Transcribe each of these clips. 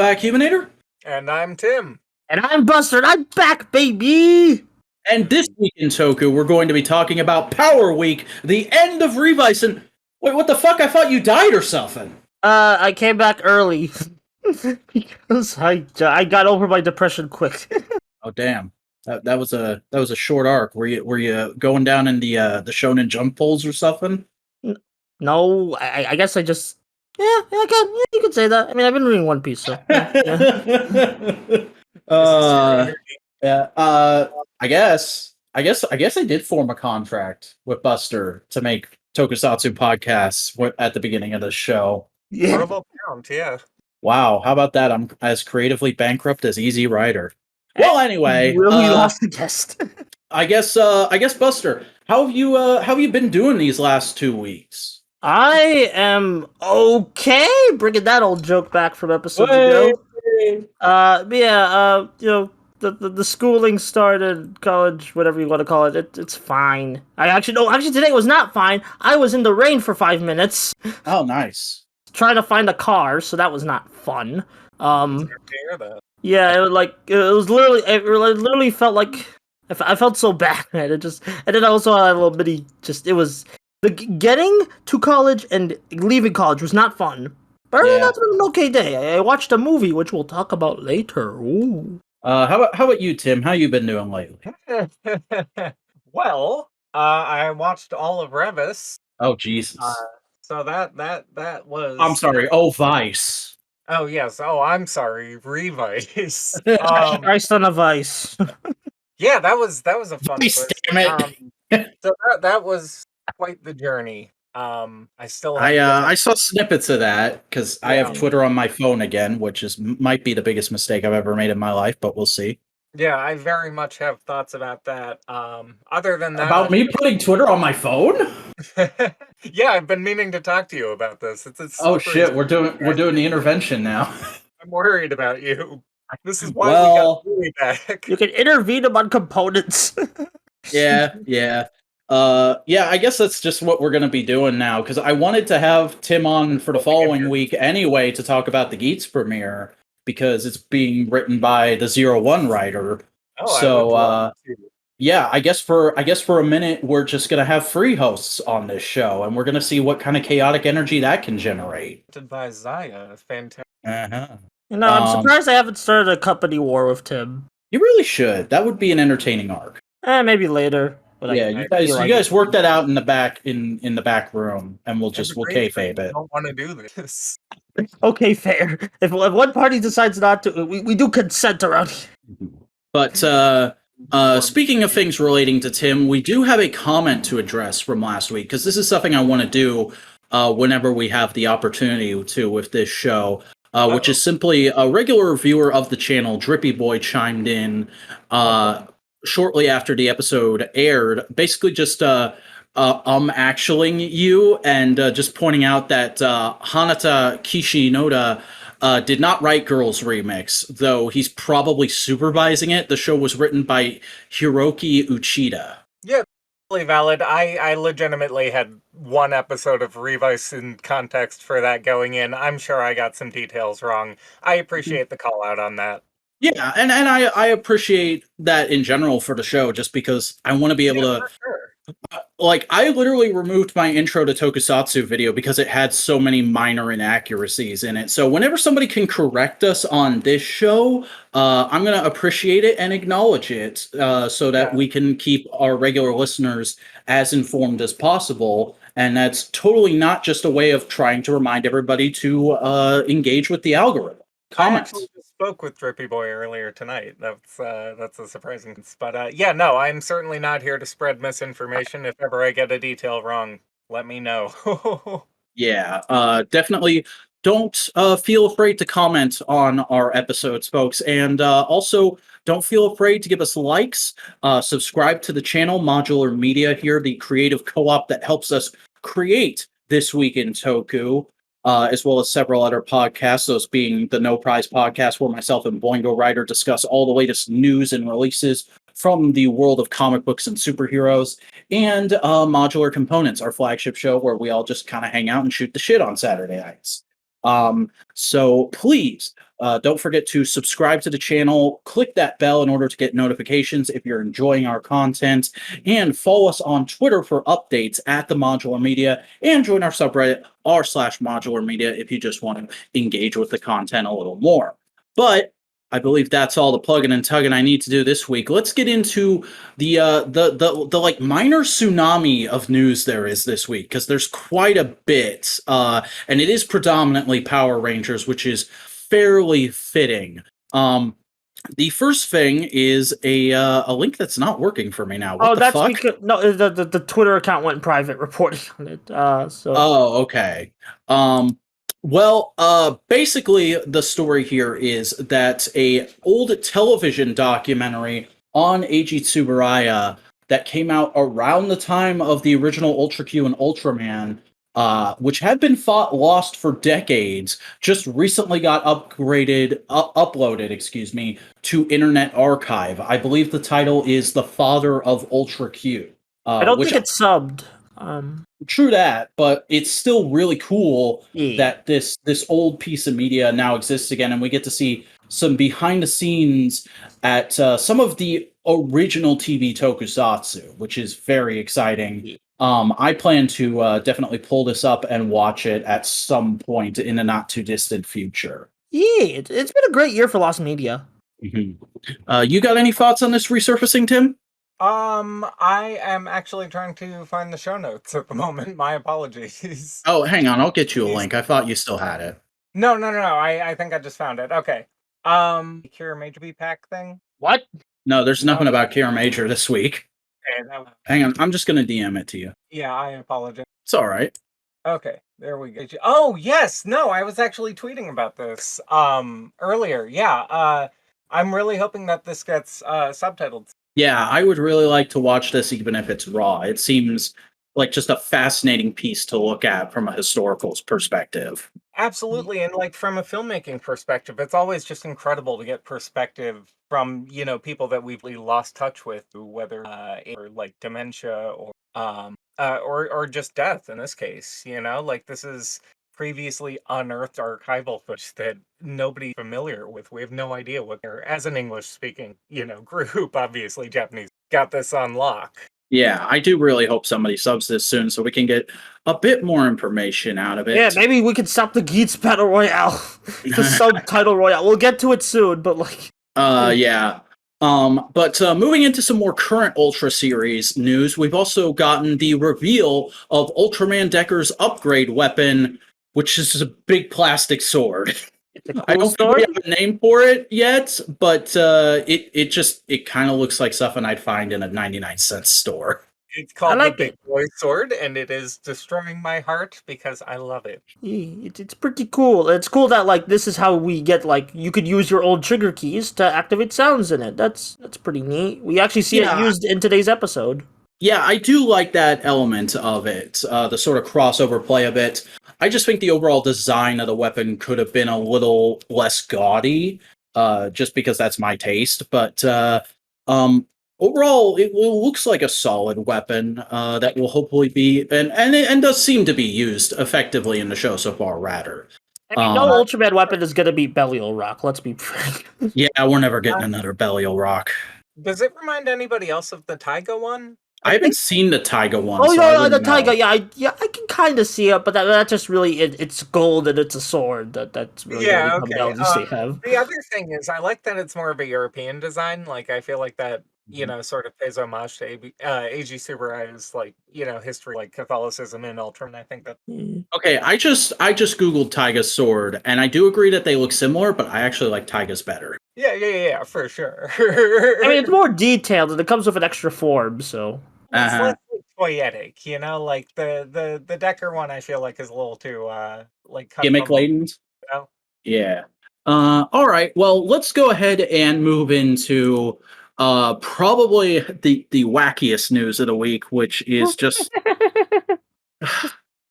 back, Humanator. And I'm Tim. And I'm Buster, and I'm back, baby! And this week in Toku, we're going to be talking about Power Week, the end of Revice, and... Wait, what the fuck? I thought you died or something. I came back early. because I got over my depression quick. Oh, damn. That was a short arc. Were you going down in the Shonen Jump polls or something? No, I guess I just... Yeah, you could say that. I mean, I've been reading One Piece, so... I guess I did form a contract with Buster to make Tokusatsu podcasts at the beginning of the show. Yeah. Yeah. Wow, how about that? I'm as creatively bankrupt as Easy Rider. Well, anyway, really lost the guest. I guess Buster, how have you been doing these last 2 weeks? I am okay. Bringing that old joke back from episodes ago. The schooling started, college, whatever you want to call it. It's fine. Actually today was not fine. I was in the rain for 5 minutes. Oh, nice. Trying to find a car, so that was not fun. Yeah, it literally felt like I felt so bad. And then I also had a little bitty. It was getting to college and leaving college was not fun. But that's been an okay day. I watched a movie, which we'll talk about later. Ooh. How about you, Tim? How you been doing lately? Well, I watched all of Revice. Oh, Jesus. So that was... I'm sorry. Oh, Vice. Oh, yes. Oh, I'm sorry. Revice. Christ on a Vice. Yeah, that was a fun Vice, twist. damn it. So that was quite the journey. I saw snippets of that because I have Twitter on my phone again, which might be the biggest mistake I've ever made in my life, but we'll see. Yeah, I very much have thoughts about that. Other than that, about me putting Twitter on my phone? Yeah, I've been meaning to talk to you about this. It's oh shit, we're doing the intervention now. I'm worried about you. This is why we got Louie back. You can intervene them on components. Yeah. I guess that's just what we're going to be doing now, because I wanted to have Tim on for the following week anyway to talk about the Geats premiere, because it's being written by the 01 writer. Oh, so, I guess for a minute, we're just going to have free hosts on this show, and we're going to see what kind of chaotic energy that can generate. By Zaya, fantastic. Uh-huh. I'm surprised I haven't started a company war with Tim. You really should. That would be an entertaining arc. Maybe later. But you guys work that out in the back in the back room, and we'll kayfabe it. I don't want to do this. Okay, fair. If one party decides not to, we do consent around here. But speaking of things relating to Tim, we do have a comment to address from last week, because this is something I want to do whenever we have the opportunity to with this show, which is simply a regular viewer of the channel, Drippy Boy, chimed in shortly after the episode aired, basically just actuallying you and just pointing out that Hanata Kishinoda did not write Girls Remix, though he's probably supervising it. The show was written by Hiroki Uchida. Yeah, totally valid. I legitimately had one episode of Revice in context for that going in. I'm sure I got some details wrong. I appreciate the call out on that. Yeah, and I appreciate that in general for the show, just because I want to be able to... For sure. I literally removed my intro to Tokusatsu video because it had so many minor inaccuracies in it. So whenever somebody can correct us on this show, I'm going to appreciate it and acknowledge it so that we can keep our regular listeners as informed as possible. And that's totally not just a way of trying to remind everybody to engage with the algorithm. Comments. I actually just spoke with Drippy Boy earlier tonight. That's a surprising. But I'm certainly not here to spread misinformation. If ever I get a detail wrong, let me know. Definitely don't feel afraid to comment on our episodes, folks. And also, don't feel afraid to give us likes. Subscribe to the channel, Modular Media here, the creative co-op that helps us create This Week in Toku. As well as several other podcasts, those being the No Prize podcast, where myself and Boingo Rider discuss all the latest news and releases from the world of comic books and superheroes, and Modular Components, our flagship show, where we all just kind of hang out and shoot the shit on Saturday nights. So please don't forget to subscribe to the channel, click that bell in order to get notifications if you're enjoying our content, and follow us on Twitter for updates at the Modular Media, and join our subreddit r/Modular Media if you just want to engage with the content a little more. But I believe that's all the plugging and tugging I need to do this week. Let's get into the like minor tsunami of news there is this week, because there's quite a bit, and it is predominantly Power Rangers, which is fairly fitting. The first thing is a link that's not working for me now. What the that's fuck? because no, the Twitter account went private reporting on it. So Oh, okay. Well, basically, the story here is that a old television documentary on Eiji Tsuburaya that came out around the time of the original Ultra Q and Ultraman, which had been lost for decades, just recently got uploaded, excuse me, to Internet Archive. I believe the title is The Father of Ultra Q. I don't think it's subbed. True that, but it's still really cool Yeah. that this old piece of media now exists again, and we get to see some behind the scenes at some of the original TV tokusatsu, which is very exciting. Yeah. I plan to definitely pull this up and watch it at some point in the not too distant future. Yeah, it's been a great year for Lost Media. Mm-hmm. You got any thoughts on this resurfacing, Tim? I am actually trying to find the show notes at the moment. My apologies. Oh, hang on, I'll get you a link. I thought you still had it. No. I think I just found it. Okay. Kira Major B pack thing. What? No, there's nothing about Kira Major this week. Okay, Hang on, I'm just gonna DM it to you. yeah, I apologize. It's all right. Okay, there we go. Oh yes, no, I was actually tweeting about this earlier. Yeah, I'm really hoping that this gets subtitled. Yeah, I would really like to watch this even if it's raw. It seems like just a fascinating piece to look at from a historical perspective. Absolutely, and like from a filmmaking perspective, it's always just incredible to get perspective from people that we've lost touch with, whether or like dementia or just death in this case. Like this is previously unearthed archival footage that nobody's familiar with. We have no idea what they're, as an English speaking group, obviously Japanese got this on lock. Yeah, I do really hope somebody subs this soon so we can get a bit more information out of it. Yeah, maybe we could stop the Geats Battle Royale. The subtitle Royale. We'll get to it soon, but like... Yeah. But moving into some more current Ultra series news, we've also gotten the reveal of Ultraman Decker's upgrade weapon, which is a big plastic sword. I don't think we have a name for it yet, but it kind of looks like something I'd find in a 99-cent store. It's called the Big Boy Sword, and it is destroying my heart because I love it. It's pretty cool. It's cool that like this is how we get like you could use your old trigger keys to activate sounds in it. That's pretty neat. We actually see it used in today's episode. Yeah, I do like that element of it, the sort of crossover play of it. I just think the overall design of the weapon could have been a little less gaudy, just because that's my taste. But overall, it looks like a solid weapon that will hopefully be and does seem to be used effectively in the show so far. Rather, I mean, no Ultraman weapon is gonna beat Belial Rock. Let's be frank. Yeah, we're never getting another Belial Rock. Does it remind anybody else of the Taiga one? I haven't seen the Taiga one. Oh, so the Taiga. Yeah, I can kind of see it, but that's just really it's gold and it's a sword. That's really the only commonalities they have. The other thing is, I like that it's more of a European design. Like, I feel like that sort of pays homage to Eiji Tsuburaya's history, like Catholicism and Ultraman. I think that. Okay, I just googled Taiga's sword, and I do agree that they look similar, but I actually like Taiga's better. Yeah, for sure. I mean, it's more detailed, and it comes with an extra form, so. It's less toyetic, like the Decker one. I feel like is a little too gimmick laden. Yeah. All right. Well, let's go ahead and move into probably the wackiest news of the week, which is just.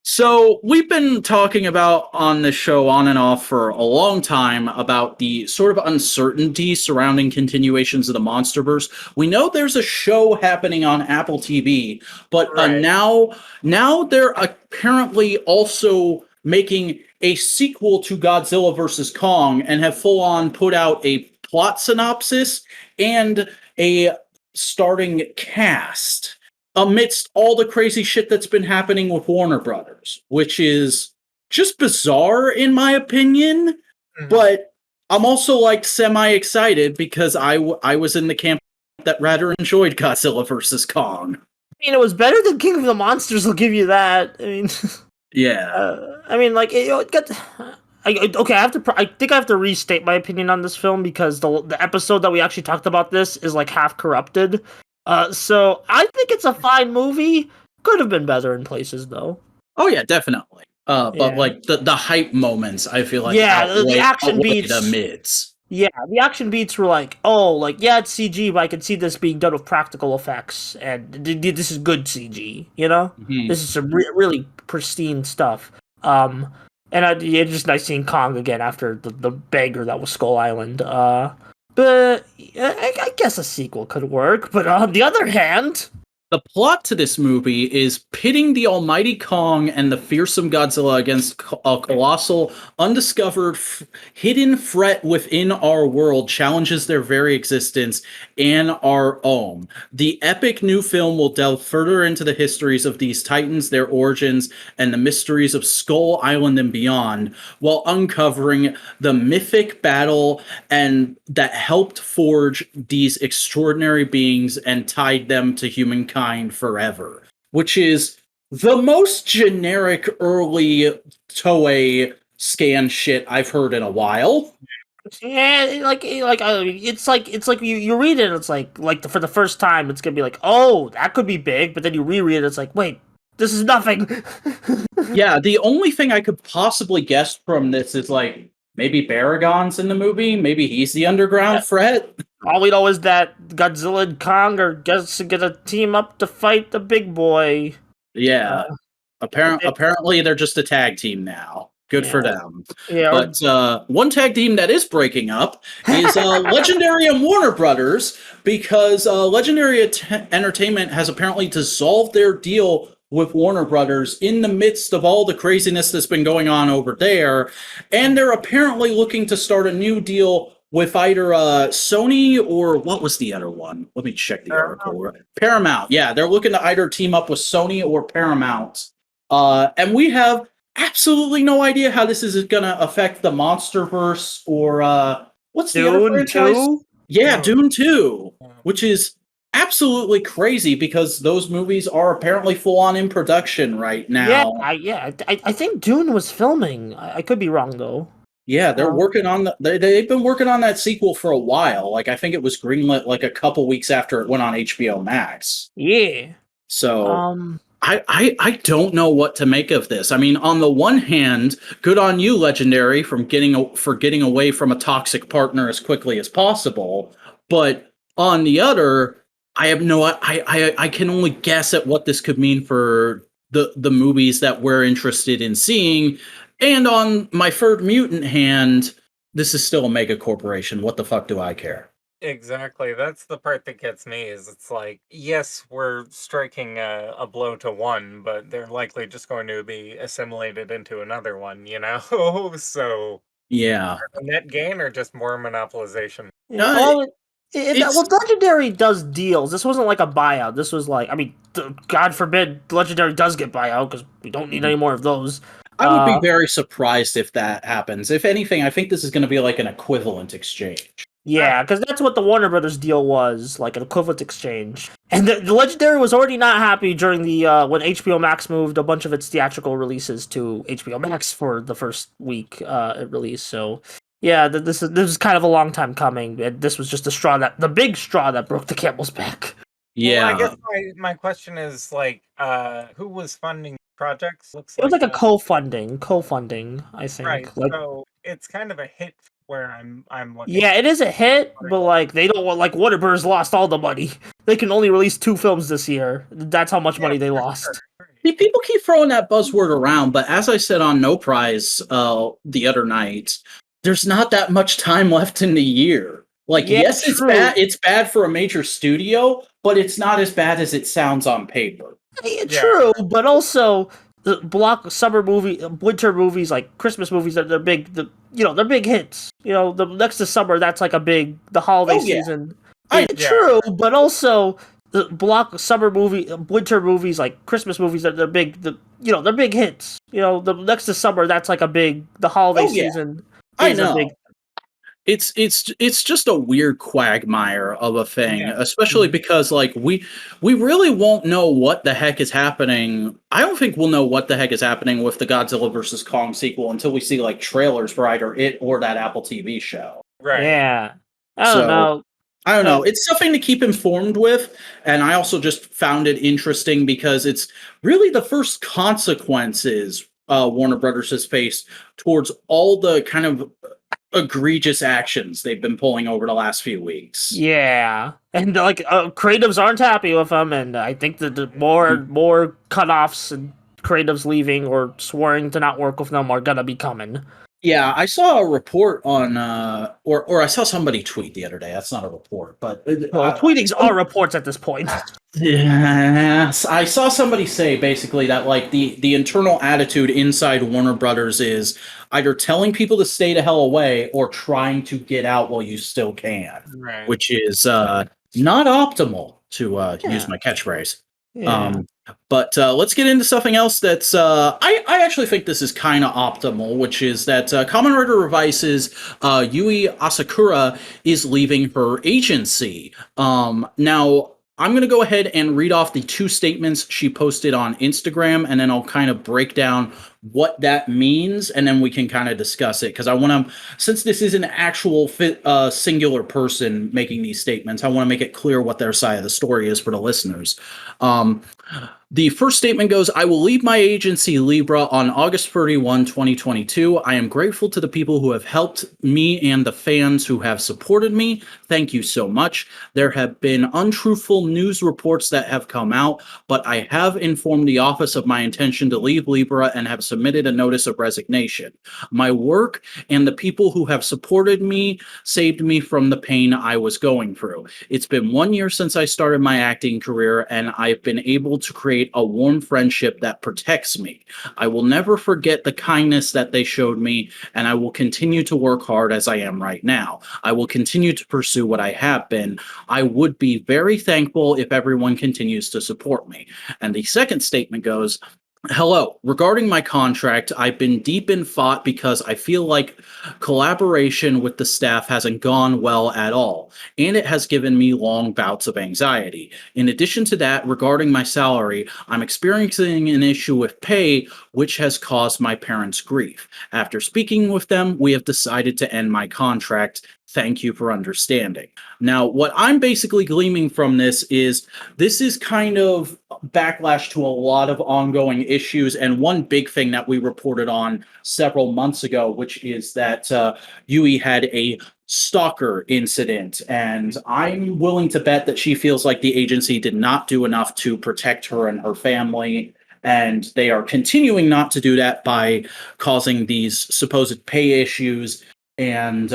So we've been talking about on the show on and off for a long time about the sort of uncertainty surrounding continuations of the Monsterverse. We know there's a show happening on Apple TV, but now they're apparently also making a sequel to Godzilla vs. Kong and have full on put out a plot synopsis and a starting cast amidst all the crazy shit that's been happening with Warner Brothers, which is just bizarre in my opinion. But I'm also like semi-excited because I was in the camp that rather enjoyed Godzilla vs. Kong. I mean, it was better than King of the Monsters. I'll give you that. I mean, yeah. I mean, like it got. Okay, I think I have to restate my opinion on this film because the episode that we actually talked about this is like half corrupted. So I think it's a fine movie. Could have been better in places though. Oh yeah, definitely. But like the hype moments, I feel like the action beats, the mids. Yeah, the action beats were like, oh, like yeah, it's CG, but I can see this being done with practical effects, and this is good CG. You know, this is some really pristine stuff. And it's just nice seeing Kong again after the banger that was Skull Island. But I guess a sequel could work. But on the other hand, the plot to this movie is pitting the almighty Kong and the fearsome Godzilla against a colossal, undiscovered, hidden threat within our world challenges their very existence and our own. The epic new film will delve further into the histories of these titans, their origins, and the mysteries of Skull Island and beyond, while uncovering the mythic battle and that helped forge these extraordinary beings and tied them to humankind forever, which is the most generic early Toei scan shit I've heard in a while. Yeah, it's like you read it, it's like for the first time, it's gonna be like, oh, that could be big, but then you reread it, it's like, wait, this is nothing. Yeah, the only thing I could possibly guess from this is like maybe Baragon's in the movie, maybe he's the underground threat. All we know is that Godzilla and Kong are gonna team up to fight the big boy. Yeah. Apparently they're just a tag team now. Good for them. Yeah. But one tag team that is breaking up is Legendary and Warner Brothers, because Legendary Entertainment has apparently dissolved their deal with Warner Brothers in the midst of all the craziness that's been going on over there. And they're apparently looking to start a new deal with either Sony or what was the other one? Let me check the article. Paramount. Yeah, they're looking to either team up with Sony or Paramount. And we have absolutely no idea how this is going to affect the Monsterverse or what's the other franchise? 2? Yeah, Dune 2, which is absolutely crazy because those movies are apparently full on in production right now. I think Dune was filming. I could be wrong though. Yeah, they're working on they've been working on that sequel for a while. Like I think it was greenlit like a couple weeks after it went on HBO Max. Yeah. So I don't know what to make of this. I mean, on the one hand, good on you, Legendary, for getting away from a toxic partner as quickly as possible. But on the other, I have I can only guess at what this could mean for the movies that we're interested in seeing. And on my third mutant hand, this is still a mega corporation. What the fuck do I care? Exactly. That's the part that gets me, is it's like, yes, we're striking a blow to one, but they're likely just going to be assimilated into another one, you know? So yeah. Net gain or just more monopolization? Well, Legendary does deals. This wasn't like a buyout. This was like, I mean, God forbid Legendary does get buyout because we don't need any more of those. I would be very surprised if that happens. If anything, I think this is going to be like an equivalent exchange. Yeah, because that's what the Warner Brothers deal was, like an equivalent exchange. And the Legendary was already not happy during the when HBO Max moved a bunch of its theatrical releases to HBO Max for the first week it released. So yeah, this is kind of a long time coming. This was just the big straw that broke the camel's back. Yeah, well, I guess my question is like, who was funding projects? It was like a co-funding, I think. Right. Like, so it's kind of a hit where I'm looking. Yeah, it is a hit, but like they don't want, like Warner Bros. Lost all the money. They can only release 2 films this year. That's how much money they lost. Sure. People keep throwing that buzzword around, but as I said on No Prize the other night, there's not that much time left in the year. Like, yes, it's bad. It's bad for a major studio, but it's not as bad as it sounds on paper. True, but also the block summer movie, winter movies, like Christmas movies, they're big. They're big hits. The next to summer, that's like the holiday Oh, yeah. season. I- True, but also the block summer movie, winter movies, like Christmas movies, they're big. They're big hits. The next to summer, that's like the holiday Oh, yeah. season. I is a know. big. It's just a weird quagmire of a thing, Yeah. especially because like we really won't know what the heck is happening. I don't think we'll know what the heck is happening with the Godzilla versus Kong sequel until we see like trailers for either it or that Apple TV show. Right. Yeah, I don't So know. I don't know. It's something to keep informed with, and I also just found it interesting because it's really the first consequences Warner Brothers has faced towards all the kind of egregious actions they've been pulling over the last few weeks. Yeah, and like creatives aren't happy with them, and I think that the more and more cutoffs and creatives leaving or swearing to not work with them are gonna be coming. Yeah, I saw a report on, or I saw somebody tweet the other day. That's not a report, but Tweetings are reports at this point. yes, I saw somebody say basically that like the internal attitude inside Warner Brothers is either telling people to stay the hell away or trying to get out while you still can, Right. which is not optimal to Yeah. use my catchphrase. Yeah. But let's get into something else that's I actually think this is kind of optimal, which is that Kamen Rider Revice's Yui Asakura is leaving her agency. Now I'm going to go ahead and read off the two statements she posted on Instagram, and then I'll kind of break down what that means, and then we can kind of discuss it. Because I want to, since this is an actual singular person making these statements, I want to make it clear what their side of the story is for the listeners. The first statement goes, I will leave my agency Libra on August 31, 2022. I am grateful to the people who have helped me and the fans who have supported me. Thank you so much. There have been untruthful news reports that have come out, but I have informed the office of my intention to leave Libra and have submitted a notice of resignation. My work and the people who have supported me saved me from the pain I was going through. It's been 1 year since I started my acting career, and I've been able to create a warm friendship that protects me. I will never forget the kindness that they showed me, and I will continue to work hard as I am right now. I will continue to pursue what I have been. I would be very thankful if everyone continues to support me. And the second statement goes, hello. Regarding my contract, I've been deep in thought because I feel like collaboration with the staff hasn't gone well at all, and it has given me long bouts of anxiety. In addition to that, regarding my salary, I'm experiencing an issue with pay, which has caused my parents grief. After speaking with them, we have decided to end my contract. Thank you for understanding. Now, what I'm basically gleaming from this is kind of backlash to a lot of ongoing issues, and one big thing that we reported on several months ago, which is that Yui had a stalker incident, and I'm willing to bet that she feels like the agency did not do enough to protect her and her family, and they are continuing not to do that by causing these supposed pay issues and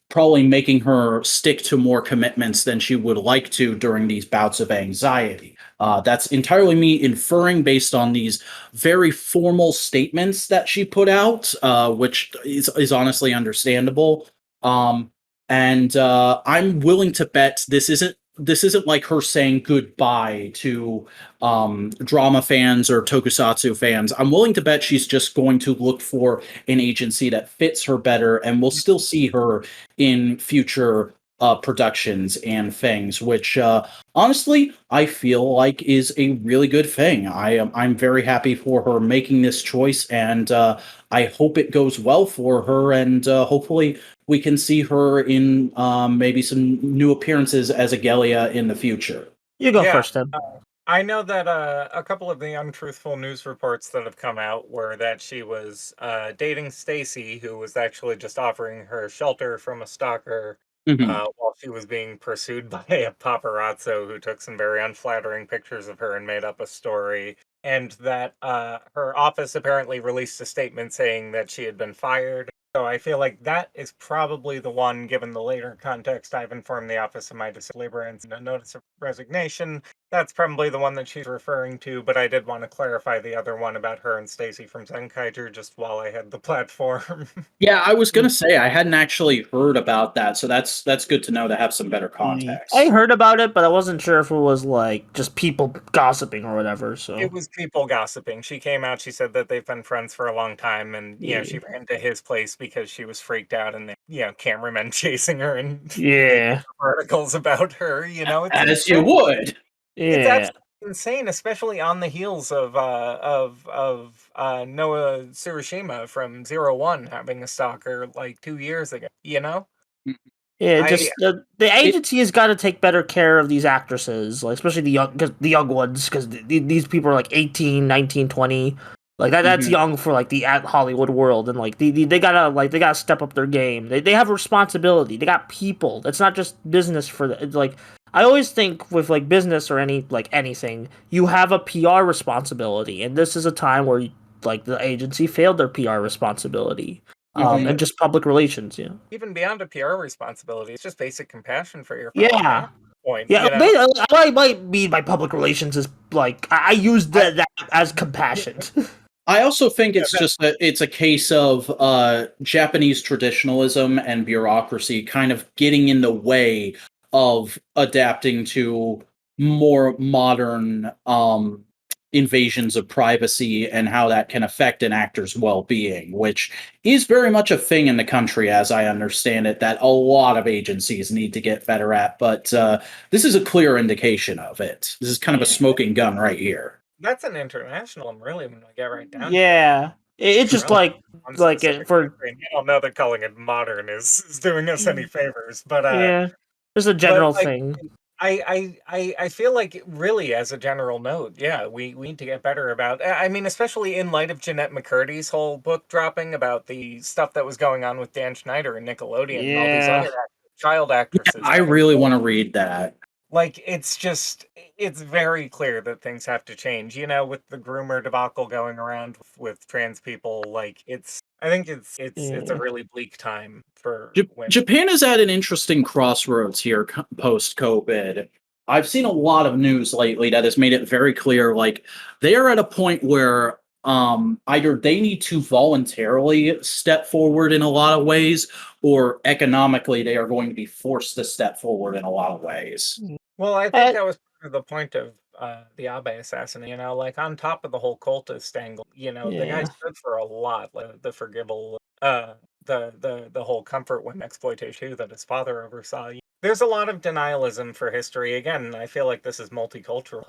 probably making her stick to more commitments than she would like to during these bouts of anxiety. That's entirely me inferring based on these very formal statements that she put out, which is honestly understandable. And I'm willing to bet this isn't like her saying goodbye to drama fans or tokusatsu fans. I'm willing to bet she's just going to look for an agency that fits her better, and we'll still see her in future productions and things, which honestly I feel like is a really good thing. I'm very happy for her making this choice, and I hope it goes well for her, and hopefully we can see her in maybe some new appearances as a Gelia in the future. You go Yeah. first, Tim. I know that a couple of the untruthful news reports that have come out were that she was dating Stacy, who was actually just offering her shelter from a stalker while she was being pursued by a paparazzo who took some very unflattering pictures of her and made up a story. And that her office apparently released a statement saying that she had been fired. So I feel like that is probably the one, given the later context. I've informed the Office of my disliberance and a notice of resignation. That's probably the one that she's referring to, but I did want to clarify the other one about her and Stacy from Zenkaiger just while I had the platform. Yeah, I was gonna say I hadn't actually heard about that, so that's good to know to have some better context. I heard about it, but I wasn't sure if it was like just people gossiping or whatever. So It was people gossiping. She came out, she said that they've been friends for a long time, and she ran to his place because she was freaked out, and cameramen chasing her and yeah, articles about her. It's As you would. It's yeah, absolutely insane, especially on the heels of Noah Tsurushima from Zero One having a stalker like 2 years ago. yeah. I Just the agency has got to take better care of these actresses, like especially the young ones, because these people are like 18, 19, 20. Like that's Mhm. young for like the at Hollywood world, and like they gotta step up their game. They have a responsibility. They got people. It's not just business for the, it's like I always think with like business or anything, you have a PR responsibility, and this is a time where like the agency failed their PR responsibility, Mhm. and just public relations. Yeah, even beyond a PR responsibility, it's just basic compassion for your fellow yeah, man point. yeah. What I might mean by public relations is like I use that as compassion. I also think it's that- just that it's a case of Japanese traditionalism and bureaucracy kind of getting in the way of adapting to more modern invasions of privacy and how that can affect an actor's well-being, which is very much a thing in the country, as I understand it, that a lot of agencies need to get better at. But this is a clear indication of it. This is kind of a smoking gun right here. That's an international one, really, when I get right down to it. Yeah, it's just Really, one like specific for country, and I don't know that calling it modern is doing us any favors, but yeah, just a general like, thing. I feel like really as a general note, yeah, we need to get better about. I mean, especially in light of Jeanette McCurdy's whole book dropping about the stuff that was going on with Dan Schneider and Nickelodeon and all these other child actresses. I really want to read that. Like it's very clear that things have to change. With the groomer debacle going around with trans people, like I think it's a really bleak time for women. Japan is at an interesting crossroads here post COVID. I've seen a lot of news lately that has made it very clear like they are at a point where either they need to voluntarily step forward in a lot of ways or economically they are going to be forced to step forward in a lot of ways. Well, I think that was part of the point of the Abe assassination. Like on top of the whole cultist angle, the guy stood for a lot, like the forgivable, the whole comfort when exploitation too that his father oversaw. There's a lot of denialism for history. Again, I feel like this is multicultural.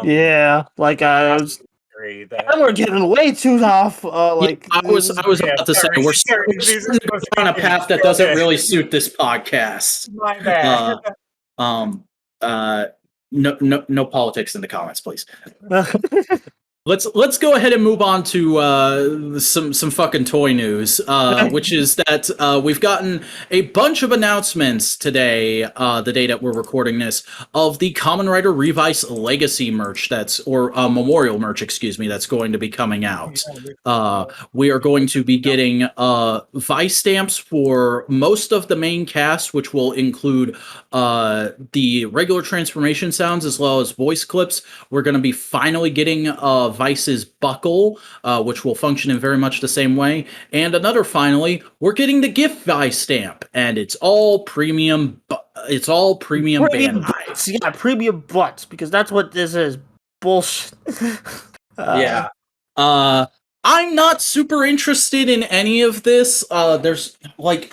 Yeah, like we're getting way too off. Like I was about to say we're starting to go on a path that doesn't really suit this podcast. My bad. No politics in the comments, please. Let's go ahead and move on to some fucking toy news, which is that we've gotten a bunch of announcements today, the day that we're recording this, of the Kamen Rider Revice Legacy merch or Memorial merch, excuse me, that's going to be coming out. We are going to be getting Vice stamps for most of the main cast, which will include the regular transformation sounds as well as voice clips. We're going to be finally getting Vice's buckle, which will function in very much the same way. And finally, we're getting the gift Vice stamp, and it's all premium. It's all premium Bandai. Butts. Yeah, premium butts, because that's what this is. Bullshit. Yeah. I'm not super interested in any of this. There's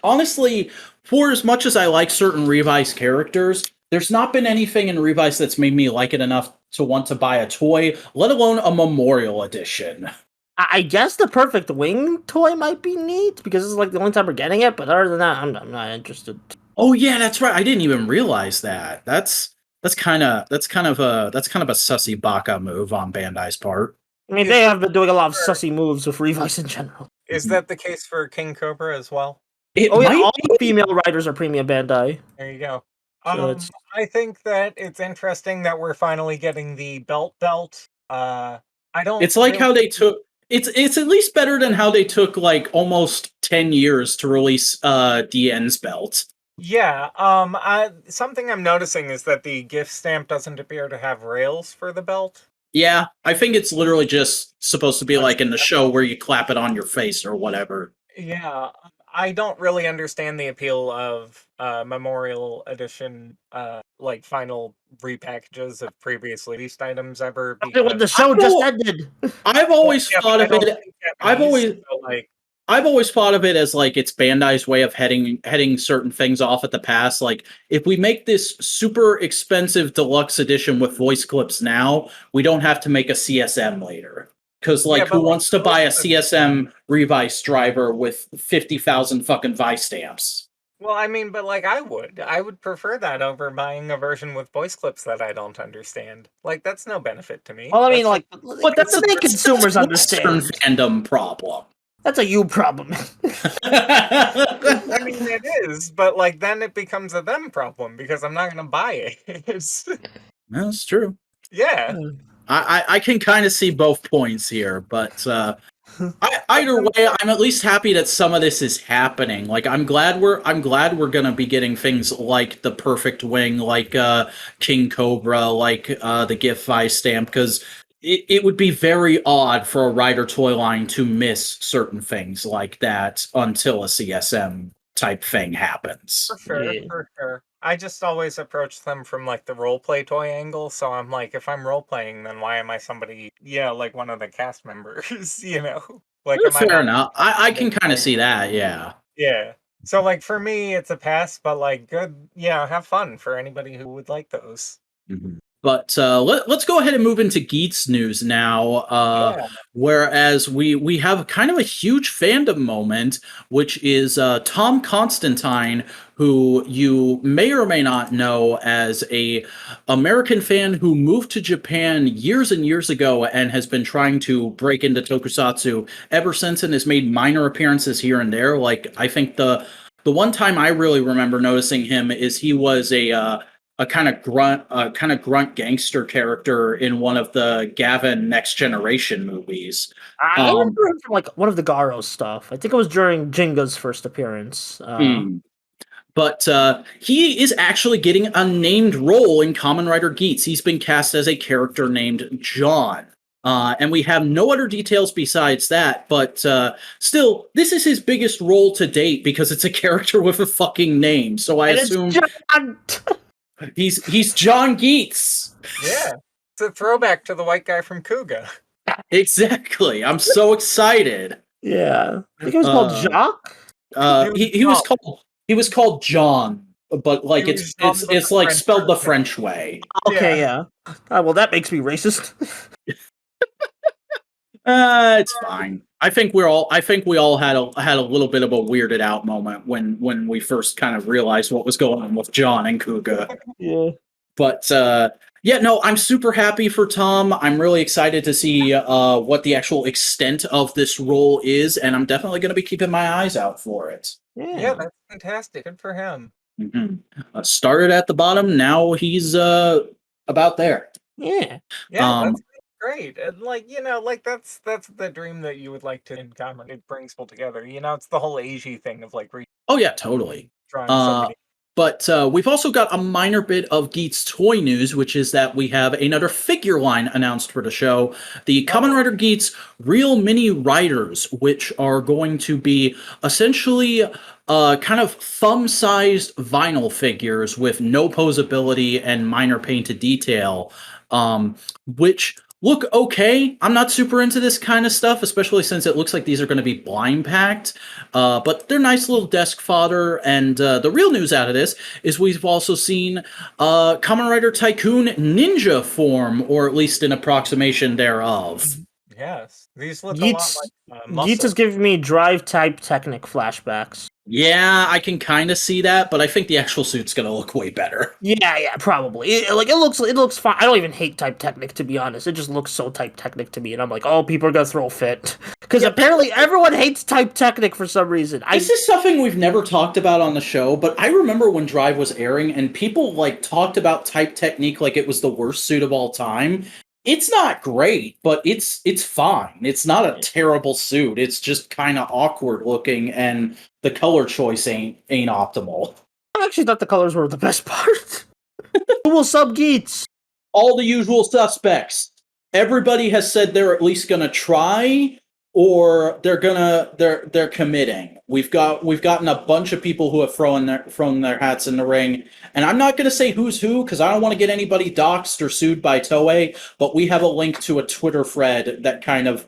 honestly, for as much as I like certain Revice characters, there's not been anything in Revice that's made me like it enough to want to buy a toy, let alone a Memorial Edition. I guess the Perfect Wing toy might be neat because this is like the only time we're getting it. But other than that, I'm not interested. Oh yeah, that's right. I didn't even realize that. That's kind of a sussy baka move on Bandai's part. I mean, they have been doing a lot of sussy moves with Revice in general. Is that the case for King Cobra as well? All female writers are premium Bandai. There you go. So I think that it's interesting that we're finally getting the belt. I don't. It's like how they took. It's at least better than how they took like almost 10 years to release DN's belt. Yeah, something I'm noticing is that the gift stamp doesn't appear to have rails for the belt. Yeah, I think it's literally just supposed to be like in the show where you clap it on your face or whatever. Yeah, I don't really understand the appeal of Memorial Edition, like final repackages of previously released items ever. When the Because show I just know- ended. I've always yeah, thought but I of don't it. speak I've Japanese, always so, like, I've always thought of it as like it's Bandai's way of heading certain things off at the pass. Like if we make this super expensive deluxe edition with voice clips now, we don't have to make a CSM later. Because like, Yeah, who but, like, wants to buy a CSM Revice driver with 50,000 fucking Vice stamps? well, I mean, but like I would prefer that over buying a version with voice clips that I don't understand. Like that's no benefit to me. Well, I mean, That's like, But that's the main consumers that's Western understand. fandom problem. That's a you problem. I mean, it is, but like then it becomes a them problem because I'm not gonna buy it. That's true. Yeah. I can kind of see both points here, but either way, I'm at least happy that some of this is happening. Like I'm glad we're gonna be getting things like the Perfect Wing, like King Cobra, like the GIF Vice stamp, because it would be very odd for a Rider toy line to miss certain things like that until a CSM type thing happens. Yeah. For sure. I just always approach them from like the role play toy angle. So I'm like, if I'm role playing, then why am I somebody? Yeah, like one of the cast members. Like am I Fair not? enough. I can kind of see that. Yeah. Yeah. So like for me, it's a pass, but like good. Have fun for anybody who would like those. Mhm. But let's go ahead and move into Geats news now. Yeah. Whereas we have kind of a huge fandom moment, which is Tom Constantine, who you may or may not know as a American fan who moved to Japan years and years ago and has been trying to break into tokusatsu ever since and has made minor appearances here and there. Like I think the one time I really remember noticing him is he was a kind of grunt gangster character in one of the Gavin Next Generation movies. I remember him from like one of the Garo stuff. I think it was during Jinga's first appearance. But he is actually getting a named role in Kamen Rider Geats. He's been cast as a character named John. And we have no other details besides that, but still, this is his biggest role to date because it's a character with a fucking name. So I assume he's John Geats. Yeah. It's a throwback to the white guy from Kuga. Exactly. I'm so excited. Yeah. I think it was called Jacques. He was called John, but like He it's was it's like spelled the French way. Okay, yeah. Well, that makes me racist. It's fine. I think we all had a little bit of a weirded out moment when we first kind of realized what was going on with John and Kuga. Yeah. But yeah, no, I'm super happy for Tom. I'm really excited to see what the actual extent of this role is, and I'm definitely going to be keeping my eyes out for it. Yeah, that's fantastic. Good for him. Mm-hmm. Started at the bottom, now he's about there. Yeah. Yeah, that's great. And like, that's the dream that you would like to in common. It brings people together. It's the whole Eiji thing of like oh yeah, totally. drawing somebody. But we've also got a minor bit of Geats toy news, which is that we have another figure line announced for the show. The Kamen Rider Geats Real Mini Riders, which are going to be essentially kind of thumb-sized vinyl figures with no posability and minor painted detail, which look okay. I'm not super into this kind of stuff, especially since it looks like these are going to be blind packed. But they're nice little desk fodder. And the real news out of this is we've also seen Kamen Rider Tycoon ninja form, or at least an approximation thereof. Yes, these look a lot like muscle. Geats is giving me Drive Type Technic flashbacks. Yeah, I can kind of see that, but I think the actual suit's going to look way better. Yeah, probably. It looks fine. I don't even hate Type Technic, to be honest. It just looks so Type Technic to me, and I'm like, oh, people are gonna throw a fit because apparently everyone hates Type Technic for some reason. This is something we've never talked about on the show, but I remember when Drive was airing, and people like talked about Type Technique like it was the worst suit of all time. It's not great, but it's fine. It's not a terrible suit. It's just kind of awkward looking, and the color choice ain't optimal. I actually thought the colors were the best part. Who will sub Geats? All the usual suspects. Everybody has said they're at least gonna try, or they're committing. We've gotten a bunch of people who have thrown their hats in the ring, and I'm not gonna say who's who because I don't want to get anybody doxxed or sued by Toei. But we have a link to a Twitter thread that kind of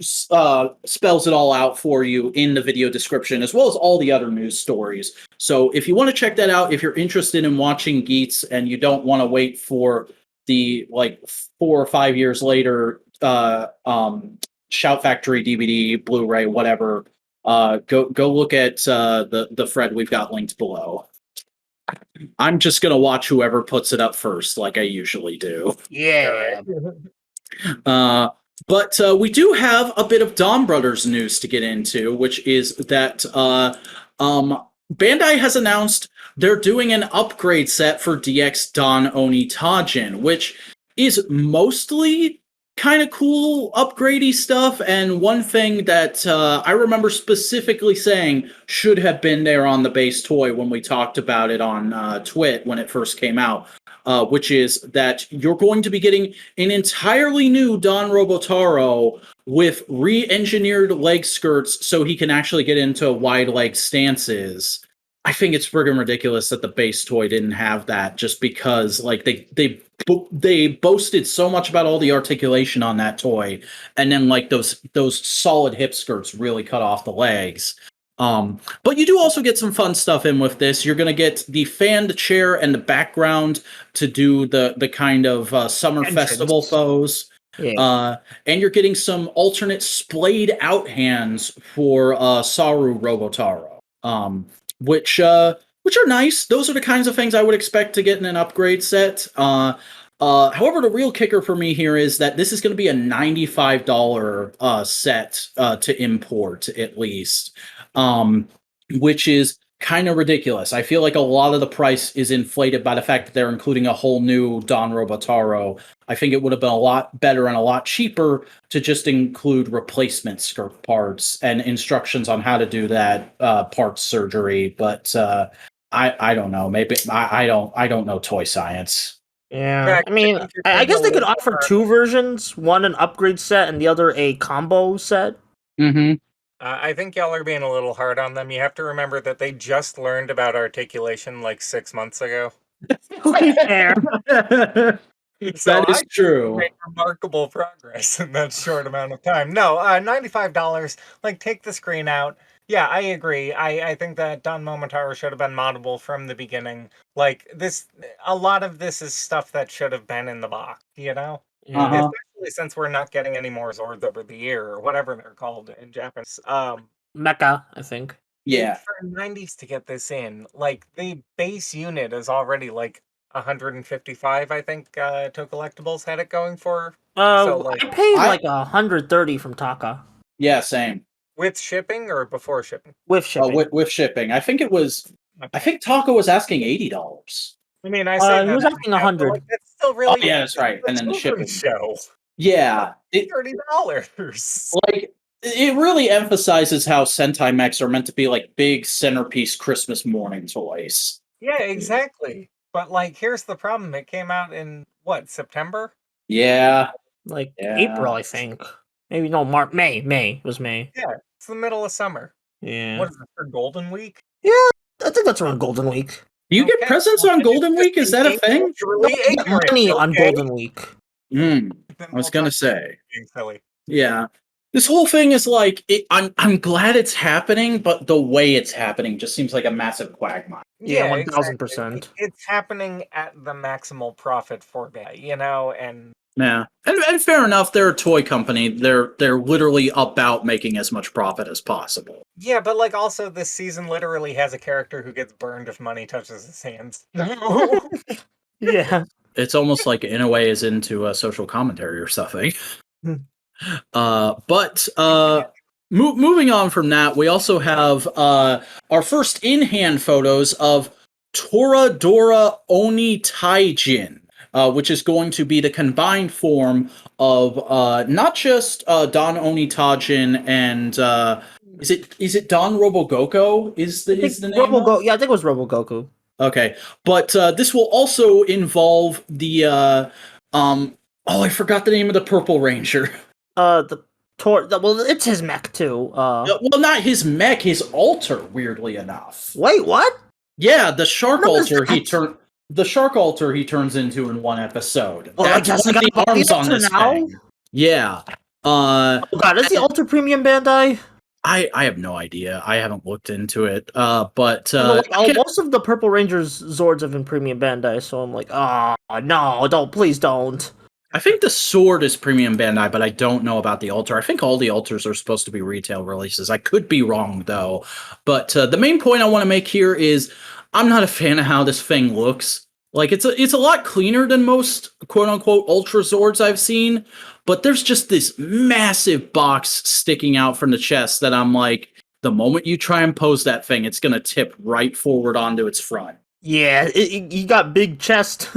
spells it all out for you in the video description, as well as all the other news stories. So if you want to check that out, if you're interested in watching Geats and you don't want to wait for the 4 or 5 years later Shout Factory DVD, Blu-ray, whatever, go look at the thread we've got linked below. I'm just gonna watch whoever puts it up first, like I usually do. Yeah. But we do have a bit of Don Brothers news to get into, which is that Bandai has announced they're doing an upgrade set for DX Dononitaijin, which is mostly kind of cool upgradey stuff. And one thing that I remember specifically saying should have been there on the base toy when we talked about it on TWIT when it first came out, which is that you're going to be getting an entirely new Don Robotaro with re-engineered leg skirts so he can actually get into wide leg stances. I think it's friggin' ridiculous that the base toy didn't have that, just because like they boasted so much about all the articulation on that toy, and then like those solid hip skirts really cut off the legs. But you do also get some fun stuff in with this. You're gonna get the fanned chair and the background to do the kind of summer festival pose. Yeah. And you're getting some alternate splayed out hands for Saru Robotaro. Which are nice. Those are the kinds of things I would expect to get in an upgrade set. However, the real kicker for me here is that this is going to be a $95 set to import, at least, which is kind of ridiculous. I feel like a lot of the price is inflated by the fact that they're including a whole new Don Robotaro. I think it would have been a lot better and a lot cheaper to just include replacement skirt parts and instructions on how to do that parts surgery. But I don't know. Maybe I don't know toy science. Yeah. I mean, I guess they could offer two versions: one an upgrade set and the other a combo set. Mm-hmm. I think y'all are being a little hard on them. You have to remember that they just learned about articulation like 6 months ago. Fair. So That is true. Made remarkable progress in that short amount of time. No, $95. Like, take the screen out. Yeah, I agree. I think that Don Momotaro should have been moddable from the beginning. Like, a lot of this is stuff that should have been in the box, you know? Yeah. Especially since we're not getting any more Zords over the year, or whatever they're called in Japanese. Mecha, I think. Yeah. For 90s to get this in, like, the base unit is already like 155, I think To Collectibles had it going for. So, like, I paid like 130 from Taka. Yeah, same. with shipping or before shipping? With shipping. With shipping. I think Taco was asking $80. I mean, I say he was asking 100. like, that's still really. Oh, yeah, that's right. And then the shipping. Show. Yeah. $30. Like, it really emphasizes how Sentai mechs are meant to be like big centerpiece Christmas morning toys. Yeah, exactly. But like, here's the problem. It came out in what, September? Yeah. Like Yeah. April, I think. Maybe no, May. It was May. Yeah, it's the middle of summer. Yeah. What is it for Golden Week? Yeah, I think that's around Golden Week. Do you get presents on Golden Week? Is that a thing? No, you get money on Golden Week. I was gonna say. Being silly. Yeah. This whole thing is like, I'm glad it's happening, but the way it's happening just seems like a massive quagmire. Yeah, exactly. 1000%. It's happening at the maximal profit for that, you know, and Yeah, and fair enough. They're a toy company. They're literally about making as much profit as possible. yeah, but like also this season literally has a character who gets burned if money touches his hands. Yeah. It's almost like Inoue is into a social commentary or something. But moving on from that, we also have our first in-hand photos of ToradoraOnitaijin, which is going to be the combined form of not just Dononitaijin and is it Don Robogoko is the name? Yeah, I think it was Robogoku. Okay, but this will also involve the I forgot the name of the Purple Ranger. Well, it's his mech too. Well, not his mech, his altar. Weirdly enough. Wait, what? Yeah, the shark altar that? the shark altar he turns into in one episode. Oh, That's I one of guess the arms on this now? thing. Yeah. Oh god, is the Ultra Premium Bandai? I have no idea. I haven't looked into it. But most of the Purple Rangers Zords have been Premium Bandai, so I'm like, no, please don't. I think the sword is Premium Bandai, but I don't know about the altar. I think all the altars are supposed to be retail releases. I could be wrong, though. But the main point I want to make here is I'm not a fan of how this thing looks. Like, it's a lot cleaner than most quote-unquote Ultra Zords I've seen, but there's just this massive box sticking out from the chest that I'm like, the moment you try and pose that thing, it's going to tip right forward onto its front. Yeah, he got big chest.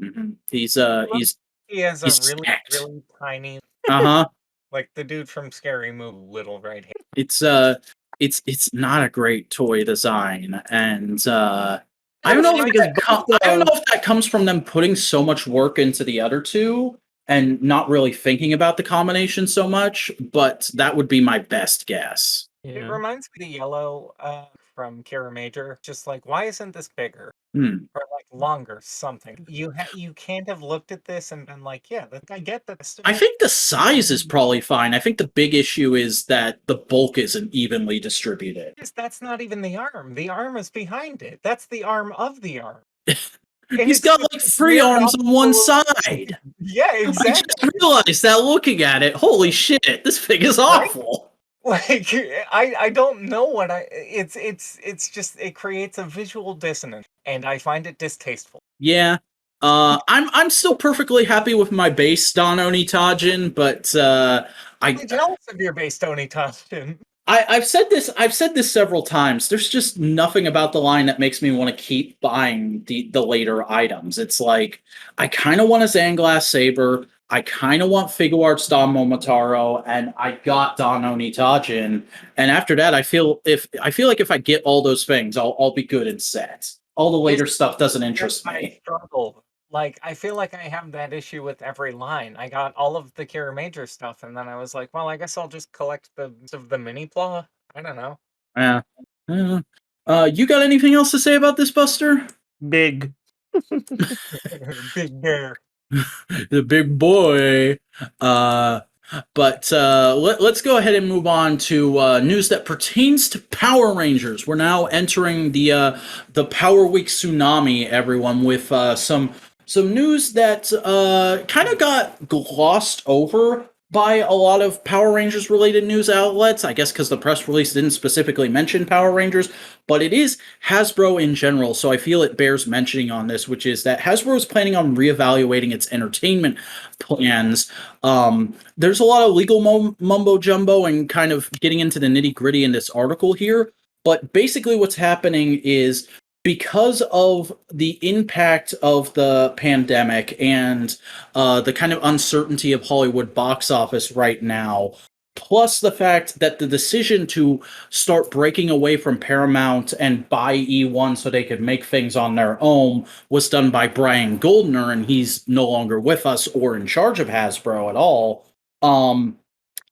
Mm-hmm. He has a really, stacked. really tiny. Like the dude from Scary Movie, little right hand. It's not a great toy design, and I don't know if that comes from them putting so much work into the other two and not really thinking about the combination so much, but that would be my best guess. Yeah. It reminds me of the yellow from Kira Major. Just like, why isn't this bigger? Or like longer, something. You can't have looked at this and been like, yeah, I get that. I think the size is probably fine. I think the big issue is that the bulk isn't evenly distributed. That's not even the arm. The arm is behind it. That's the arm of the arm. He's got like 3 arms on one side. Yeah, exactly. I just realized that looking at it. Holy shit, this thing is awful. Like I don't know what it's just it creates a visual dissonance and I find it distasteful. Yeah. I'm still perfectly happy with my base Dononitaijin, but I'm jealous of your base Dononitaijin. I've said this several times. There's just nothing about the line that makes me want to keep buying the later items. It's like I kind of want a Zanglass Saber. I kind of want Figuarts Don Momotaro, and I got Dononitaijin. And after that, I feel like if I get all those things, I'll be good and set. All the later stuff doesn't interest me. Struggle. Like, I feel like I have that issue with every line. I got all of the Kira Major stuff, and then I was like, well, I guess I'll just collect the mini Plaw. I don't know. Yeah. You got anything else to say about this, Buster? Big. Big bear. The big boy. But let's go ahead and move on to news that pertains to Power Rangers. We're now entering the Power Week tsunami, everyone, with some news that kind of got glossed over by a lot of Power Rangers related news outlets, I guess because the press release didn't specifically mention Power Rangers, but it is Hasbro in general, so I feel it bears mentioning on this, which is that Hasbro is planning on reevaluating its entertainment plans. There's a lot of legal mumbo-jumbo and kind of getting into the nitty-gritty in this article here, but basically what's happening is because of the impact of the pandemic and the kind of uncertainty of Hollywood box office right now, plus the fact that the decision to start breaking away from Paramount and buy E1 so they could make things on their own was done by Brian Goldner, and he's no longer with us or in charge of Hasbro at all.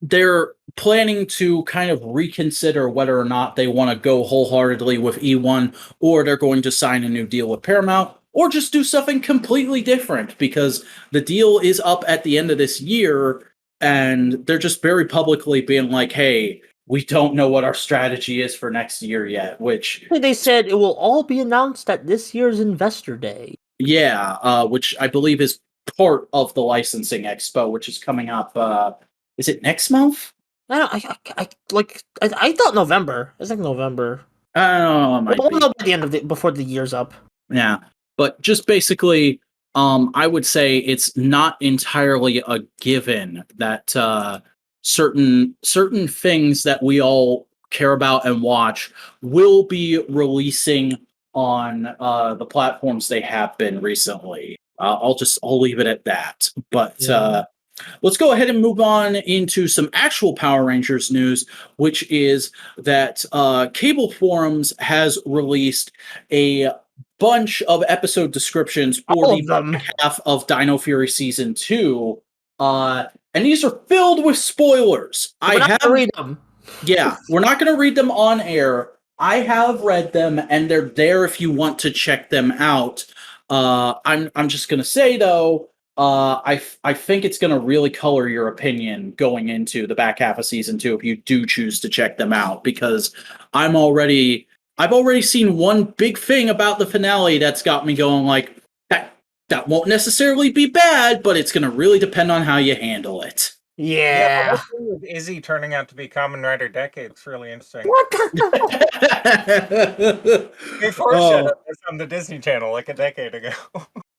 They're planning to kind of reconsider whether or not they want to go wholeheartedly with E1, or they're going to sign a new deal with Paramount, or just do something completely different, because the deal is up at the end of this year, and they're just very publicly being like, hey, we don't know what our strategy is for next year yet, which... They said it will all be announced at this year's Investor Day. Yeah, which I believe is part of the licensing expo, which is coming up... is it next month? I thought November. I think November. I don't know. We'll know by the end of before the year's up. Yeah, but just basically, I would say it's not entirely a given that certain things that we all care about and watch will be releasing on the platforms they have been recently. I'll leave it at that. But let's go ahead and move on into some actual Power Rangers news, which is that Cable Forums has released a bunch of episode descriptions for All the of them. back half of Dino Fury Season 2. And these are filled with spoilers. We're not gonna read them. Yeah, we're not going to read them on air. I have read them, and they're there if you want to check them out. I'm just going to say, though, I think it's going to really color your opinion going into the back half of Season 2 if you do choose to check them out, because I've already seen one big thing about the finale that's got me going like, that won't necessarily be bad, but it's going to really depend on how you handle it. Yeah. The whole thing with Izzy turning out to be Kamen Rider Decade is really interesting. What the They foreshadowed this on the Disney Channel like a decade ago.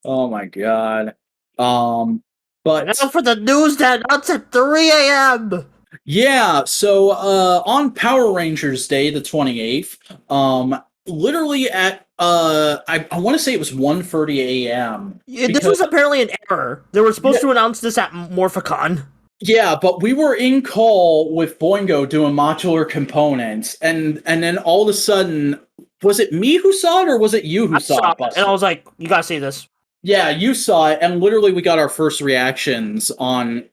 Oh my god. But now for the news that starts at 3 a.m. Yeah, so on Power Rangers Day, the 28th, literally at I want to say it was 1:30 a.m. Yeah, this was apparently an error. They were supposed to announce this at Morphicon. Yeah, but we were in call with Boingo doing modular components, and then all of a sudden, was it me who saw it or was it you who saw it? And I was like, "You gotta see this." Yeah, you saw it, and literally we got our first reactions on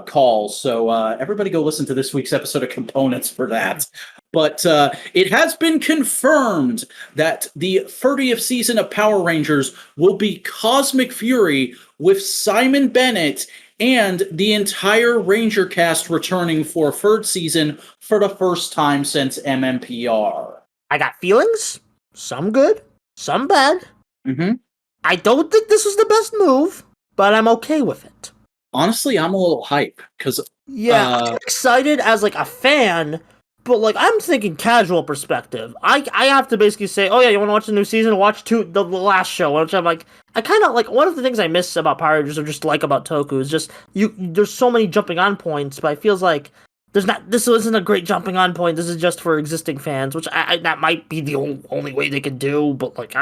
call. So everybody go listen to this week's episode of Components for that. But it has been confirmed that the 30th season of Power Rangers will be Cosmic Fury with Simon Bennett and the entire Ranger cast returning for a third season for the first time since MMPR. I got feelings. Some good, some bad. Mm-hmm. I don't think this was the best move, but I'm okay with it. Honestly, I'm a little hype because I'm excited as like a fan, but like I'm thinking casual perspective. I have to basically say, oh yeah, you want to watch the new season? Watch the last show, which I'm like, I kind of like. One of the things I miss about Power Rangers or just like about Toku is just there's so many jumping on points, but it feels like this isn't a great jumping on point. This is just for existing fans, which that might be the only way they could do. But like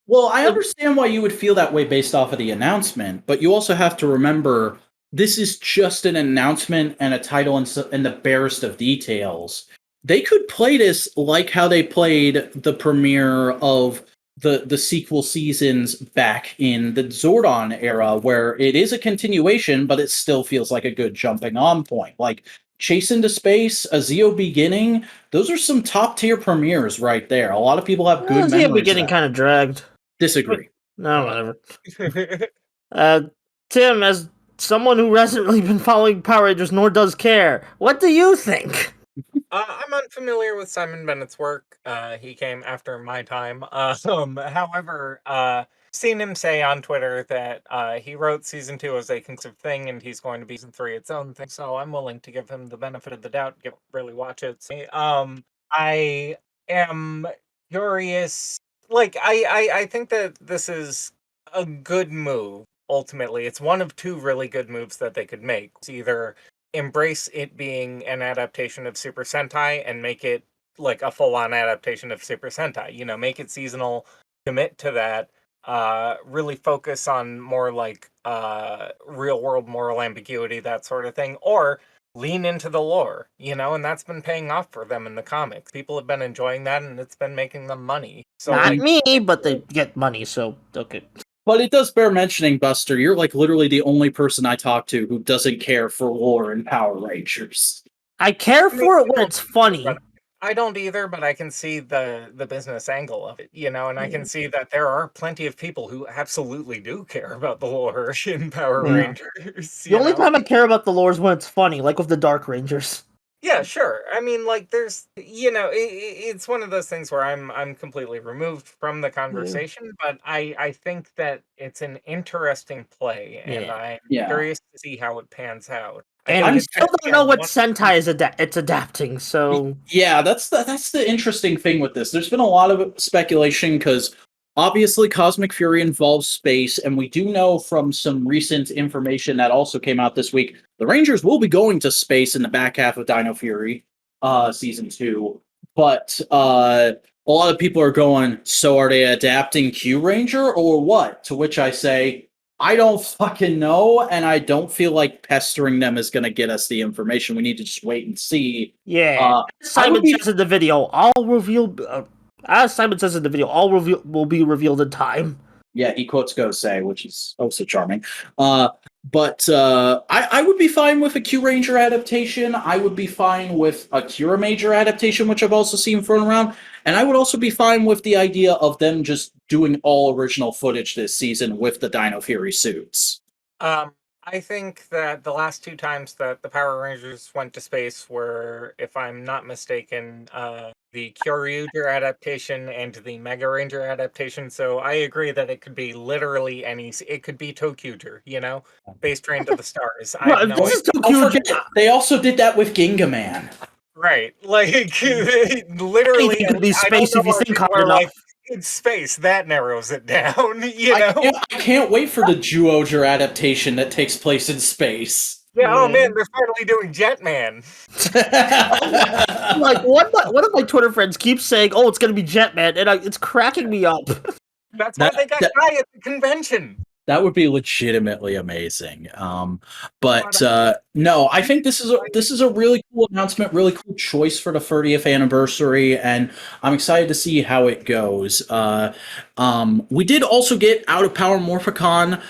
Well, I understand why you would feel that way based off of the announcement, but you also have to remember this is just an announcement and a title and the barest of details. They could play this like how they played the premiere of the sequel seasons back in the Zordon era, where it is a continuation, but it still feels like a good jumping on point. Like Chase into Space, a Zeo Beginning, those are some top tier premieres right there. A lot of people have good memories. Zeo Beginning kind of dragged. Disagree. No, whatever. Tim, as someone who hasn't really been following Power Rangers nor does care, what do you think? I'm unfamiliar with Simon Bennett's work. He came after my time. However, seen him say on Twitter that he wrote season 2 as a conclusive thing, and he's going to be season 3 its own thing. So I'm willing to give him the benefit of the doubt. Really watch it. I am curious. Like I think that this is a good move. Ultimately, it's one of two really good moves that they could make. It's either embrace it being an adaptation of Super Sentai and make it like a full-on adaptation of Super Sentai. You know, make it seasonal, commit to that, really focus on more like real-world moral ambiguity, that sort of thing, or lean into the lore, you know, and that's been paying off for them in the comics. People have been enjoying that, and it's been making them money. So, Not me, but they get money, so okay. But it does bear mentioning, Buster, you're like literally the only person I talk to who doesn't care for lore in Power Rangers. I care for it when it's funny. I don't either, but I can see the business angle of it, you know, and I can see that there are plenty of people who absolutely do care about the lore in Power Rangers. The only time I care about the lore is when it's funny, like with the Dark Rangers. Yeah, sure. I mean, like, there's, you know, it's one of those things where I'm completely removed from the conversation, but I think that it's an interesting play, and I'm curious to see how it pans out. And I still don't know what Sentai is it's adapting, so... Yeah, that's the interesting thing with this. There's been a lot of speculation, because obviously Cosmic Fury involves space, and we do know from some recent information that also came out this week, the Rangers will be going to space in the back half of Dino Fury Season 2. but a lot of people are going, so are they adapting Q Ranger or what? To which I say, I don't fucking know, and I don't feel like pestering them is going to get us the information. We need to just wait and see. Yeah. Simon says in the video, all revealed. As Simon says in the video, all will be revealed in time. Yeah, he quotes Gosei, which is also charming. But I would be fine with a Q Ranger adaptation. I would be fine with a Kira Major adaptation, which I've also seen thrown around. And I would also be fine with the idea of them just doing all original footage this season with the Dino Fury suits. I think that the last 2 times that the Power Rangers went to space were, if I'm not mistaken, the Kyoryuger adaptation and the Mega Ranger adaptation. So I agree that it could be literally any. It could be Tokuger, Space Train to the Stars. I have no idea. Don't forget, they also did that with Ginga Man. Right, like literally, it could be space if you think hard enough. Like, it's space that narrows it down. I can't wait for the Zyuohger adaptation that takes place in space. Yeah, oh man, they're finally doing Jetman. Like one of my Twitter friends keeps saying, "Oh, it's gonna be Jetman," and it's cracking me up. That's why they got Guy at the convention. That would be legitimately amazing. No, I think this is a really cool announcement, really cool choice for the 30th anniversary, and I'm excited to see how it goes. We did also get out of Power Morphicon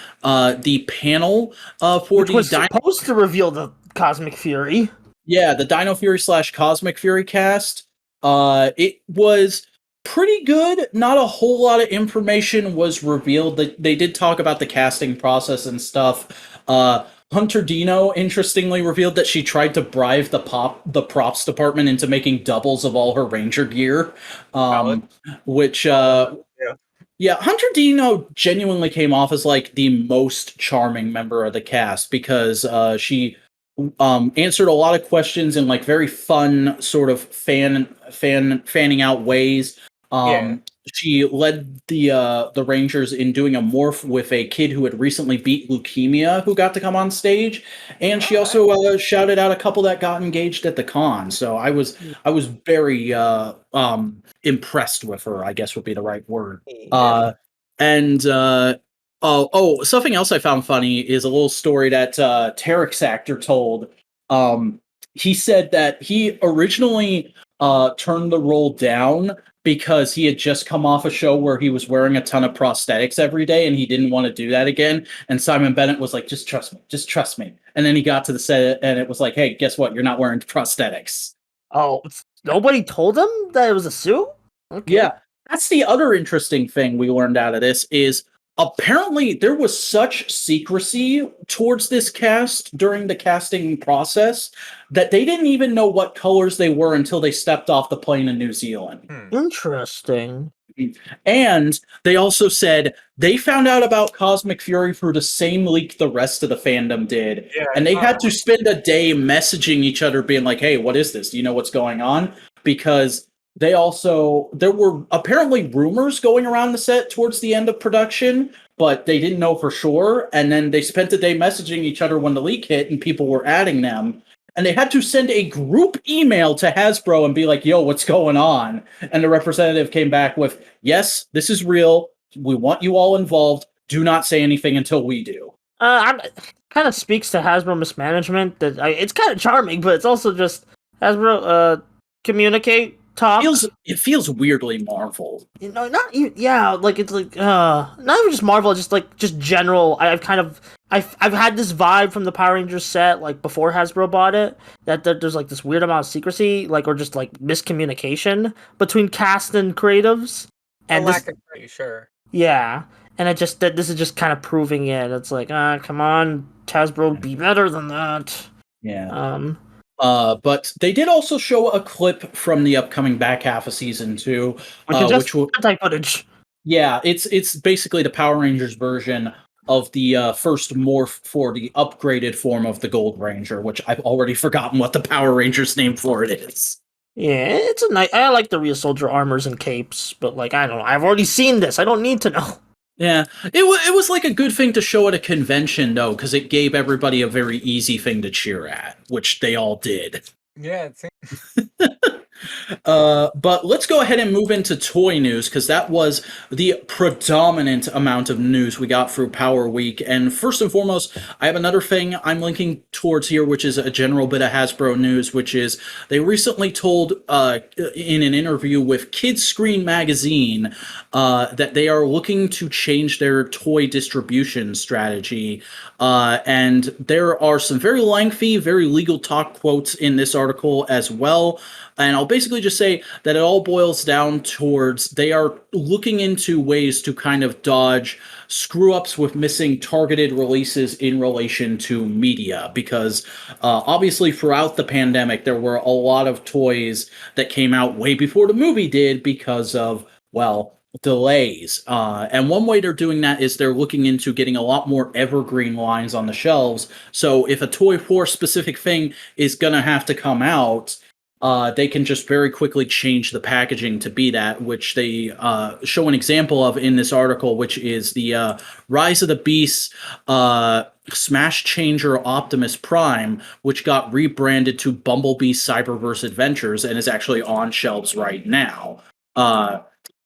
the panel for Which the was supposed to reveal the Cosmic Fury. Yeah, the Dino Fury / Cosmic Fury cast. It was pretty good. Not a whole lot of information was revealed. They did talk about the casting process and stuff. Hunter Dino interestingly revealed that she tried to bribe the props department into making doubles of all her Ranger gear, which yeah, Hunter Dino genuinely came off as like the most charming member of the cast because she answered a lot of questions in like very fun sort of fanning out ways. She led the Rangers in doing a morph with a kid who had recently beat leukemia who got to come on stage, and she also shouted out a couple that got engaged at the con. So I was very impressed with her, I guess would be the right word. Something else I found funny is a little story that Tarek's actor told. He said that he originally turned the role down because he had just come off a show where he was wearing a ton of prosthetics every day and he didn't want to do that again. And Simon Bennett was like, just trust me. And then he got to the set and it was like, hey, guess what? You're not wearing prosthetics. Oh, nobody told him that it was a suit? Okay. Yeah. That's the other interesting thing we learned out of this is apparently there was such secrecy towards this cast during the casting process that they didn't even know what colors they were until they stepped off the plane in New Zealand. Interesting. And they also said they found out about Cosmic Fury through the same leak the rest of the fandom did. Yeah, and they had to spend a day messaging each other being like, hey, what is this? Do you know what's going on? Because there were apparently rumors going around the set towards the end of production, but they didn't know for sure. And then they spent the day messaging each other when the leak hit and people were adding them. And they had to send a group email to Hasbro and be like, yo, what's going on? And the representative came back with, yes, this is real. We want you all involved. Do not say anything until we do. Kind of speaks to Hasbro mismanagement. It's kind of charming, but it's also just Hasbro communicate. Talk. It feels weirdly Marvel. Not even just Marvel, just general. I've had this vibe from the Power Rangers set, like before Hasbro bought it, that there's like this weird amount of secrecy, like or just like miscommunication between cast and creatives. And sure. Yeah, and this is just kind of proving it. It's like, come on, Hasbro, be better than that. Yeah. But they did also show a clip from the upcoming back half of season 2, which will footage. Yeah, it's basically the Power Rangers version of the first morph for the upgraded form of the Gold Ranger, which I've already forgotten what the Power Rangers name for it is. Yeah, it's a nice. I like the Real Soldier armors and capes, but like I don't know. I've already seen this. I don't need to know. Yeah, it was like a good thing to show at a convention, though, because it gave everybody a very easy thing to cheer at, which they all did. Yeah, it seems. But let's go ahead and move into toy news, because that was the predominant amount of news we got through Power Week. And first and foremost, I have another thing I'm linking towards here, which is a general bit of Hasbro news, which is they recently told in an interview with Kids Screen Magazine that they are looking to change their toy distribution strategy. And there are some very lengthy, very legal talk quotes in this article as well. And I'll basically just say that it all boils down towards they are looking into ways to kind of dodge screw-ups with missing targeted releases in relation to media. Because obviously throughout the pandemic, there were a lot of toys that came out way before the movie did because of, well, delays. And one way they're doing that is they're looking into getting a lot more evergreen lines on the shelves. So if a toy for a specific thing is going to have to come out, they can just very quickly change the packaging to be that, which they show an example of in this article, which is the Rise of the Beasts Smash Changer Optimus Prime, which got rebranded to Bumblebee Cyberverse Adventures and is actually on shelves right now.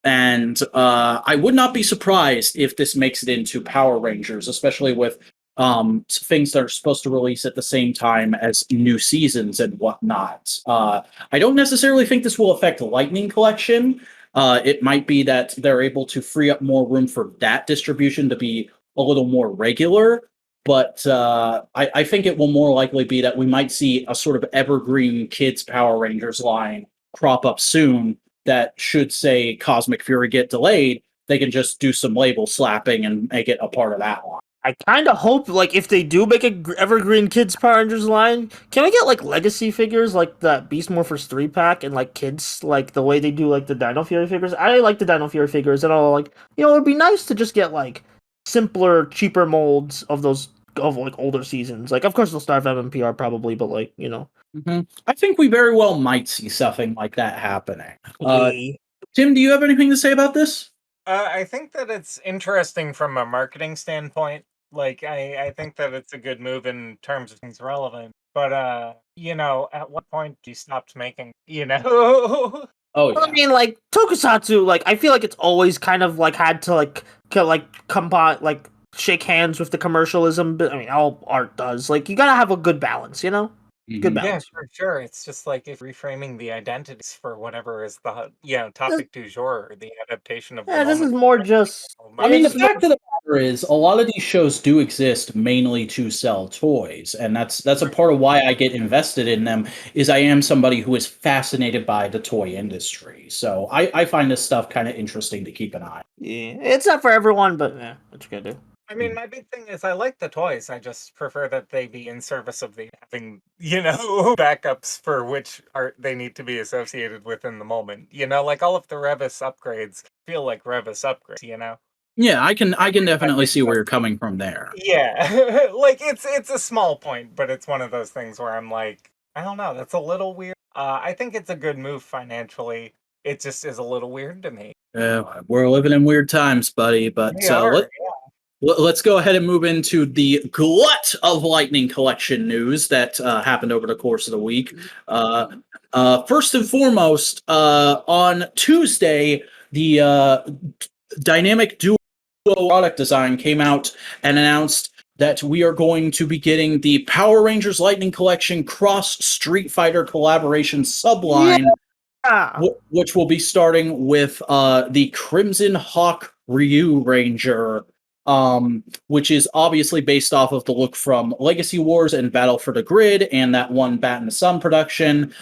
And I would not be surprised if this makes it into Power Rangers, especially with things that are supposed to release at the same time as new seasons and whatnot. I don't necessarily think this will affect the Lightning Collection. It might be that they're able to free up more room for that distribution to be a little more regular. But I think it will more likely be that we might see a sort of evergreen Kids Power Rangers line crop up soon that should say Cosmic Fury get delayed. They can just do some label slapping and make it a part of that line. I kind of hope, like, if they do make a Evergreen Kids Power Rangers line, can we get, like, legacy figures, like the Beast Morphers 3-pack, and, like, kids, like, the way they do, like, the Dino Fury figures? I like the Dino Fury figures, and all, like, it'd be nice to just get, like, simpler, cheaper molds of those, of, like, older seasons. Like, of course they'll start MMPR probably, but, like, Mm-hmm. I think we very well might see something like that happening. Yay. Tim, do you have anything to say about this? I think that it's interesting from a marketing standpoint. Like, I think that it's a good move in terms of things relevant. But, at what point you stopped making, Oh, Well, I yeah. mean, like, Tokusatsu, like, I feel like it's always kind of, like, had to, like, combine, like, shake hands with the commercialism, but, I mean, all art does. Like, you gotta have a good balance, Good Mhm. Yeah, balance. sure. It's just like if reframing the identities for whatever is the, topic du jour, or the adaptation of the Yeah, this is moment. more just... I mean, the It's more, fact of the matter is, a lot of these shows do exist mainly to sell toys, and that's a part of why I get invested in them. Is I am somebody who is fascinated by the toy industry, so I find this stuff kind of interesting to keep an eye. yeah, it's not for everyone, but, yeah, what you gotta do. I mean, my big thing is I like the toys. I just prefer that they be in service of the having, backups for which art they need to be associated with in the moment. Like all of the Revis upgrades feel like Revis upgrades. Yeah, I can definitely makes see where sense. you're coming from there. Yeah. Like it's a small point, but it's one of those things where I'm like, I don't know, that's a little weird. I think it's a good move financially. It just is a little weird to me. We're living in weird times, buddy. But We are. let's go ahead and move into the glut of Lightning Collection news that happened over the course of the week. First and foremost, on Tuesday, the dynamic duo product design came out and announced that we are going to be getting the Power Rangers Lightning Collection Cross Street Fighter collaboration subline, Yeah! which will be starting with the Crimson Hawk Ryu Ranger, which is obviously based off of the look from Legacy Wars and Battle for the Grid and that one Bat in the Sun production.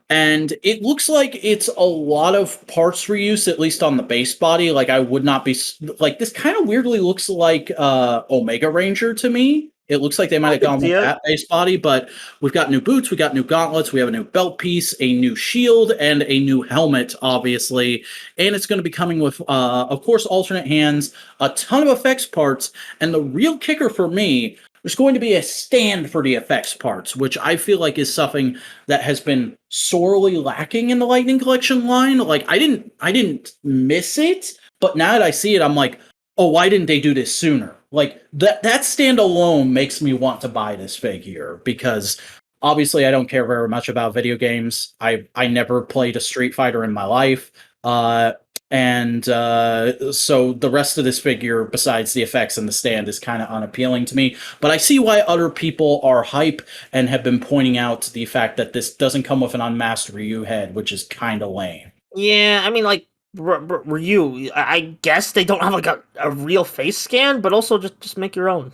And it looks like it's a lot of parts reuse, at least on the base body. Like, I would not be like, this kind of weirdly looks like Omega Ranger to me. It looks like they might have gone with that base body, but we've got new boots, we got new gauntlets, we have a new belt piece, a new shield, and a new helmet, obviously. And it's going to be coming with, of course, alternate hands, a ton of effects parts, and the real kicker for me, there's going to be a stand for the effects parts, which I feel like is something that has been sorely lacking in the Lightning Collection line. Like, I didn't miss it, but now that I see it, I'm like, oh, why didn't they do this sooner? Like, that stand alone makes me want to buy this figure, because obviously, I don't care very much about video games. I never played a Street Fighter in my life. So the rest of this figure, besides the effects and the stand, is kind of unappealing to me. But I see why other people are hype and have been pointing out the fact that this doesn't come with an unmasked Ryu head, which is kind of lame. Yeah, I mean, like, Ryu, I guess they don't have like a real face scan, but also just make your own.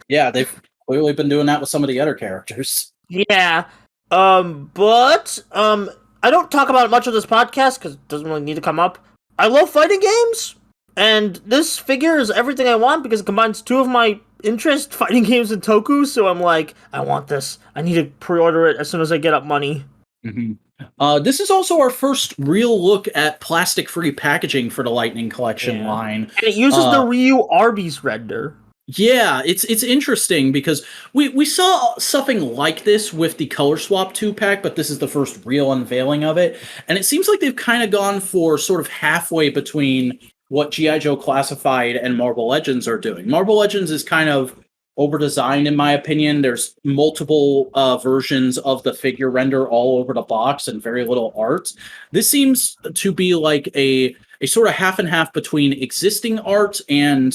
Yeah, they've clearly been doing that with some of the other characters. Yeah. I don't talk about much of this podcast because it doesn't really need to come up. I love fighting games, and this figure is everything I want because it combines two of my interests, fighting games and Toku, so I'm like, I want this. I need to pre-order it as soon as I get up money. This is also our first real look at plastic-free packaging for the Lightning Collection line. And it uses the Ryu Arby's render. Yeah, it's interesting because we saw something like this with the Color Swap 2-pack, but this is the first real unveiling of it. And it seems like they've kind of gone for sort of halfway between what G.I. Joe Classified and Marvel Legends are doing. Marvel Legends is kind of over-designed, in my opinion. There's multiple versions of the figure render all over the box and very little art. This seems to be like a sort of half and half between existing art and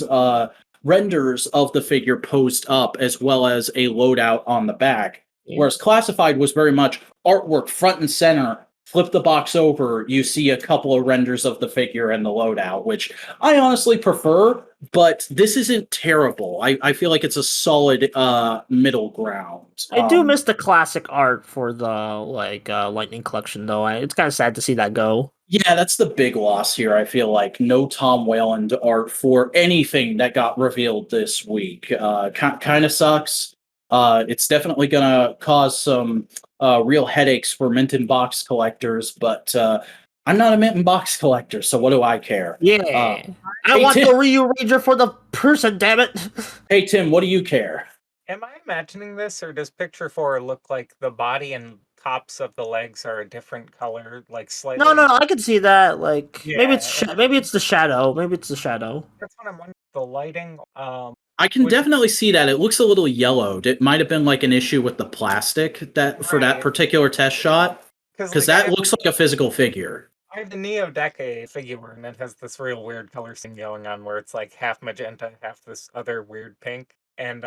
renders of the figure posed up, as well as a loadout on the back. Whereas Classified was very much artwork front and center. Flip the box over, you see a couple of renders of the figure and the loadout, which I honestly prefer, but this isn't terrible. I feel like it's a solid middle ground. I do miss the classic art for the Lightning Collection, though. It's kind of sad to see that go. Yeah, that's the big loss here. I feel like no Tom Wayland art for anything that got revealed this week. Kind of sucks. It's definitely going to cause some real headaches for mint in box collectors, but I'm not a mint in box collector, so what do I care? Yeah, I want the Ryu Ranger for the person, damn it. Hey Tim, what do you care? Am I imagining this, or does Picture 4 look like the body and tops of the legs are a different color, like slightly? No, I can see that. Like maybe it's the shadow. Maybe it's the shadow. That's what I'm wondering. The lighting. I can definitely see that. It looks a little yellowed. It might have been like an issue with the plastic for that particular test shot, because that looks like a physical figure. I have the Neo Decade figure, and it has this real weird color scheme going on where it's like half magenta, half this other weird pink. And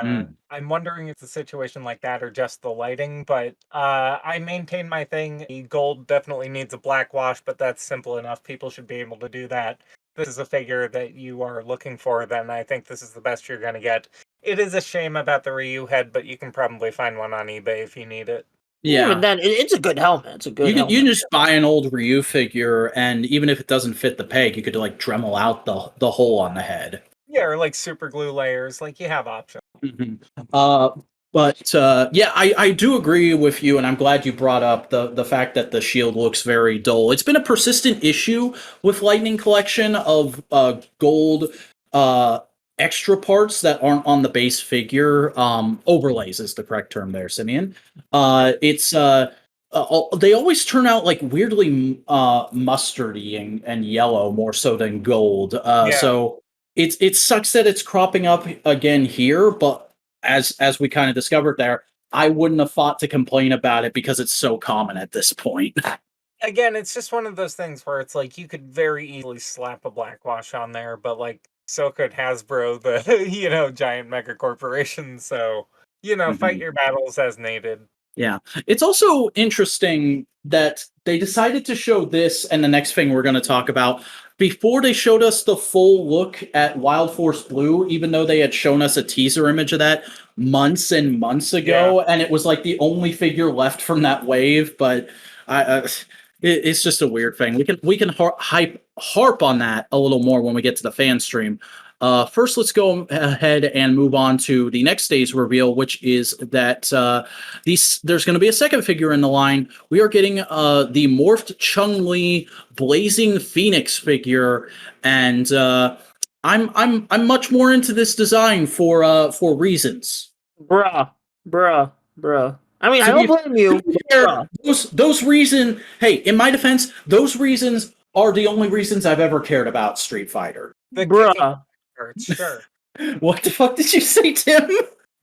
I'm wondering if it's a situation like that or just the lighting, but I maintain my thing. The gold definitely needs a black wash, but that's simple enough. People should be able to do that. This is a figure that you are looking for, then I think this is the best you're going to get. It is a shame about the Ryu head, but you can probably find one on eBay if you need it. Yeah, even then, it's a good helmet. It's a good. You can just buy an old Ryu figure, and even if it doesn't fit the peg, you could like Dremel out the hole on the head. Yeah, or like super glue layers. Like you have options. I do agree with you, and I'm glad you brought up the fact that the shield looks very dull. It's been a persistent issue with Lightning Collection of gold extra parts that aren't on the base figure. Overlays is the correct term there, Simeon. They always turn out like weirdly mustardy and yellow more so than gold. So it sucks that it's cropping up again here, but as we kind of discovered there, I wouldn't have thought to complain about it because it's so common at this point. Again, it's just one of those things where it's like you could very easily slap a black wash on there, but like so could Hasbro, the giant mega corporation. So fight your battles as needed. Yeah, it's also interesting that they decided to show this and the next thing we're going to talk about before they showed us the full look at Wild Force Blue, even though they had shown us a teaser image of that months and months ago, and it was like the only figure left from that wave. But it's just a weird thing. We can harp on that a little more when we get to the fan stream. First, let's go ahead and move on to the next day's reveal, which is that there's going to be a second figure in the line. We are getting the morphed Chun-Li Blazing Phoenix figure, and I'm much more into this design for reasons. Bruh. I mean, I don't blame you. Those reasons. Hey, in my defense, those reasons are the only reasons I've ever cared about Street Fighter. Bruh. Sure. What the fuck did you say, Tim?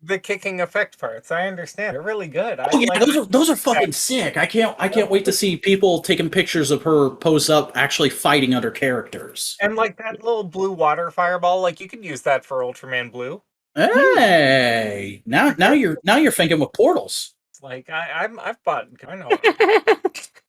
the kicking effect parts. I understand. They're really good. I Oh yeah, like those are fucking sick. I can't wait to see people taking pictures of her posed up actually fighting other characters. and like that little blue water fireball, like you could use that for Ultraman Blue. Hey, now you're thinking with portals. It's like I've bought I know.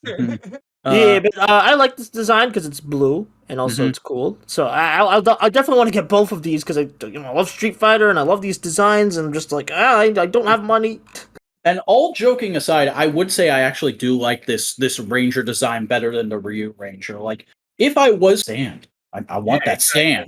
Mhm. Yeah, Uh, but I like this design because it's blue and also mhm. it's cool. So I definitely want to get both of these because I love Street Fighter and I love these designs and I'm just like I don't have money. And all joking aside, I would say I actually do like this Ranger design better than the Ryu Ranger. Like, if I was sand, I Yeah, want that exactly.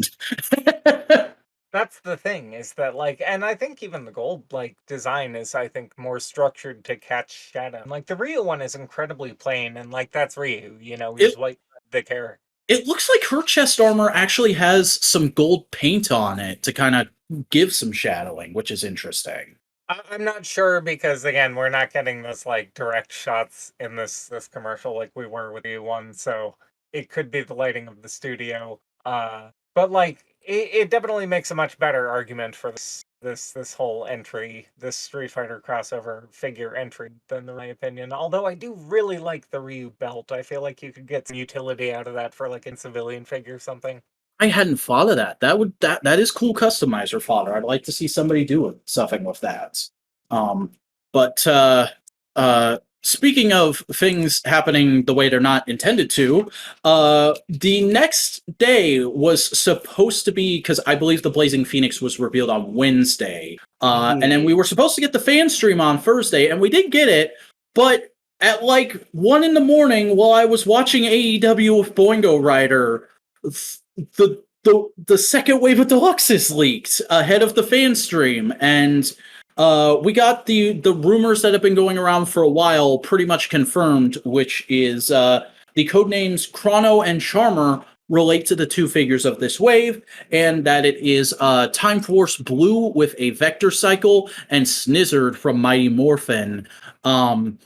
sand. That's the thing is that like, and I think even the gold like design is I think more structured to catch shadow. Like the Ryu one is incredibly plain, and like that's Ryu. You know, it he's white the character. it looks like her chest armor actually has some gold paint on it to kind of give some shadowing, which is interesting. I'm not sure because again, we're not getting this like direct shots in this commercial like we were with the one, so it could be the lighting of the studio. But like it definitely makes a much better argument for this whole entry, this Street Fighter crossover figure entry than in my opinion. Although I do really like the Ryu belt. I feel like you could get some utility out of that for like a civilian figure or something. I hadn't thought of that. That is cool customizer fodder. I'd like to see somebody do something with that. Um, but speaking of things happening the way they're not intended to, the next day was supposed to be because I believe the Blazing Phoenix was revealed on Wednesday, and then we were supposed to get the fan stream on Thursday, and we did get it, but at like 1 a.m. while I was watching AEW with Boingo Rider, the second wave of deluxes leaked ahead of the fan stream, and we got the rumors that have been going around for a while pretty much confirmed, which is the codenames Chrono and Charmer relate to the two figures of this wave, and that it is Time Force Blue with a Vector Cycle and Snizzard from Mighty Morphin. And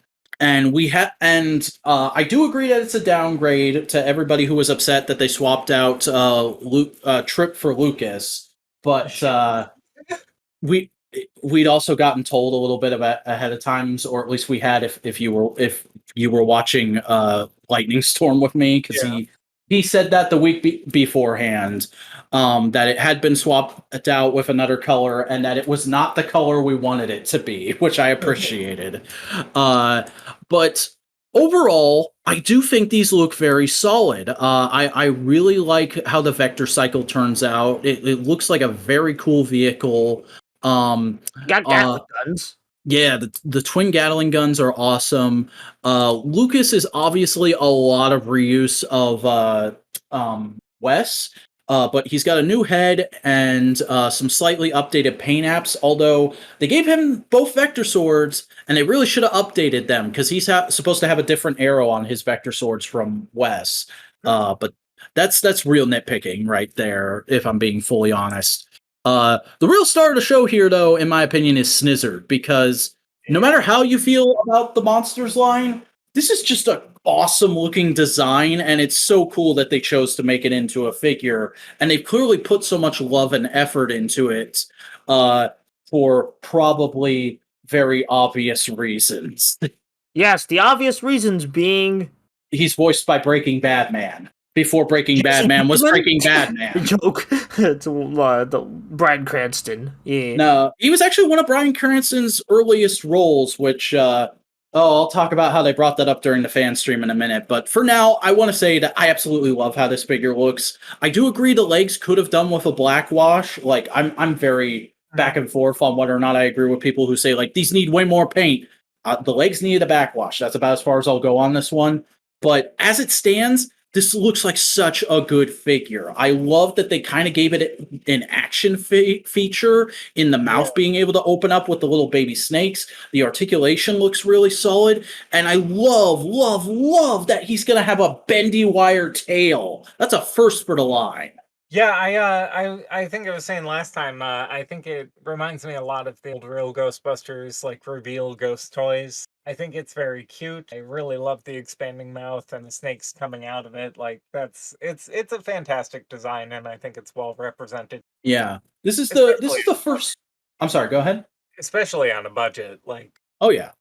I do agree that it's a downgrade to everybody who was upset that they swapped out Trip for Lucas, but we we'd also gotten told a little bit about ahead of times, or at least we had if you were watching Lightning Storm with me, because Yeah. he said that the week beforehand, that it had been swapped out with another color and that it was not the color we wanted it to be, which I appreciated. But overall, I do think these look very solid. I really like how the Vector Cycle turns out. It looks like a very cool vehicle. Got Gatling guns. Yeah, the twin Gatling guns are awesome. Lucas is obviously a lot of reuse of Wes, but he's got a new head and some slightly updated paint apps. Although they gave him both vector swords, and they really should have updated them because he's supposed to have a different arrow on his vector swords from Wes. But that's real nitpicking right there, if I'm being fully honest. The real star of the show here, though, in my opinion, is Snizzard, because no matter how you feel about the Monsters line, this is just an awesome looking design, and it's so cool that they chose to make it into a figure, and they've clearly put so much love and effort into it, for probably very obvious reasons. Yes, the obvious reasons being He's voiced by Breaking Bad Man. Before Breaking Bad Man was Breaking Bad Man. Joke to the Bryan Cranston. Yeah. No, he was actually one of Bryan Cranston's earliest roles, which I'll talk about how they brought that up during the fan stream in a minute. But for now, I want to say that I absolutely love how this figure looks. I do agree the legs could have done with a black wash. Like I'm very back and forth on whether or not I agree with people who say like these need way more paint. The legs needed a backwash. That's about as far as I'll go on this one. But as it stands, this looks like such a good figure. I love that they kind of gave it an action feature in the mouth being able to open up with the little baby snakes. The articulation looks really solid. And I love, love, love that he's going to have a bendy wire tail. That's a first for the line. Yeah, I think I was saying last time, I think it reminds me a lot of the old real Ghostbusters, like reveal ghost toys. I think it's very cute. I really love the expanding mouth and the snakes coming out of it. Like it's a fantastic design, and I think it's well represented. Yeah. This is the first. I'm sorry, go ahead. especially on a budget. Like, Oh yeah.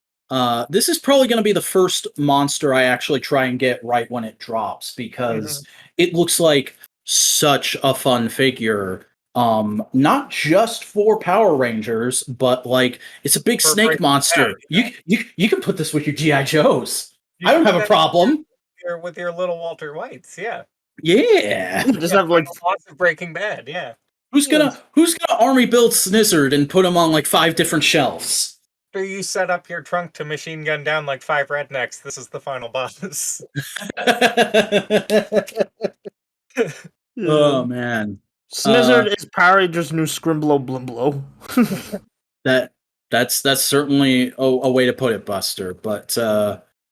This is probably going to be the first monster I actually try and get right when it drops because it looks like such a fun figure. Not just for Power Rangers, but like it's a big For snake Breaking monster. Bad, You can put this with your GI Joes. you I don't can have put a that problem. with your little Walter Whites, yeah. Yeah. Just Yeah, have like final boss of Breaking Bad, yeah. Who's gonna army build Snizzard and put him on like 5 different shelves? After you set up your trunk to machine gun down like 5 rednecks, this is the final boss. Oh man. Snizzard is Power Rangers' new Scrimblow Blimblow. That's certainly a way to put it, Buster. But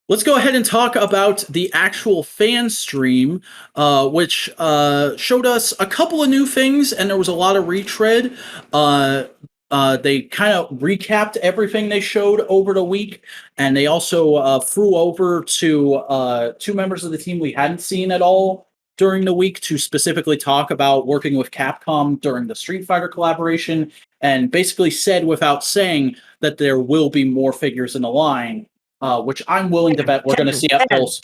let's go ahead and talk about the actual fan stream, which showed us a couple of new things, and there was a lot of retread. They kind of recapped everything they showed over the week, and they also flew over to 2 members of the team we hadn't seen at all during the week to specifically talk about working with Capcom during the Street Fighter collaboration, and basically said without saying that there will be more figures in the line, which I'm willing to bet we're going to see at Pulse.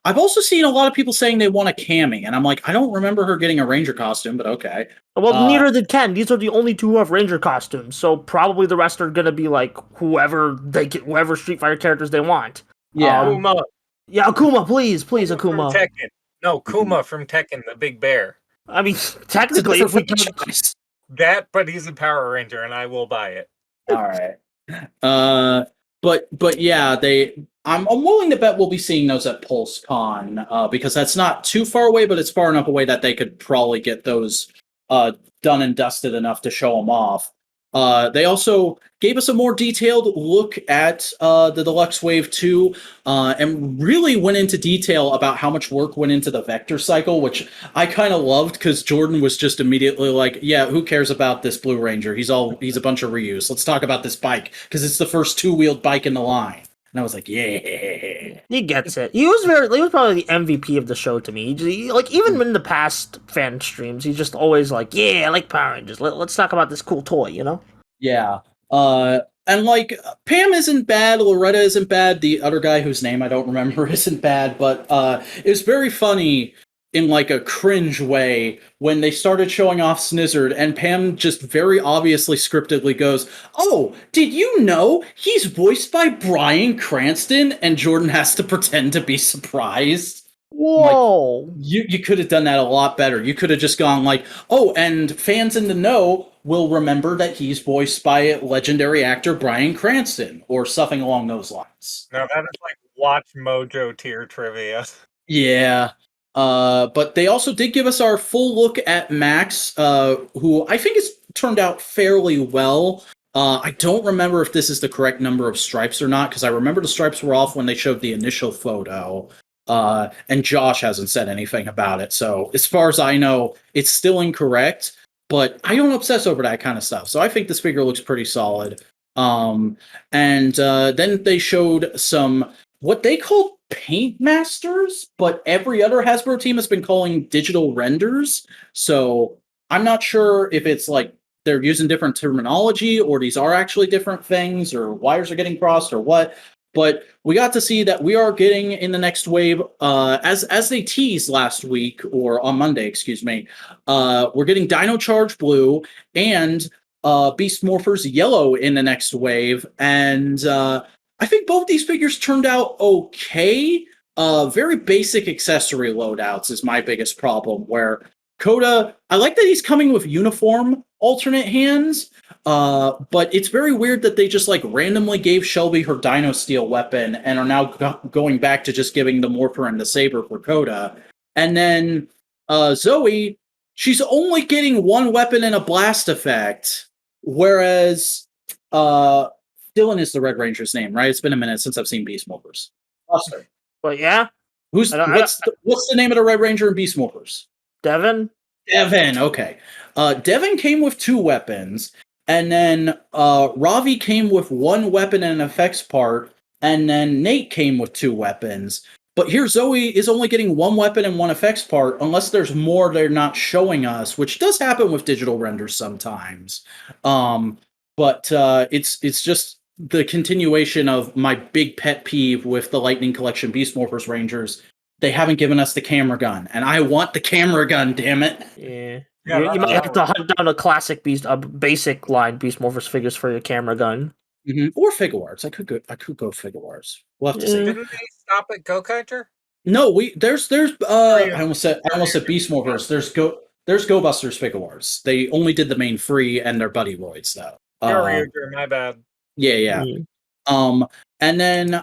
I've also seen a lot of people saying they want a Cammy, and I'm like, I don't remember her getting a Ranger costume, but okay. Well, neither did Ken. These are the only 2 who have Ranger costumes, so probably the rest are going to be like whoever Street Fighter characters they want. Yeah. Akuma. Yeah, Akuma, please, Akuma. From Tekken. No, Kuma from Tekken, the big bear. I mean, technically, if we can... That, but he's a Power Ranger, and I will buy it. All right. But yeah, I'm willing to bet we'll be seeing those at PulseCon, because that's not too far away, but it's far enough away that they could probably get those done and dusted enough to show them off. They also gave us a more detailed look at the Deluxe Wave 2, and really went into detail about how much work went into the vector cycle, which I kind of loved because Jordan was just immediately like, yeah, who cares about this Blue Ranger? He's a bunch of reuse. Let's talk about this bike because it's the first 2-wheeled bike in the line. And I was like, yeah. He gets it. He was probably the MVP of the show to me. Like, even in the past fan streams, he's just always like, yeah, I like Power Rangers. Let's talk about this cool toy, you know? Yeah. And like, Pam isn't bad, Loretta isn't bad, the other guy whose name I don't remember isn't bad, but it was very funny in like a cringe way when they started showing off Snizzard, and Pam just very obviously scriptedly goes, "Oh, did you know he's voiced by Bryan Cranston?" And Jordan has to pretend to be surprised. Whoa! Like, you could have done that a lot better. You could have just gone like, "Oh, and fans in the know will remember that he's voiced by legendary actor Bryan Cranston," or something along those lines. No, that is like Watch Mojo tier trivia. Yeah. But they also did give us our full look at Max, who I think has turned out fairly well. I don't remember if this is the correct number of stripes or not, because I remember the stripes were off when they showed the initial photo. And Josh hasn't said anything about it. So as far as I know, it's still incorrect, but I don't obsess over that kind of stuff. So I think this figure looks pretty solid. And then they showed some, what they called paint masters, but every other Hasbro team has been calling digital renders. So I'm not sure if it's like they're using different terminology, or these are actually different things, or wires are getting crossed, or what. But we got to see that we are getting in the next wave, as they teased last week, or on Monday, excuse me, we're getting Dino Charge Blue and Beast Morphers Yellow in the next wave. And I think both these figures turned out okay. Very basic accessory loadouts is my biggest problem, where Coda, I like that he's coming with uniform alternate hands, but it's very weird that they just like randomly gave Shelby her Dino Steel weapon and are now going back to just giving the Morpher and the Saber for Coda. And then Zoe, she's only getting one weapon and a blast effect, whereas Dylan is the Red Ranger's name, right? It's been a minute since I've seen Beast Morphers. Buster. But yeah, What's the name of the Red Ranger in Beast Morphers? Devin. Okay. Devin came with 2 weapons, and then Ravi came with 1 weapon and an effects part, and then Nate came with 2 weapons. But here Zoe is only getting 1 weapon and 1 effects part, unless there's more they're not showing us, which does happen with digital renders sometimes. but it's just the continuation of my big pet peeve with the Lightning Collection Beast Morphers Rangers. They haven't given us the camera gun, and I want the camera gun, damn it. Yeah. Yeah, You might have to hunt down a classic Beast, a basic line Beast Morphers figures for your camera gun. Or Figuarts. I could go Figuarts. We'll have to see. Didn't they stop at Gokaiger? No, there's I almost said Beast Morphers. There's Go Busters Figuarts. They only did the main free and their Buddy Roids though. My bad. Yeah. And then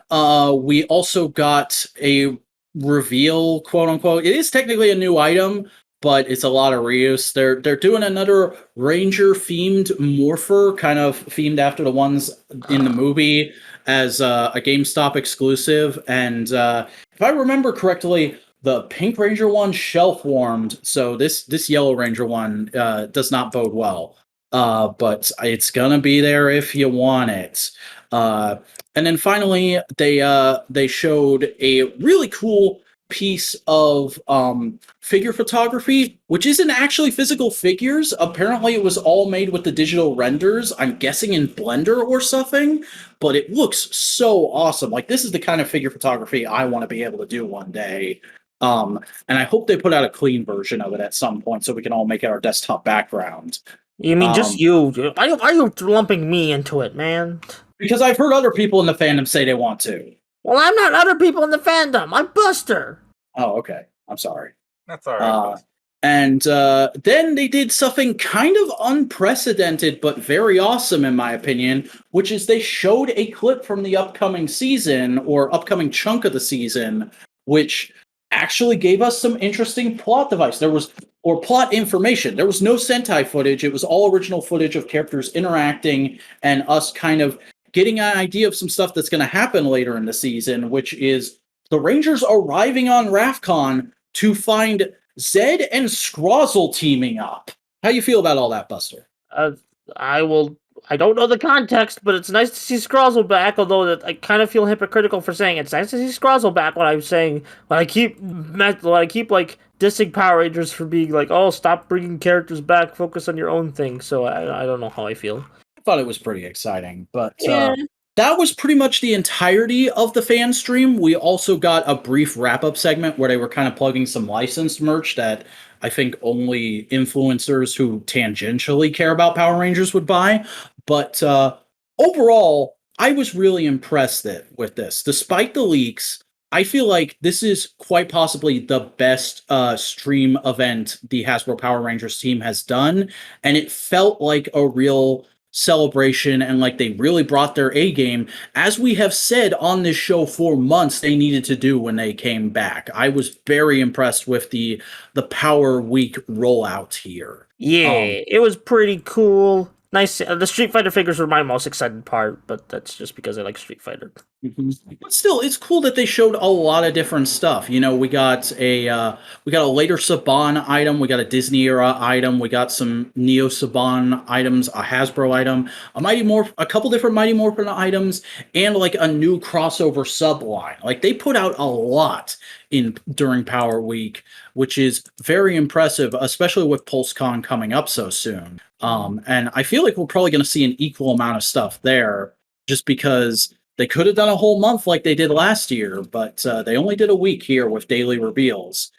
we also got a reveal, quote unquote. It is technically a new item, but it's a lot of reuse. They're doing another Ranger themed morpher, kind of themed after the ones in the movie, as a GameStop exclusive. And if I remember correctly, the Pink Ranger one shelf warmed, so this Yellow Ranger one does not bode well. But it's gonna be there if you want it. And then finally, they showed a really cool piece of figure photography, which isn't actually physical figures. Apparently, it was all made with the digital renders. I'm guessing in Blender or something, but it looks so awesome. Like, this is the kind of figure photography I want to be able to do one day. And I hope they put out a clean version of it at some point so we can all make it our desktop background. You mean just you? Why are you lumping me into it, man? Because I've heard other people in the fandom say they want to. Well, I'm not other people in the fandom. I'm Buster. Oh, okay. I'm sorry. That's all right. And then they did something kind of unprecedented, but very awesome in my opinion, which is they showed a clip from the upcoming season or upcoming chunk of the season, which actually gave us some interesting plot plot information. There was no Sentai footage. It was all original footage of characters interacting and us kind of getting an idea of some stuff that's going to happen later in the season, which is the Rangers arriving on Rafcon to find Zed and Scrozzle teaming up. How you feel about all that, Buster? I don't know the context, but it's nice to see Scrozzle back, although I kind of feel hypocritical for saying it's nice to see Scrozzle back when I keep like dissing Power Rangers for being like, oh, stop bringing characters back, focus on your own thing. So I don't know how I feel. I thought it was pretty exciting, but that was pretty much the entirety of the fan stream. We also got a brief wrap-up segment where they were kind of plugging some licensed merch that I think only influencers who tangentially care about Power Rangers would buy. But overall, I was really impressed with this. Despite the leaks, I feel like this is quite possibly the best stream event the Hasbro Power Rangers team has done. And it felt like a real celebration and like they really brought their A game, as we have said on this show for months they needed to do when they came back. I was very impressed with the Power Week rollout here. Yeah, it was pretty cool. Nice. The Street Fighter figures were my most excited part, but that's just because I like Street Fighter. But still, it's cool that they showed a lot of different stuff. You know, we got a later Saban item, we got a Disney era item, we got some Neo Saban items, a Hasbro item, a couple different Mighty Morphin items, and like a new crossover sub line. Like they put out a lot during Power Week, which is very impressive, especially with PulseCon coming up so soon. And I feel like we're probably going to see an equal amount of stuff there, just because they could have done a whole month like they did last year, but they only did a week here with daily reveals.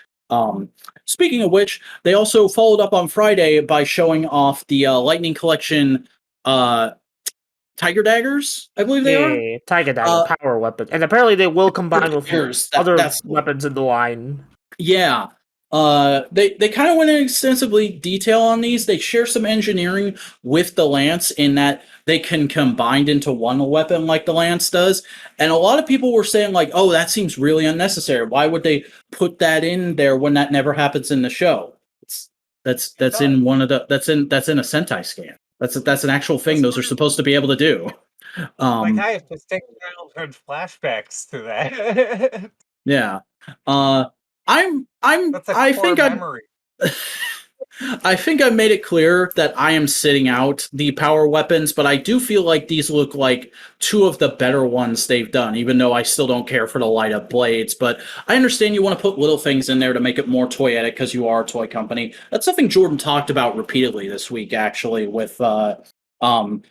Speaking of which, they also followed up on Friday by showing off the Lightning Collection Tiger Daggers, I believe they are. Tiger Dagger, power weapon. And apparently they will combine with other weapons in the line. Yeah. They kind of went in extensively detail on these. They share some engineering with the Lance in that they can combine into one weapon like the Lance does. And a lot of people were saying like, oh, that seems really unnecessary. Why would they put that in there when that never happens in the show? That's in one of the that's in a Sentai scan. That's an actual thing those are supposed to be able to do. Like I have distinct childhood flashbacks to that. Yeah. I think I made it clear that I am sitting out the power weapons, but I do feel like these look like two of the better ones they've done, even though I still don't care for the light up blades. But I understand you want to put little things in there to make it more toyetic because you are a toy company. That's something Jordan talked about repeatedly this week, actually, with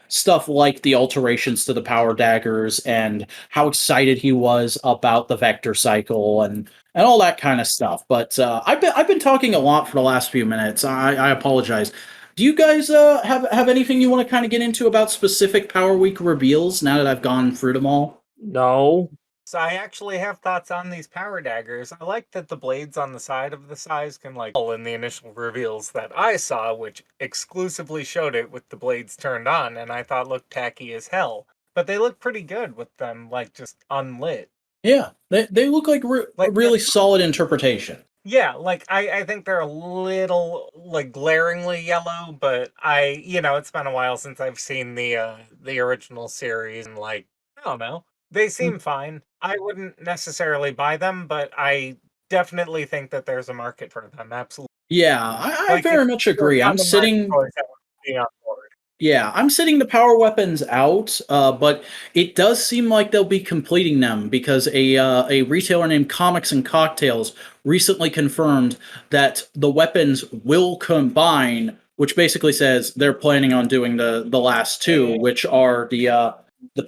Stuff like the alterations to the power daggers and how excited he was about the vector cycle and all that kind of stuff. But I've been talking a lot for the last few minutes. I apologize. Do you guys have anything you want to kind of get into about specific Power Week reveals now that I've gone through them all? No. So I actually have thoughts on these power daggers. I like that the blades on the side of the size can like pull in the initial reveals that I saw, which exclusively showed it with the blades turned on, and I thought looked tacky as hell. But they look pretty good with them like just unlit. Yeah, they look like a Like really solid interpretation. yeah, like I think they're a little like glaringly yellow, but it's been a while since I've seen the original series and like I don't know. They seem fine. I wouldn't necessarily buy them, but I definitely think that there's a market for them. Absolutely. Yeah, I Like if very much you're a agree. I'm Kamen Rider sitting. toys, I would be on board. Yeah, I'm sitting the power weapons out, but it does seem like they'll be completing them because a retailer named Comics and Cocktails recently confirmed that the weapons will combine, which basically says they're planning on doing the last two, which are the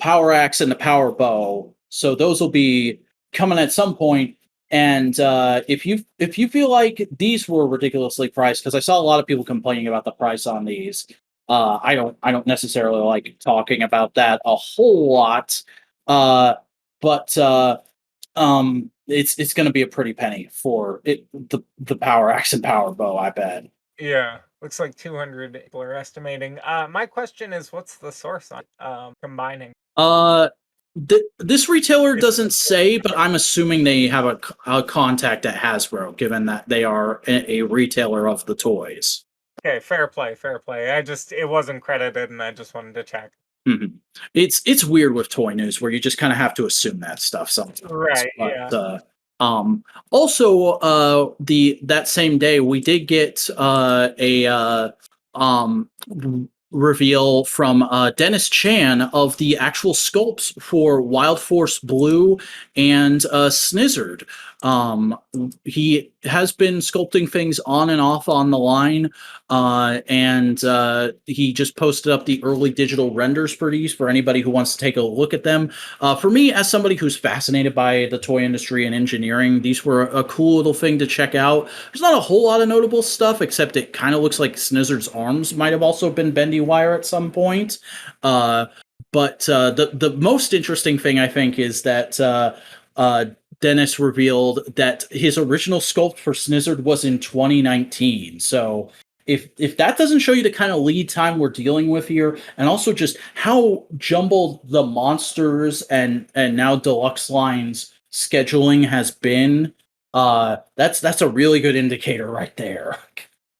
power axe and the power bow. So those will be coming at some point. And if you feel like these were ridiculously priced, because I saw a lot of people complaining about the price on these. I don't necessarily like talking about that a whole lot, but it's going to be a pretty penny for it the power axe and power bow. I bet. Yeah, looks like 200 people are estimating. My question is, what's the source on combining? Uh, this retailer Is doesn't say, but I'm assuming they have a contact at Hasbro, given that they are a retailer of the toys. Okay, fair play, fair play. It wasn't credited, and I just wanted to check. Mhm. It's weird with toy news where you just kind of have to assume that stuff sometimes. Right, But yeah. also the that same day we did get a um reveal from Dennis Chan of the actual sculpts for Wild Force Blue and Snizzard. He has been sculpting things on and off on the line, and he just posted up the early digital renders for these for anybody who wants to take a look at them. For me, as somebody who's fascinated by the toy industry and engineering, these were a cool little thing to check out. There's not a whole lot of notable stuff, except it kind of looks like Snizzard's arms might have also been bendy wire at some point. But the most interesting thing I think is that Dennis revealed that his original sculpt for Snizzard was in 2019. So if that doesn't show you the kind of lead time we're dealing with here, and also just how jumbled the monsters and now deluxe lines scheduling has been, that's a really good indicator right there.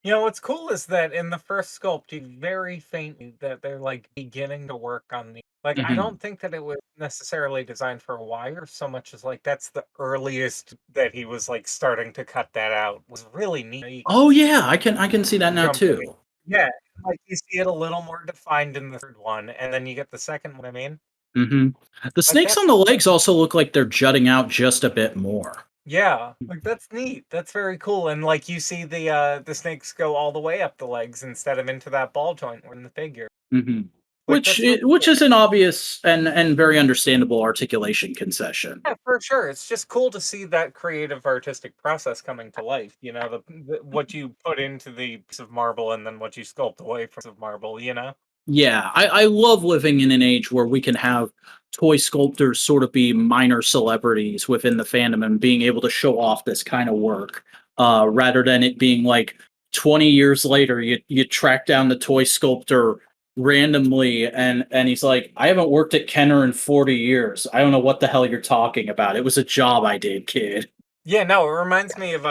What's cool is that in the first sculpt, you very faintly that they're like beginning to work on the like. I Mhm. don't think that it was necessarily designed for a wire so much as like that's the earliest that he was like starting to cut that out. It was really neat. You Oh yeah, I can see that now jump in. too. Yeah, like you see it a little more defined in the third one, and then you get the second one. I mean, hmm The like snakes that's on the legs also look like they're jutting out just a bit more. yeah, like that's neat. That's very cool. And like you see the snakes go all the way up the legs instead of into that ball joint in the figure. hmm Like Which that's really which cool. is an obvious and very understandable articulation concession. Yeah, for sure. It's just cool to see that creative artistic process coming to life. What you put into the piece of marble and then what you sculpt away from piece of marble, you know? Yeah, I love living in an age where we can have toy sculptors sort of be minor celebrities within the fandom and being able to show off this kind of work, rather than it being like 20 years later, you track down the toy sculptor randomly and he's like, I haven't worked at Kenner in 40 years. I don't know what the hell you're talking about. It was a job I did, kid. Yeah, no, it reminds me of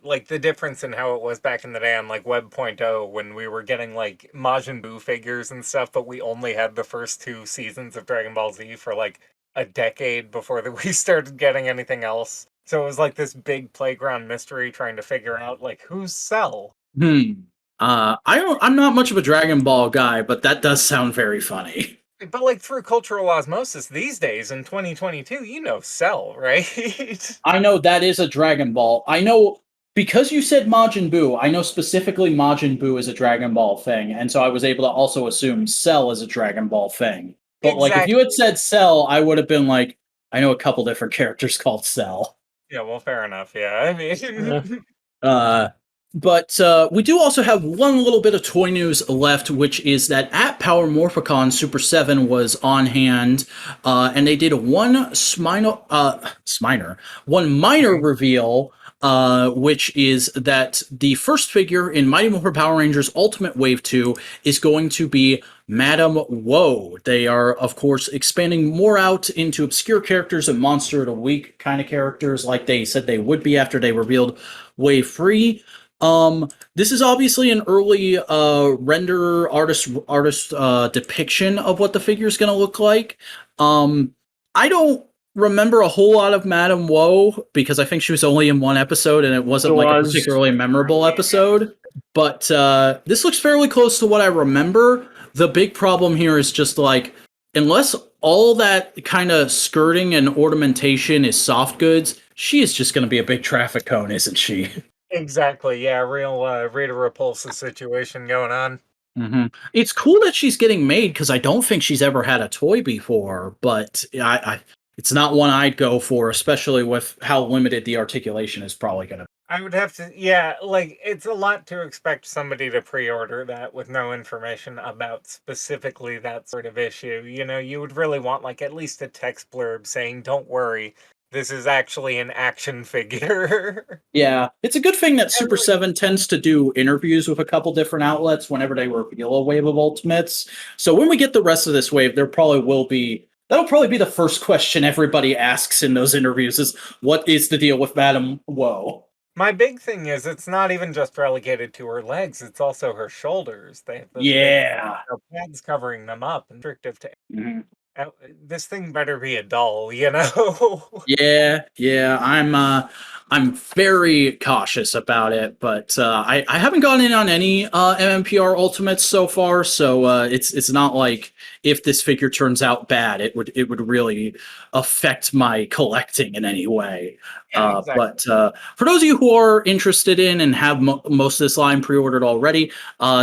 like the difference in how it was back in the day on like Web.0 when we were getting like Majin Buu figures and stuff, but we only had the first two seasons of Dragon Ball Z for like a decade before we started getting anything else. So it was like this big playground mystery trying to figure out like who's Cell. Hmm. I'm not much of a Dragon Ball guy, but that does sound very funny. But like through cultural osmosis these days in 2022, Cell, right? I know that is a Dragon Ball. I know because you said Majin Buu, I know specifically Majin Buu is a Dragon Ball thing, and so I was able to also assume Cell is a Dragon Ball thing. But like, if you had said Cell, I would have been like, I know a couple different characters called Cell. Yeah, well, fair enough. Yeah, I mean, But we do also have one little bit of toy news left, which is that at Power Morphicon, Super 7 was on hand, and they did one minor reveal, which is that the first figure in Mighty Morphin Power Rangers Ultimate Wave 2 is going to be Madame Woe. They are, of course, expanding more out into obscure characters and Monster of the Week kind of characters, like they said they would be after they revealed Wave 3. This is obviously an early render artist depiction of what the figure is going to look like. I don't remember a whole lot of Madame Woe because I think she was only in one episode and it wasn't a particularly memorable episode. But this looks fairly close to what I remember. The big problem here is just like, unless all that kind of skirting and ornamentation is soft goods, she is just going to be a big traffic cone, isn't she? exactly. Yeah, real Rita Repulsa situation going on. Mm-hmm. It's cool that she's getting made because I don't think she's ever had a toy before, but it's not one I'd go for, especially with how limited the articulation is probably going to be. I would have to, yeah, like, it's a lot to expect somebody to pre-order that with no information about specifically that sort of issue. You know, you would really want, like, at least a text blurb saying, don't worry, this is actually an action figure. Yeah, it's a good thing that Super 7 tends to do interviews with a couple different outlets whenever they reveal a wave of Ultimates. So when we get the rest of this wave, that'll probably be the first question everybody asks in those interviews is, what is the deal with Madame Woe? My big thing is it's not even just relegated to her legs, it's also her shoulders. They have those pads covering them up and restrictive to... Mm-hmm. This thing better be a doll, you know? Yeah. I'm very cautious about it, but I haven't gone in on any MMPR Ultimates so far, so it's not like if this figure turns out bad, it would really affect my collecting in any way. Yeah, exactly. But for those of you who are interested in and have most of this line pre-ordered already,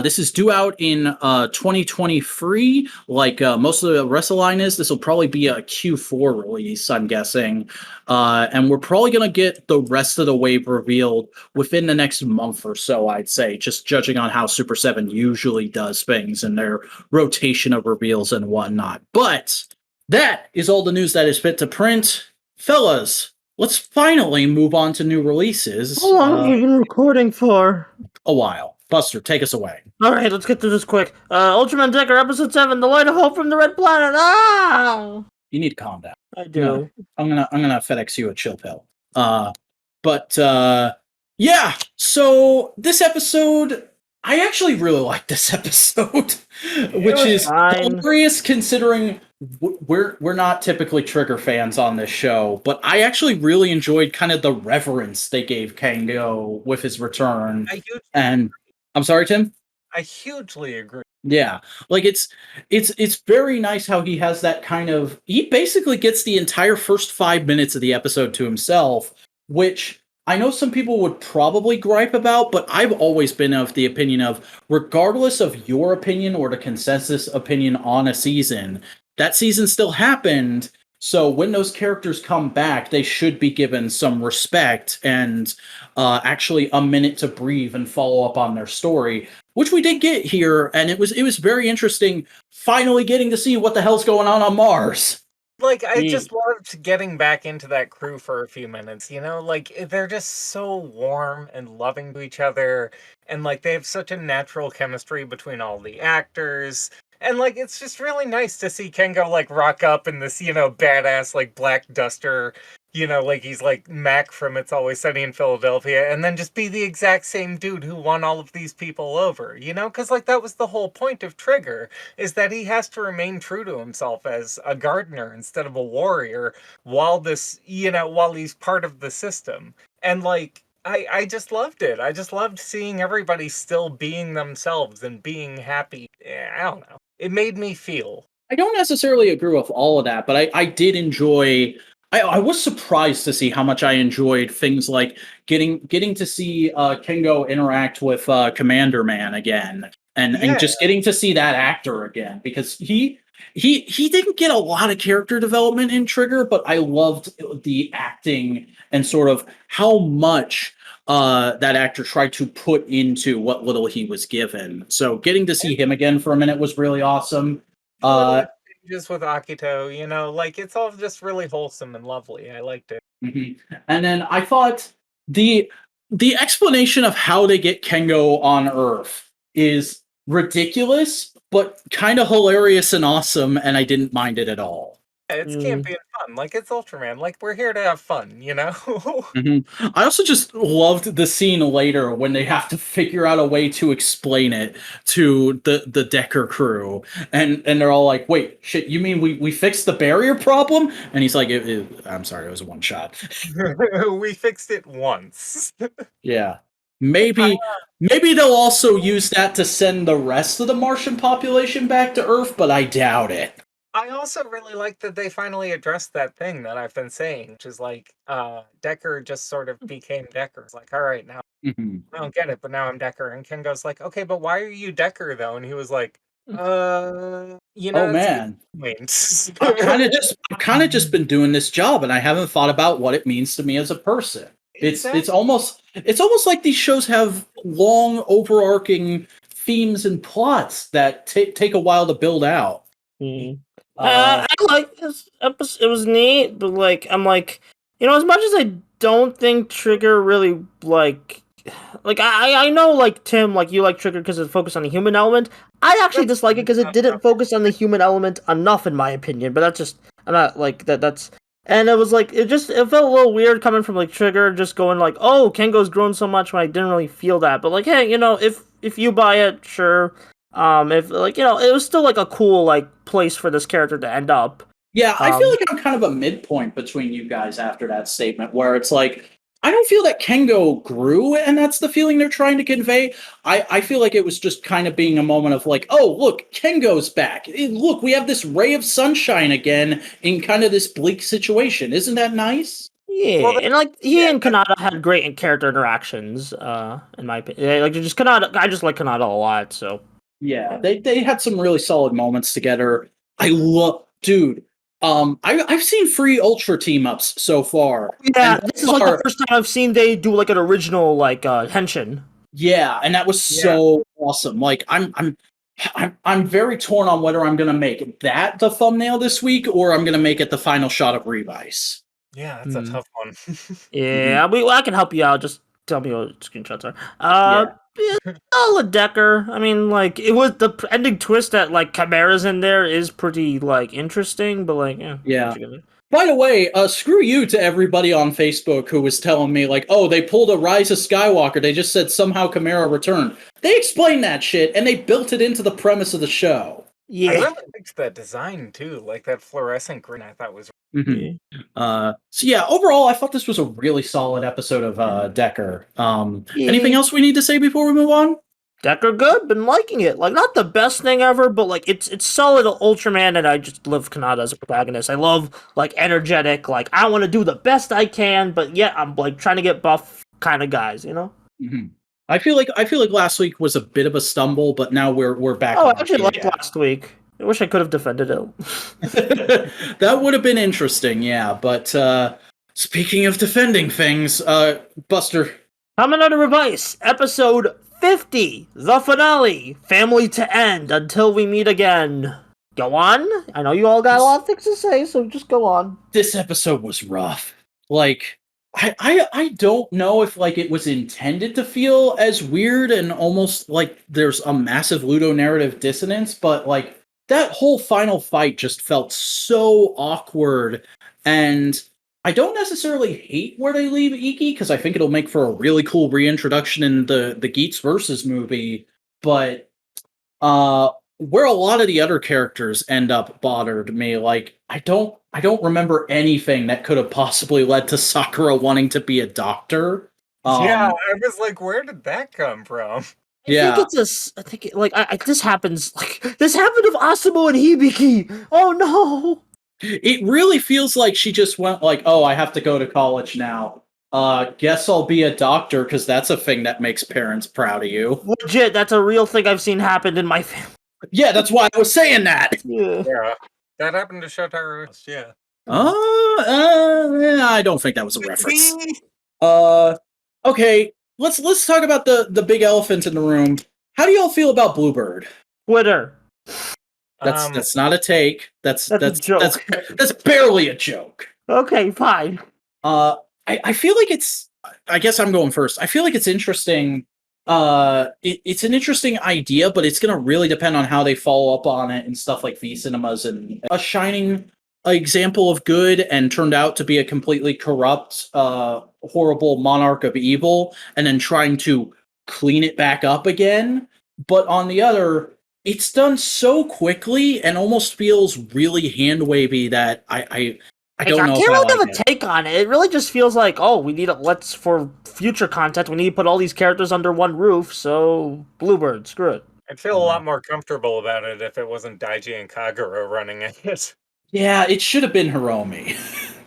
this is due out in 2023, like most of the rest of the line is. This will probably be a Q4 release, I'm guessing. And we're probably going to get the rest of the wave revealed within the next month or so, I'd say, just judging on how Super 7 usually does things and their rotation of reveals and whatnot. But that is all the news that is fit to print. Fellas, let's finally move on to new releases. How long have we been recording for? A while. Buster, take us away. All right, let's get through this quick. Ultraman Decker, Episode 7, The Light of Hope from the Red Planet. Ah! You need to calm down. I do. I'm gonna FedEx you a chill pill. Yeah. So this episode, I actually really like this episode, which is hilarious considering we're not typically Trigger fans on this show, but I actually really enjoyed kind of the reverence they gave Kango with his return. I'm sorry, Tim? I hugely agree. Yeah, like it's very nice how he has that kind of, he basically gets the entire first 5 minutes of the episode to himself, which I know some people would probably gripe about, but I've always been of the opinion of, regardless of your opinion or the consensus opinion on a season, that season still happened. So when those characters come back, they should be given some respect and actually a minute to breathe and follow up on their story, which we did get here. And it was very interesting finally getting to see what the hell's going on Mars. Like, I just loved getting back into that crew for a few minutes, you know? Like, they're just so warm and loving to each other. And, like, they have such a natural chemistry between all the actors. And, like, it's just really nice to see Kengo, like, rock up in this, you know, badass, like, black duster, you know, like he's, like, Mac from It's Always Sunny in Philadelphia, and then just be the exact same dude who won all of these people over, you know? Because, like, that was the whole point of Trigger, is that he has to remain true to himself as a gardener instead of a warrior while this, you know, while he's part of the system. And, like, I just loved it. I just loved seeing everybody still being themselves and being happy. I don't know. It made me feel. I don't necessarily agree with all of that, but I did enjoy I was surprised to see how much I enjoyed things like getting to see Kengo interact with Commander Man again, and Yeah. just getting to see that actor again, because he didn't get a lot of character development in Trigger, but I loved the acting and sort of how much that actor tried to put into what little he was given. So getting to see him again for a minute was really awesome. Little exchanges with Akito, you know, like it's all just really wholesome and lovely. I liked it. Mhm. And then I thought the explanation of how they get Kengo on Earth is ridiculous, but kind of hilarious and awesome, and I didn't mind it at all. It's campy and fun. Like it's Ultraman. Like we're here to have fun, you know? I also just loved the scene later when they have to figure out a way to explain it to the Decker crew, and they're all like, "Wait, shit, you mean we fixed the barrier problem?" And he's like, "I'm sorry, it was a one shot." We fixed it once. Yeah. Maybe they'll also use that to send the rest of the Martian population back to Earth, but I doubt it. I also really like that they finally addressed that thing that I've been saying, which is like Decker just sort of became Decker. It's like, all right, now Mhm. I don't get it, but now I'm Decker. And Ken goes like, okay, but why are you Decker though? And he was like, you Oh know, it's a good man. point. I've kind of just been doing this job and I haven't thought about what it means to me as a person. It's almost like these shows have long overarching themes and plots that take a while to build out. I like this episode. It was neat, but like I'm like, you know, as much as I don't think Trigger really like I know like Tim, like you like Trigger because it focused on the human element. I actually dislike it because it didn't focus on the human element enough, in my opinion. But that's just I'm not like that. That's and it was like it felt a little weird coming from like Trigger, just going like, oh, Kengo's grown so much when I didn't really feel that. But like, hey, you know, if you buy it, sure. If like you know, it was still like a cool like place for this character to end up. Yeah, I feel like I'm kind of a midpoint between you guys after that statement, where it's like, I don't feel that Kengo grew, and that's the feeling they're trying to convey. I feel like it was just kind of being a moment of like, oh, look, Kengo's back. Look, we have this ray of sunshine again in kind of this bleak situation. Isn't that nice? Yeah, Well, and like he and Kanata had great character interactions. In my opinion, yeah, like just Kanata, I just like Kanata a lot. So Yeah, they had some really solid moments together. I love, dude. I've seen 3 Ultra team ups so far. yeah, And this is like the first time I've seen they do like an original like henshin. yeah, and that was so awesome. Like I'm very torn on whether I'm gonna make that the thumbnail this week or I'm gonna make it the final shot of Revice. yeah, that's a tough one. Yeah, I can help you out. Just tell me what screenshots are. Yeah. Yeah, solid Decker. I mean, like it was the ending twist that like Chimera's in there is pretty like interesting, but like Yeah. By the way, screw you to everybody on Facebook who was telling me, like, oh, they pulled a Rise of Skywalker. They just said somehow Chimera returned. They explained that shit, and they built it into the premise of the show. Yeah. I really liked that design too, like that fluorescent green. I thought was. Mm-hmm. So yeah, overall, I thought this was a really solid episode of Decker. Anything else we need to say before we move on? Decker good, been liking it. Like not the best thing ever, but like it's solid Ultraman, and I just love Kanata as a protagonist. I love like energetic, like I want to do the best I can, but yet I'm like trying to get buff kind of guys, you know. Mm-hmm. I feel like last week was a bit of a stumble, but now we're back. Oh, I actually liked last week. I wish I could have defended it. That would have been interesting, yeah. But speaking of defending things, Buster. Kamen Rider Revice, episode 50, the finale, family to end until we meet again. Go on. I know you all got a lot of things to say, so just go on. This episode was rough. Like, I don't know if like it was intended to feel as weird and almost like there's a massive ludonarrative dissonance, but like that whole final fight just felt so awkward, and I don't necessarily hate where they leave Iki because I think it'll make for a really cool reintroduction in the Geats versus movie, but where a lot of the other characters end up bothered me. Like I don't remember anything that could have possibly led to Sakura wanting to be a doctor. Yeah, I was like, where did that come from? I think like this happens. Like this happened with Asamo and Hibiki. Oh no. It really feels like she just went like, oh, I have to go to college now. Guess I'll be a doctor because that's a thing that makes parents proud of you. Legit, that's a real thing I've seen happen in my family. Yeah, that's why I was saying that. Yeah. Yeah, that happened to Shotaro. Yeah. I don't think that was a reference. Okay, let's talk about the big elephant in the room. How do y'all feel about Bluebird? Twitter. That's not a take. That's a joke. That's barely a joke. Okay, fine. I feel like it's. I guess I'm going first. I feel like it's interesting. It's an interesting idea, but it's going to really depend on how they follow up on it and stuff like V Cinemas and a shining example of good and turned out to be a completely corrupt, horrible monarch of evil, and then trying to clean it back up again. But on the other, it's done so quickly and almost feels really hand wavy that I don't know. I can't really give a take on it. It really just feels like, oh, we need for future content, we need to put all these characters under one roof, so Bluebird, screw it. I'd feel a lot more comfortable about it if it wasn't Daiji and Kagura running it. Yeah, it should have been Hiromi.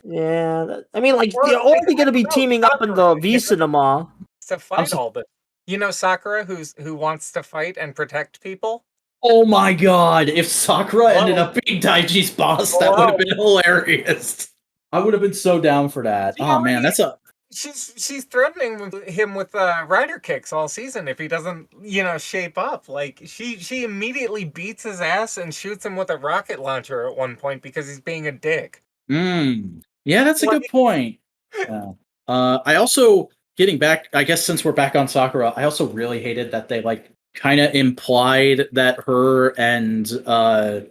Yeah, I mean, like, they're already going to be teaming up in the V Cinema. To fight all this. You know Sakura, who wants to fight and protect people? Oh my god, if Sakura ended up being Daiji's boss, that would have been hilarious. I would have been so down for that. Oh man, that's a... She's threatening him with rider kicks all season if he doesn't, shape up. Like, she immediately beats his ass and shoots him with a rocket launcher at one point because he's being a dick. Yeah, that's a good point. Yeah. I also, getting back, I guess since we're back on Sakura, I also really hated that they, like, kind of implied that her and the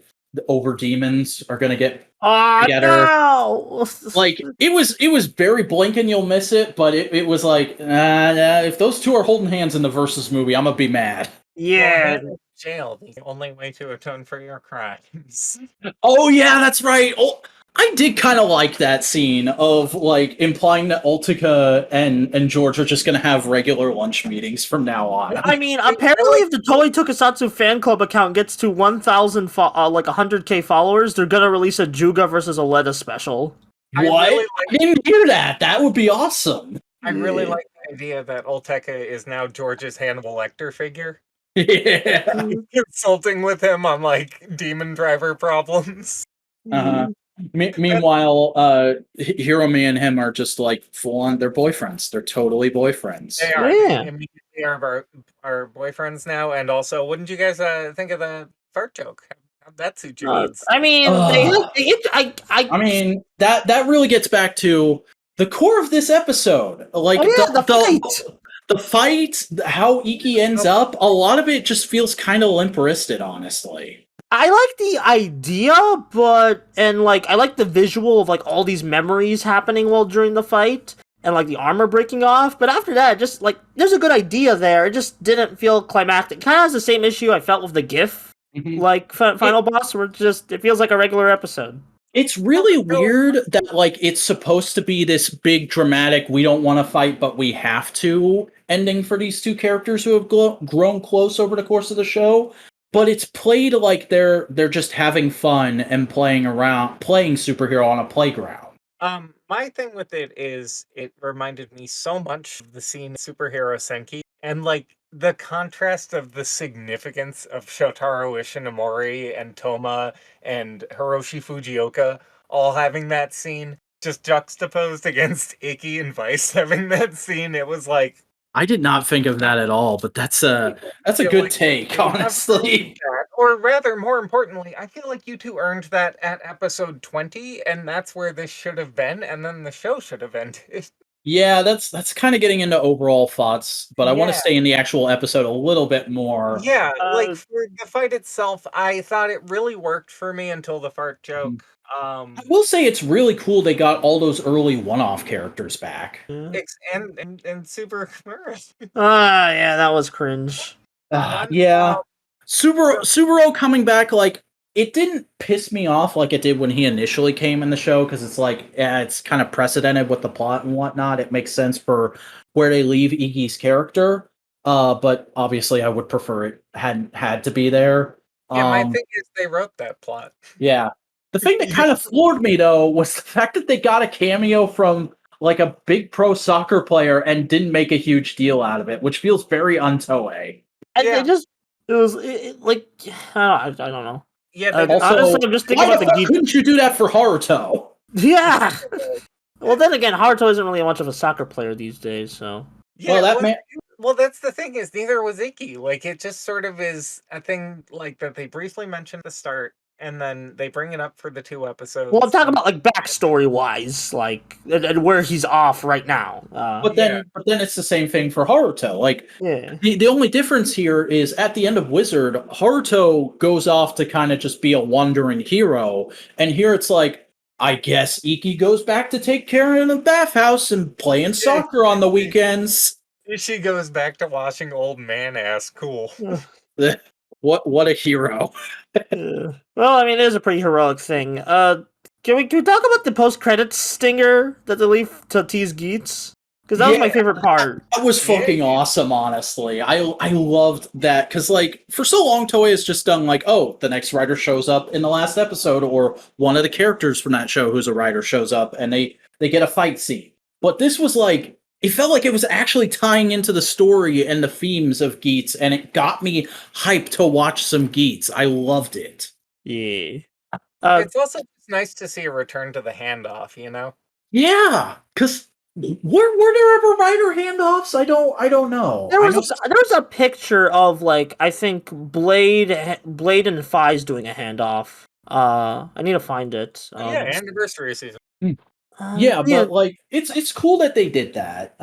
Over Demons are gonna get together. No! Like, it was very blink and you'll miss it, but it was like, if those two are holding hands in the Versus movie, I'm gonna be mad. Yeah. Well, jail, the only way to atone for your crimes. Oh yeah, that's right. Oh, I did kind of like that scene of, like, implying that Ultica and George are just going to have regular lunch meetings from now on. I mean, apparently if the Toei Tokusatsu fan club account gets to 1,000, 100k followers, they're going to release a Juga versus Aleta special. What? I didn't hear that. That would be awesome. I really like the idea that Ultica is now George's Hannibal Lecter figure. Yeah. Consulting with him on, like, demon driver problems. Uh-huh. Meanwhile, Hiromi and him are just like full on. They're boyfriends. They're totally boyfriends. They are. Yeah. They immediately are our boyfriends now. And also, wouldn't you guys think of the fart joke? How'd that suit your needs? I mean, I mean that really gets back to the core of this episode. Like the fight, how Iki ends up. A lot of it just feels kind of limp-wristed, honestly. I like the idea, I like the visual of, like, all these memories happening while during the fight, and, like, the armor breaking off, but after that, just, like, there's a good idea there, it just didn't feel climactic. Kind of has the same issue I felt with the GIF, final boss, where it feels like a regular episode. It's really weird that, like, it's supposed to be this big, dramatic, we don't want to fight, but we have to ending for these two characters who have grown close over the course of the show. But it's played like they're just having fun and playing superhero on a playground. My thing with it is it reminded me so much of the scene Superhero Senki, and, like, the contrast of the significance of Shotaro Ishinomori and Toma and Hiroshi Fujioka all having that scene, just juxtaposed against Iki and Vice having that scene. It was like, I did not think of that at all, but that's a good take, honestly. Or rather, more importantly, I feel like you two earned that at episode 20, and that's where this should have been, and then the show should have ended. Yeah, that's kind of getting into overall thoughts, but I want to stay in the actual episode a little bit more. Yeah, like, for the fight itself, I thought it really worked for me until the fart joke. I will say it's really cool they got all those early one-off characters back. And Super yeah, that was cringe. Yeah. Subaru coming back, like, it didn't piss me off like it did when he initially came in the show, because it's like, it's kind of precedented with the plot and whatnot. It makes sense for where they leave Iki's character, but obviously I would prefer it hadn't had to be there. Yeah, my thing is they wrote that plot. Yeah. The thing that kind of floored me, though, was the fact that they got a cameo from like a big pro soccer player and didn't make a huge deal out of it, which feels very un-Toei. And Yeah. they just it was like I don't know. Yeah, they Also, honestly, I'm just thinking why about the the fuck geek. couldn't you do that for Haruto? Yeah. Well, then again, Haruto isn't really much of a soccer player these days, so. Yeah, Well, that man. well, that's the thing is neither was Ikki. Like it just sort of is a thing like that they briefly mentioned at the start, and then they bring it up for the 2 episodes. Well, I'm talking about like backstory wise, like and where he's off right now. But then it's the same thing for Haruto. Like, Yeah. the only difference here is at the end of Wizard, Haruto goes off to kind of just be a wandering hero, and here it's like, I guess Ikki goes back to take care of the bathhouse and playing soccer on the weekends. She goes back to washing old man ass. Cool. What a hero. Well, I mean, it is a pretty heroic thing. Can we talk about the post credits stinger that they leave to tease Geats? Because that was my favorite part. That was fucking awesome, honestly. I loved that, because, like, for so long, Toei has just done, like, oh, the next writer shows up in the last episode, or one of the characters from that show who's a writer shows up, and they get a fight scene. But this was, like, it felt like it was actually tying into the story and the themes of Geats, and it got me hyped to watch some Geats. I loved it. Yeah. It's also nice to see a return to the handoff, you know? Yeah, because... Were there ever writer handoffs? I don't know. There was a picture of, like, I think Blade and Fi's doing a handoff. I need to find it. Yeah, anniversary season. But like it's cool that they did that.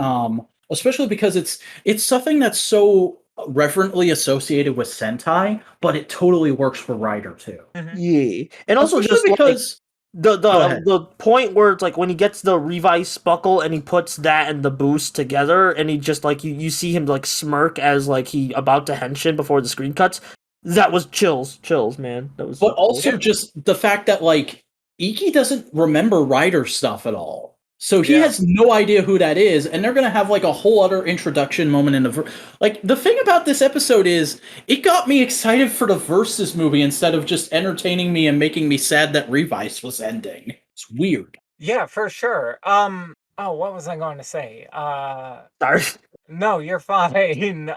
Especially because it's something that's so reverently associated with Sentai, but it totally works for writer too. Yeah, and also especially just because the point where it's like when he gets the Revice buckle and he puts that and the boost together, and he just like you see him like smirk as like he about to henshin before the screen cuts. That was chills, man. That was. But so cool. also just the fact that like Ikki doesn't remember writer stuff at all. So he has no idea who that is, and they're gonna have like a whole other introduction moment in the like. The thing about this episode is it got me excited for the Versus movie instead of just entertaining me and making me sad that Revice was ending. It's weird. Yeah, for sure. Oh, what was I going to say? Sorry. No, you're fine.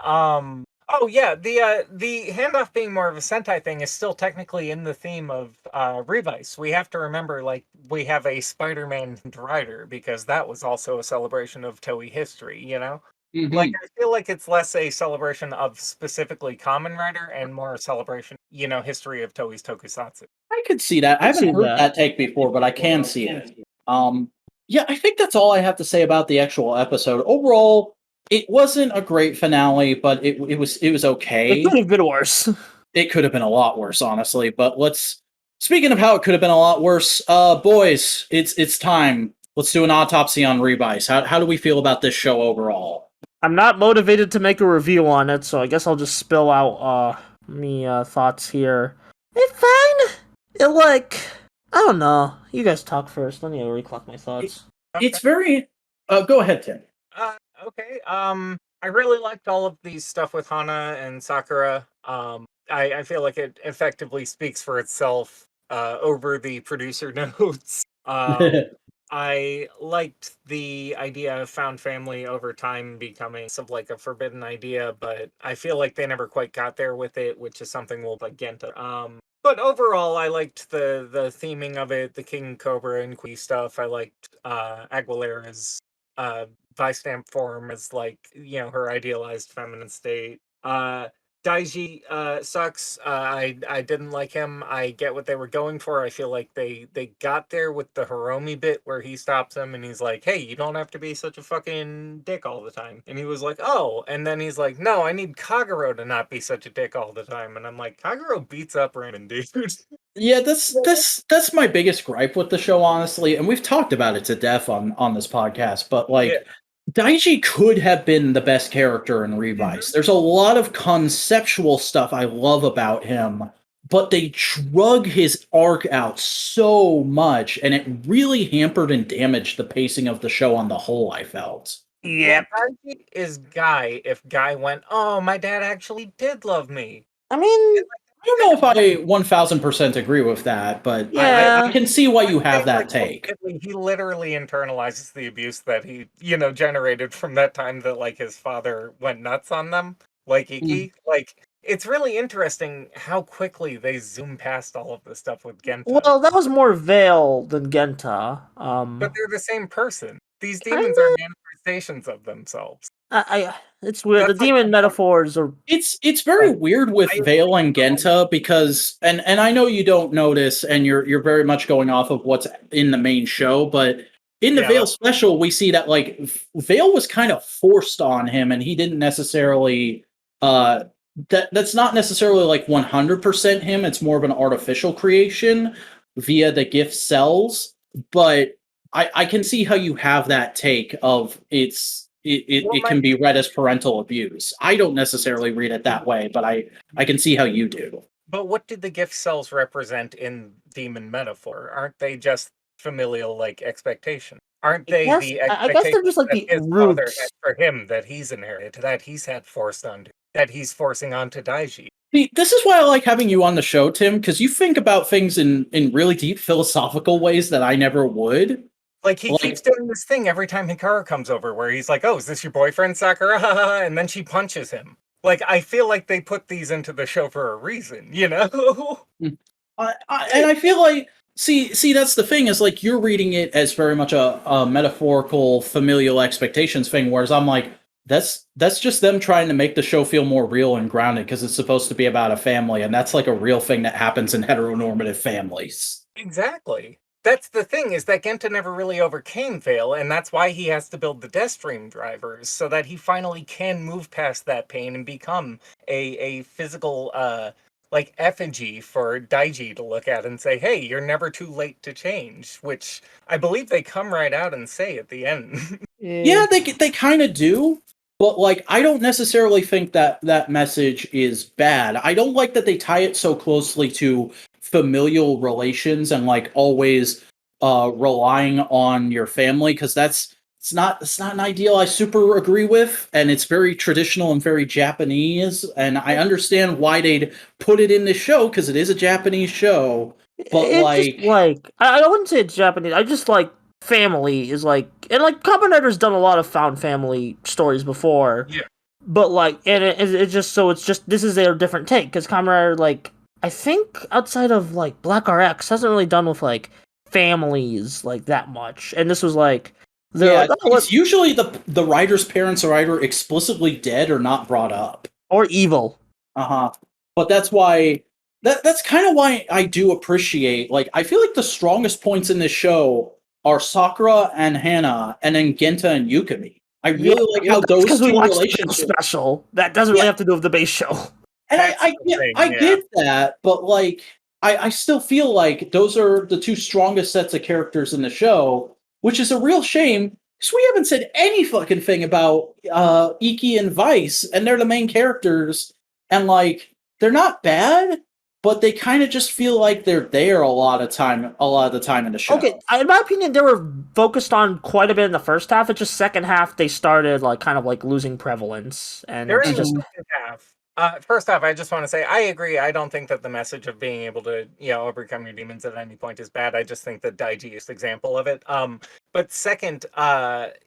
Oh yeah, the handoff being more of a Sentai thing is still technically in the theme of Revice. We have to remember, like, we have a Spider-Man rider because that was also a celebration of Toei history, you know? Like, I feel like it's less a celebration of specifically Kamen Rider and more a celebration, you know, history of Toei's tokusatsu. I could see that. I haven't heard that take before, but I can see it. Yeah, I think that's all I have to say about the actual episode. Overall, it wasn't a great finale, but it was okay. It could have been worse. It could have been a lot worse, honestly. But speaking of how it could have been a lot worse, boys, it's time. Let's do an autopsy on Revice. How do we feel about this show overall? I'm not motivated to make a review on it, so I guess I'll just spill out me thoughts here. It's fine. It like I don't know. You guys talk first. Let me recollect my thoughts. It's very. Go ahead, Tim. Okay. I really liked all of the stuff with Hana and Sakura. I feel like it effectively speaks for itself over the producer notes. I liked the idea of found family over time becoming sort of like a forbidden idea, but I feel like they never quite got there with it, which is something we'll get to. But overall, I liked the theming of it, the King Cobra and Queen stuff. I liked Aguilera's Vistamp form as, like, you know, her idealized feminine state. Daiji sucks. I didn't like him. I get what they were going for. I feel like they got there with the Hiromi bit where he stops him and he's like, hey, you don't have to be such a fucking dick all the time. And he was like, oh. And then he's like, no, I need Kagero to not be such a dick all the time. And I'm like, Kagero beats up Raymond, dude. Yeah, that's my biggest gripe with the show, honestly. And we've talked about it to death on this podcast. But, like, Daiji could have been the best character in Revice. There's a lot of conceptual stuff I love about him, but they drug his arc out so much, and it really hampered and damaged the pacing of the show on the whole, I felt. Yep. Daiji is Guy if Guy went, oh, my dad actually did love me. I mean, I don't know if I 1000% agree with that, but Yeah. I can see why you have that Like, take. ultimately, he literally internalizes the abuse that he, generated from that time that like his father went nuts on them, like Iki. Like, it's really interesting how quickly they zoom past all of this stuff with Genta. Well, that was more Veil than Genta. But they're the same person. These Kinda. demons are manifestations of themselves. It's weird. That's The like demon the- metaphors are. It's very weird with I- Veil and Genta because and I know you don't notice and you're very much going off of what's in the main show, but in the Yeah, Veil special we see that like Veil was kind of forced on him and he didn't necessarily that's not necessarily like 100% him, it's more of an artificial creation via the gift cells, but I can see how you have that take of it can be read as parental abuse. I don't necessarily read it that way, but I can see how you do. But what did the gift cells represent in demon metaphor? Aren't they just familial like expectation? Aren't they the I guess they're just like that the his father roots. had for him that he's inherited, that he's had forced onto, that he's forcing onto Daiji? See, this is why I like having you on the show, Tim, because you think about things in really deep philosophical ways that I never would. Like, he Like, keeps doing this thing every time Hikaru comes over where he's like, oh, is this your boyfriend, Sakura? And then she punches him. Like, I feel like they put these into the show for a reason, you know? and I feel like see that's the thing is like you're reading it as very much a metaphorical familial expectations thing, whereas I'm like that's just them trying to make the show feel more real and grounded because it's supposed to be about a family, and that's like a real thing that happens in heteronormative families. Exactly. That's the thing, is that Genta never really overcame Veil, and that's why he has to build the Death Stream drivers, so that he finally can move past that pain and become a physical like effigy for Daiji to look at and say, hey, you're never too late to change, which I believe they come right out and say at the end. Yeah, they kind of do, but like I don't necessarily think that that message is bad. I don't like that they tie it so closely to familial relations and like always relying on your family because it's not an ideal I super agree with, and it's very traditional and very Japanese, and I understand why they'd put it in this show because it is a Japanese show. But It's just like I wouldn't say it's Japanese. I just like family is like, and like Kamen Rider's done a lot of found family stories before. Yeah. But like, and it's just so it's just this is a different take because Kamen Rider, like, I think outside of like Black RX hasn't really done with like families like that much, and this was like they're yeah, like, oh, it's usually the writer's parents are either explicitly dead or not brought up. or evil. Uh-huh. But that's why that's kind of why I do appreciate, like, I feel like the strongest points in this show are Sakura and Hana and then Genta and Yukimi. I really like how those because we two watched the relationships. special that doesn't really have to do with the base show. And That's I the thing, I yeah. get that, but like I still feel like those are the two strongest sets of characters in the show, which is a real shame because we haven't said any fucking thing about Iki and Vice, and they're the main characters, and like they're not bad, but they kind of just feel like they're there a lot of the time in the show. Okay, in my opinion, they were focused on quite a bit in the first half. It's just second half they started like kind of like losing prevalence, and During it's the just second half, first off, I just want to say I agree. I don't think that the message of being able to, overcome your demons at any point is bad. I just think that Daiji is an example of it. But second,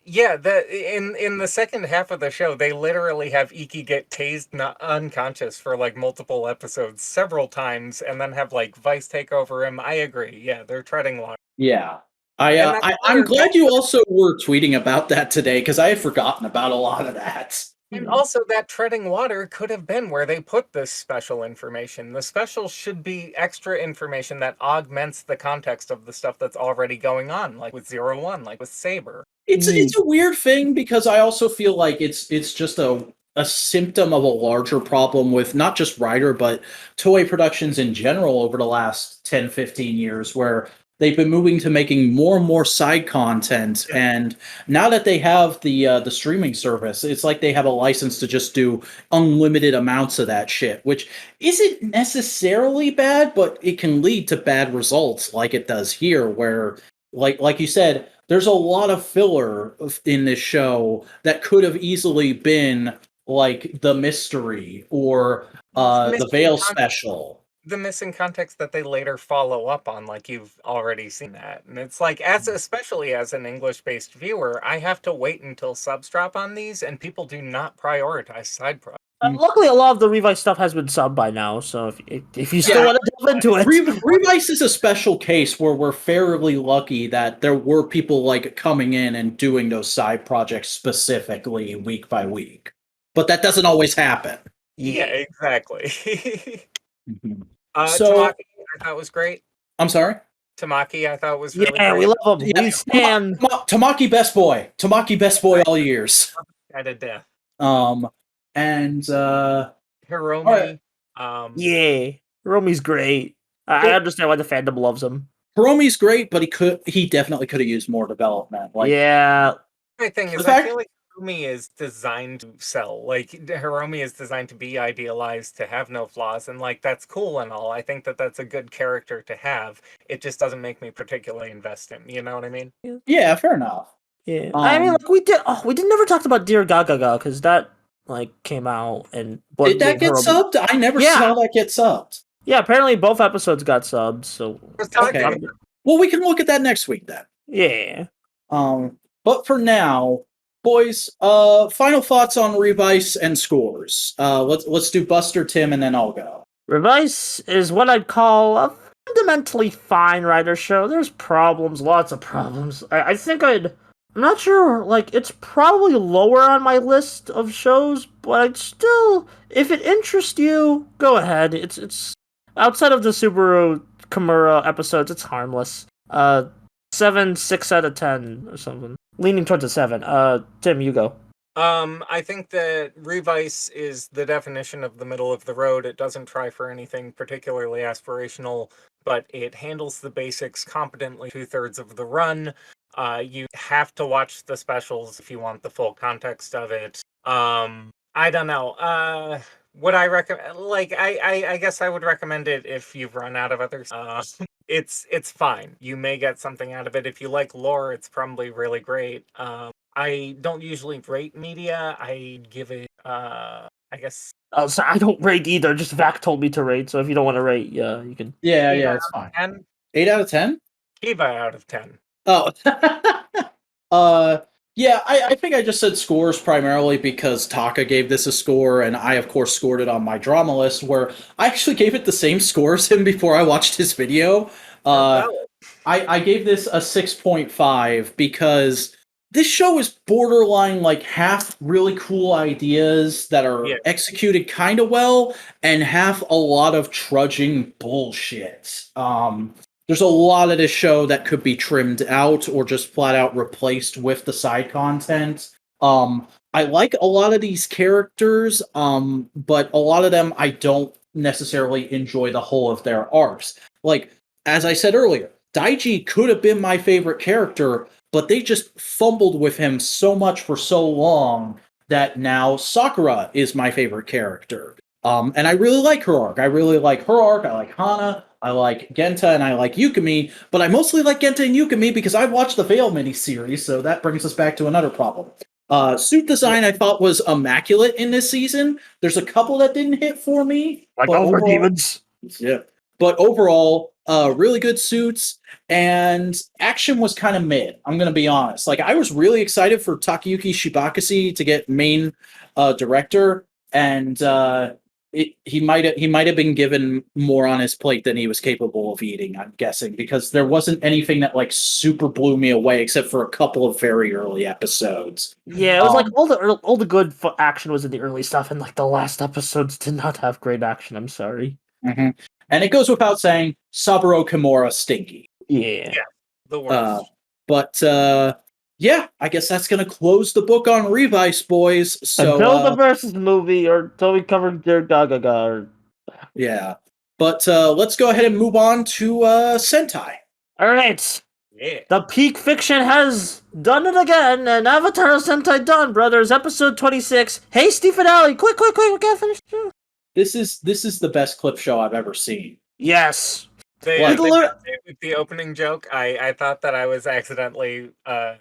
in the second half of the show, they literally have Iki get tased unconscious for like multiple episodes, several times, and then have like Vice take over him. I agree. Yeah, they're treading water. Yeah. And that's I'm weird. glad you also were tweeting about that today because I had forgotten about a lot of that. And also, that treading water could have been where they put this special information. The special should be extra information that augments the context of the stuff that's already going on, like with Zero One, like with Saber. It's a weird thing because I also feel like it's just a symptom of a larger problem with not just Rider but Toei productions in general over the last 10, 15 years where they've been moving to making more and more side content, and now that they have the streaming service, it's like they have a license to just do unlimited amounts of that shit, which isn't necessarily bad, but it can lead to bad results like it does here, where like you said, there's a lot of filler in this show that could have easily been like the mystery or the Veil special. the missing context that they later follow up on, like you've already seen that. And it's like, especially as an English-based viewer, I have to wait until subs drop on these, and people do not prioritize side projects. Luckily, a lot of the Revice stuff has been subbed by now, so if you still Yeah. want to delve into it, Revice is a special case where we're fairly lucky that there were people like coming in and doing those side projects specifically week by week. But that doesn't always happen. Yeah, exactly. So- Tamaki, I thought was great. I'm sorry? Tamaki, I thought was really yeah, great. we love him. Yeah, We stand. Tamaki best boy. Tamaki best boy all years. Kind of death. And Hiromi. Yeah, Romi's great. I understand why the fandom loves him. Hiromi's great, but he definitely could have used more development. Like, yeah, My thing is, The fact- I feel like Hiromi is designed to sell. Like, Hiromi is designed to be idealized, to have no flaws, and like that's cool and all. I think that that's a good character to have. It just doesn't make me particularly invest in. You know what I mean? yeah, fair enough. yeah. I mean, Um, like we did never talked about Dear Gaga because that like came out and Did that get subbed? I never Yeah. saw that get subbed. Yeah, apparently both episodes got subbed. So Okay. Well, we can look at that next week then. yeah. But for now, boys, final thoughts on Revice and scores. Let's do Buster, Tim, and then I'll go. Revice is what I'd call a fundamentally fine writer show. There's problems, lots of problems. I think I'm not sure, like, it's probably lower on my list of shows, but I'd still, if it interests you, go ahead. It's outside of the Subaru Kimura episodes, it's harmless. 6 out of 10 or something. Leaning towards a 7. Tim, you go. I think that Revice is the definition of the middle of the road. It doesn't try for anything particularly aspirational, but it handles the basics competently 2/3 of the run. You have to watch the specials if you want the full context of it. I don't know. Would I recommend? Like, I guess I would recommend it if you've run out of others. It's fine. You may get something out of it. If you like lore, it's probably really great. I don't usually rate media. I give it, I guess. Oh, sorry, I don't rate either. Just Vac told me to rate, so if you don't want to rate, yeah, you can. Yeah, Eight yeah, out it's of fine. 10? 8 out of 10? Kiva out of 10. Oh. Yeah, I think I just said scores primarily because Taka gave this a score, and I, of course, scored it on my drama list, where I actually gave it the same score as him before I watched his video. I gave this a 6.5 because this show is borderline like half really cool ideas that are executed kind of well, and half a lot of trudging bullshit. There's a lot of this show that could be trimmed out or just flat out replaced with the side content. I like a lot of these characters, but a lot of them I don't necessarily enjoy the whole of their arcs. Like, as I said earlier, Daiji could have been my favorite character, but they just fumbled with him so much for so long that now Sakura is my favorite character. And I really like her arc. I really like her arc. I like Hana. I like Genta, and I like Yukimi. But I mostly like Genta and Yukimi because I watched the Veil miniseries, so that brings us back to another problem. Suit design I thought was immaculate in this season. There's a couple that didn't hit for me. Like but Over overall- Demons. Yeah. But overall, really good suits, and action was kind of mid. I'm going to be honest. Like, I was really excited for Takayuki Shibakashi to get main director, and he might have been given more on his plate than he was capable of eating, I'm guessing, because there wasn't anything that like super blew me away except for a couple of very early episodes. Yeah, it was like all the good action was in the early stuff, and like the last episodes did not have great action. I'm sorry. Mm-hmm. And it goes without saying, Saburo Kimura stinky. Yeah. The worst. But yeah, I guess that's gonna close the book on Revice, boys. So Until the versus movie, or until we cover Dear Gaga. Or... yeah. But let's go ahead and move on to Sentai. All right. Yeah. The Peak Fiction has done it again, and Avatar Sentai Dawn Brothers, episode 26. Hasty finale! Quick, we gotta finish the show. This is the best clip show I've ever seen. Yes. They Like- with the opening joke, I thought that I was accidentally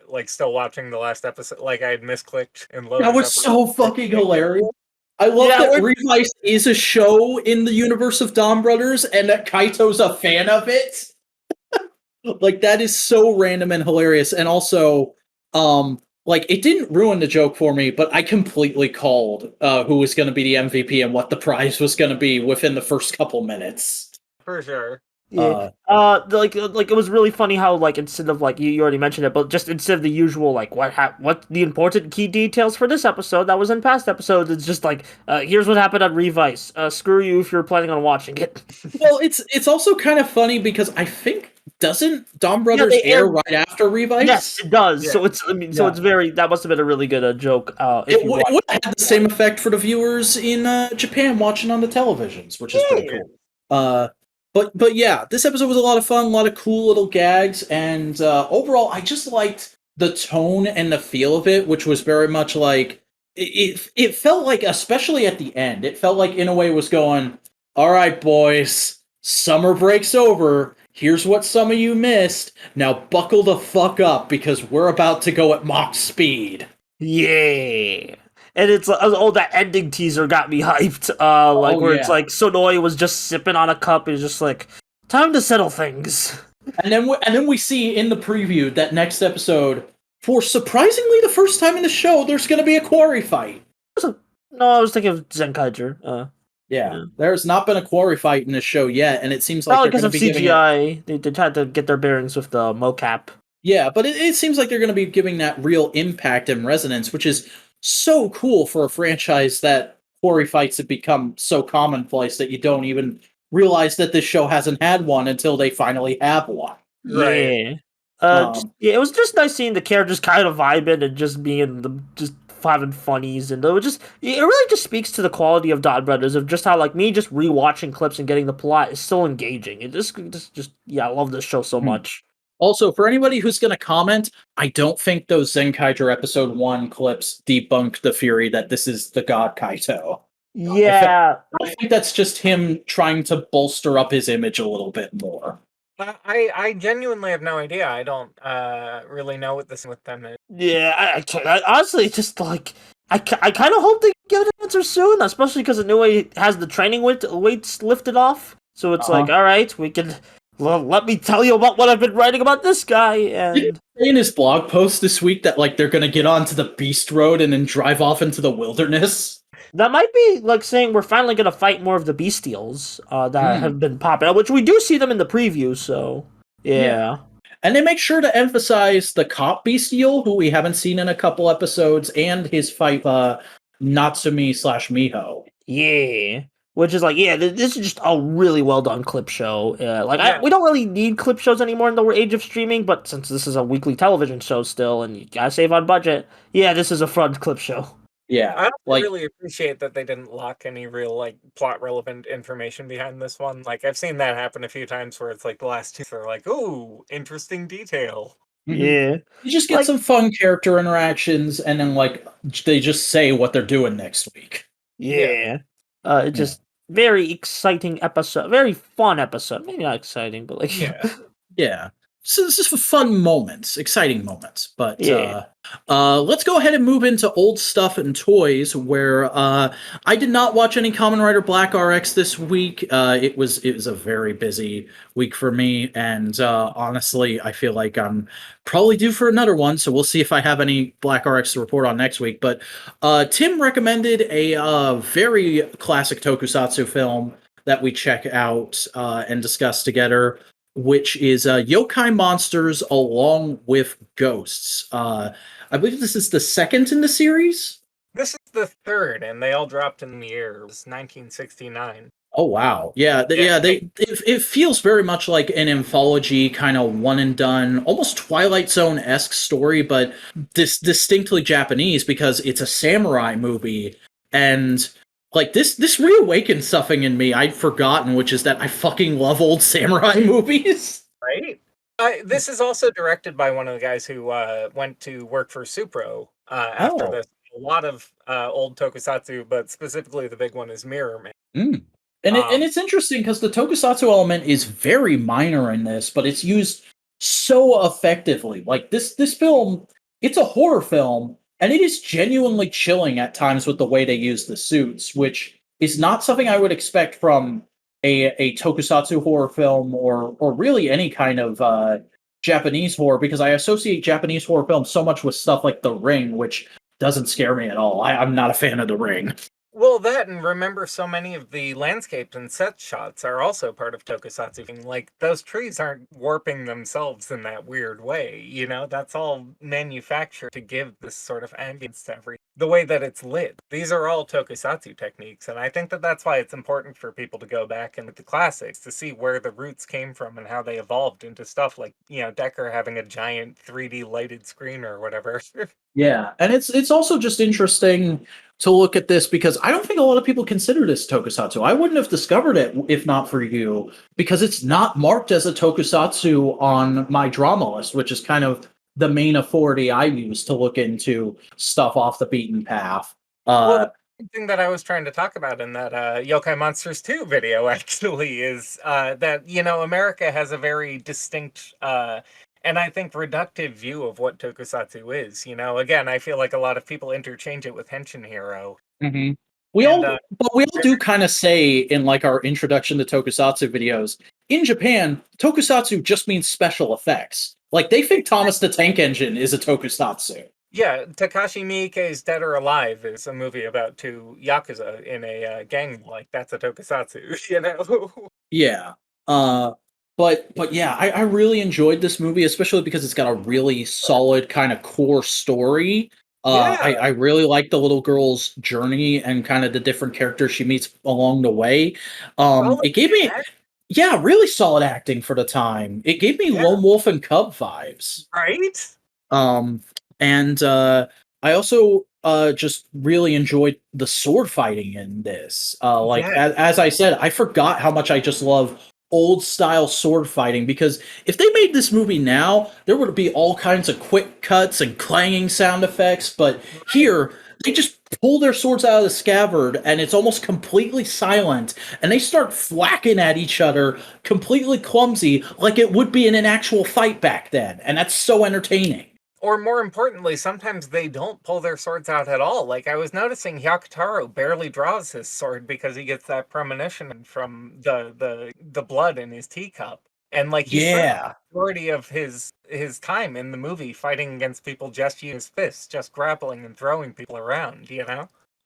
like still watching the last episode, like I had misclicked and loaded. That was up- so fucking hilarious. I love Yeah, that Revice is a show in the universe of Dom Brothers, and that Kaito's a fan of it. Like, that is so random and hilarious. And also, like, it didn't ruin the joke for me, but I completely called who was going to be the MVP and what the prize was going to be within the first couple minutes. For sure. Yeah. Like it was really funny how, like, instead of, like, you already mentioned it, but just instead of the usual, like, what the important key details for this episode that was in past episodes, it's just like, here's what happened on Revice. Screw you if you're planning on watching it. Well, it's also kind of funny because I think doesn't Dom Brothers they air air- right after Revice? Yes, it does. Yeah. So it's very, that must have been a really good joke. It would have had the same effect for the viewers in Japan watching on the televisions, which is pretty cool. But yeah, this episode was a lot of fun, a lot of cool little gags, and overall, I just liked the tone and the feel of it, which was very much like it felt like, especially at the end, it felt like in a way was going, all right, boys, summer break's over. Here's what some of you missed. Now buckle the fuck up because we're about to go at Mach speed. Yeah. And it's like, that ending teaser got me hyped. It's like Sonoy was just sipping on a cup and he's just like, time to settle things. And then we see in the preview that next episode, for surprisingly the first time in the show, there's going to be a quarry fight. No, I was thinking of Zenkaiger. Yeah, there's not been a quarry fight in this show yet, and it seems like Probably they're because going of to be CGI. They tried to get their bearings with the mocap. Yeah, but it seems like they're going to be giving that real impact and resonance, which is so cool for a franchise that quarry fights have become so commonplace that you don't even realize that this show hasn't had one until they finally have one. Right. It was just nice seeing the characters kind of vibing and just being just having funnies, and it really just speaks to the quality of Dot Brothers, of just how, like, me just rewatching clips and getting the plot is still engaging. It just I love this show so much. Also, for anybody who's going to comment, I don't think those Zenkaiger episode 1 clips debunk the theory that this is the God Kaito. Yeah. I think that's just him trying to bolster up his image a little bit more. I genuinely have no idea. I don't really know what this with them is. Yeah, I honestly just, like, I kind of hope they get an answer soon, especially because Inoue has the training weights lifted off. So it's like, all right, we can... let me tell you about what I've been writing about this guy. And in his blog post this week that, like, they're gonna get onto the Beast Road and then drive off into the wilderness. That might be like saying we're finally gonna fight more of the Bestials that have been popping up, which we do see them in the preview. So yeah. And they make sure to emphasize the cop Bestial, who we haven't seen in a couple episodes, and his fight Natsumi/Miho. Yeah. Which is like, this is just a really well done clip show. We don't really need clip shows anymore in the age of streaming, but since this is a weekly television show still, and you gotta save on budget, this is a fun clip show. Yeah, I really appreciate that they didn't lock any real, like, plot relevant information behind this one. Like, I've seen that happen a few times where it's like the last two are like, ooh, interesting detail. Mm-hmm. Yeah, you just get some fun character interactions, and then, like, they just say what they're doing next week. Just very exciting episode, very fun episode. Maybe not exciting, but like yeah. So this is for fun moments, exciting moments. But let's go ahead and move into old stuff and toys, where I did not watch any Kamen Rider Black RX this week. It was a very busy week for me, and honestly, I feel like I'm probably due for another one. So we'll see if I have any Black RX to report on next week. But Tim recommended a very classic tokusatsu film that we check out and discuss together, which is Yokai Monsters Along with Ghosts. I believe this is the second in the series? This is the third, and they all dropped in the year. It was 1969. Oh, wow. It feels very much like an anthology, kind of one and done, almost Twilight Zone-esque story, but distinctly Japanese because it's a samurai movie, and... like, this reawakened something in me I'd forgotten, which is that I fucking love old samurai movies. Right? This is also directed by one of the guys who went to work for Supro after this. A lot of old tokusatsu, but specifically the big one is Mirror Man. And it's interesting because the tokusatsu element is very minor in this, but it's used so effectively. Like, this film, it's a horror film, And it is genuinely chilling at times with the way they use the suits, which is not something I would expect from a tokusatsu horror film or really any kind of Japanese horror, because I associate Japanese horror films so much with stuff like The Ring, which doesn't scare me at all. I'm not a fan of The Ring. Well, that, and remember, so many of the landscapes and set shots are also part of tokusatsu. Like, those trees aren't warping themselves in that weird way, you know? That's all manufactured to give this sort of ambience to the way that it's lit. These are all tokusatsu techniques, and I think that that's why it's important for people to go back and look at the classics to see where the roots came from and how they evolved into stuff like, Decker having a giant 3D lighted screen or whatever. Yeah, and it's also just interesting to look at this because I don't think a lot of people consider this tokusatsu. I wouldn't have discovered it if not for you, because it's not marked as a tokusatsu on my drama list, which is kind of the main authority I use to look into stuff off the beaten path. Well, the thing that I was trying to talk about in that Yokai Monsters 2 video actually is that, America has a very distinct and I think reductive view of what tokusatsu is. Again, I feel like a lot of people interchange it with Henshin Hero. Mm-hmm. We And, all do kind of say in like our introduction to tokusatsu videos, in Japan, tokusatsu just means special effects. Like they think Thomas the Tank Engine is a tokusatsu. Yeah, Takashi Miike's Dead or Alive is a movie about two yakuza in a gang. Like that's a tokusatsu, Yeah. But yeah, I really enjoyed this movie, especially because it's got a really solid kind of core story. Yeah. I really like the little girl's journey and kind of the different characters she meets along the way. It gave me, yeah, really solid acting for the time. It gave me Lone Wolf and Cub vibes. Right? And I also just really enjoyed the sword fighting in this. As I said, I forgot how much I just love old style sword fighting, because if they made this movie now, there would be all kinds of quick cuts and clanging sound effects, but here they just pull their swords out of the scabbard and it's almost completely silent, and they start thwacking at each other completely clumsy like it would be in an actual fight back then, and that's so entertaining. Or more importantly, sometimes they don't pull their swords out at all. Like I was noticing Hyakutaro barely draws his sword because he gets that premonition from the blood in his teacup. And like he spent the majority of his time in the movie fighting against people just using his fists, just grappling and throwing people around,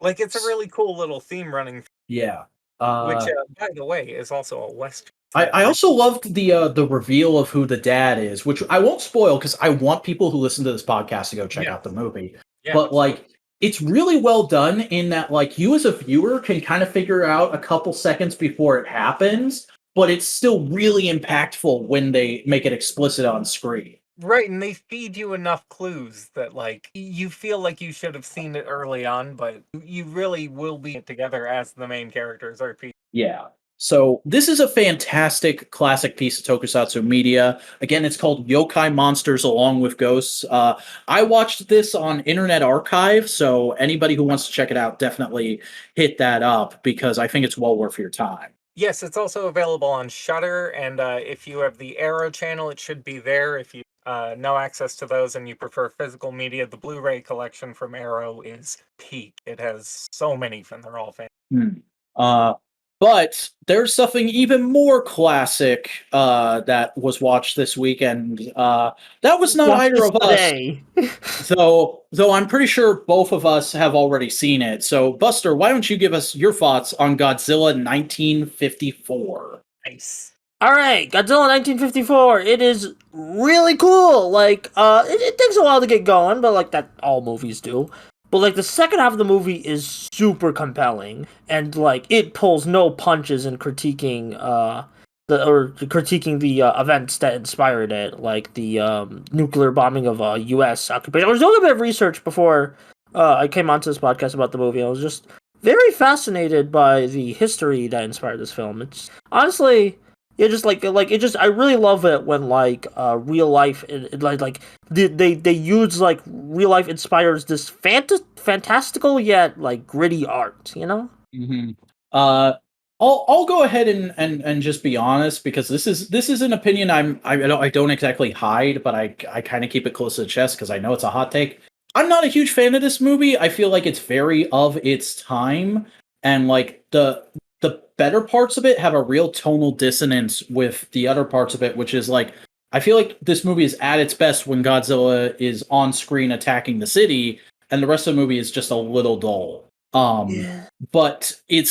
Like it's a really cool little theme running. Yeah. Which, by the way, is also a Western. I also loved the reveal of who the dad is, which I won't spoil because I want people who listen to this podcast to go check out the movie. Yeah, but like, it's really well done in that like you as a viewer can kind of figure out a couple seconds before it happens, but it's still really impactful when they make it explicit on screen. Right, and they feed you enough clues that like you feel like you should have seen it early on, but you really will be together as the main characters are. Yeah. So this is a fantastic classic piece of tokusatsu media. Again, it's called Yokai Monsters Along with Ghosts. I watched this on Internet Archive, so anybody who wants to check it out, definitely hit that up because I think it's well worth your time. Yes, it's also available on Shudder, and if you have the Arrow channel, it should be there. If you no access to those and you prefer physical media, the Blu-ray collection from Arrow is peak. It has so many, and they're all fantastic. But there's something even more classic that was watched this weekend. That was not either of us. Though I'm pretty sure both of us have already seen it. So, Buster, why don't you give us your thoughts on Godzilla 1954? Nice. All right, Godzilla 1954. It is really cool. Like, it takes a while to get going, but like that all movies do. But like the second half of the movie is super compelling, and like it pulls no punches in critiquing the events that inspired it, like the nuclear bombing of U.S. occupation. I was doing a bit of research before I came onto this podcast about the movie. I was just very fascinated by the history that inspired this film. It's honestly. I really love it when like real life they use like real life inspires this fantastical yet like gritty art, Mm-hmm. I'll go ahead and just be honest, because this is an opinion I don't exactly hide, but I kind of keep it close to the chest because I know it's a hot take. I'm not a huge fan of this movie. I feel like it's very of its time, and like the better parts of it have a real tonal dissonance with the other parts of it, which is like I feel like this movie is at its best when Godzilla is on screen attacking the city, and the rest of the movie is just a little dull. Yeah. But it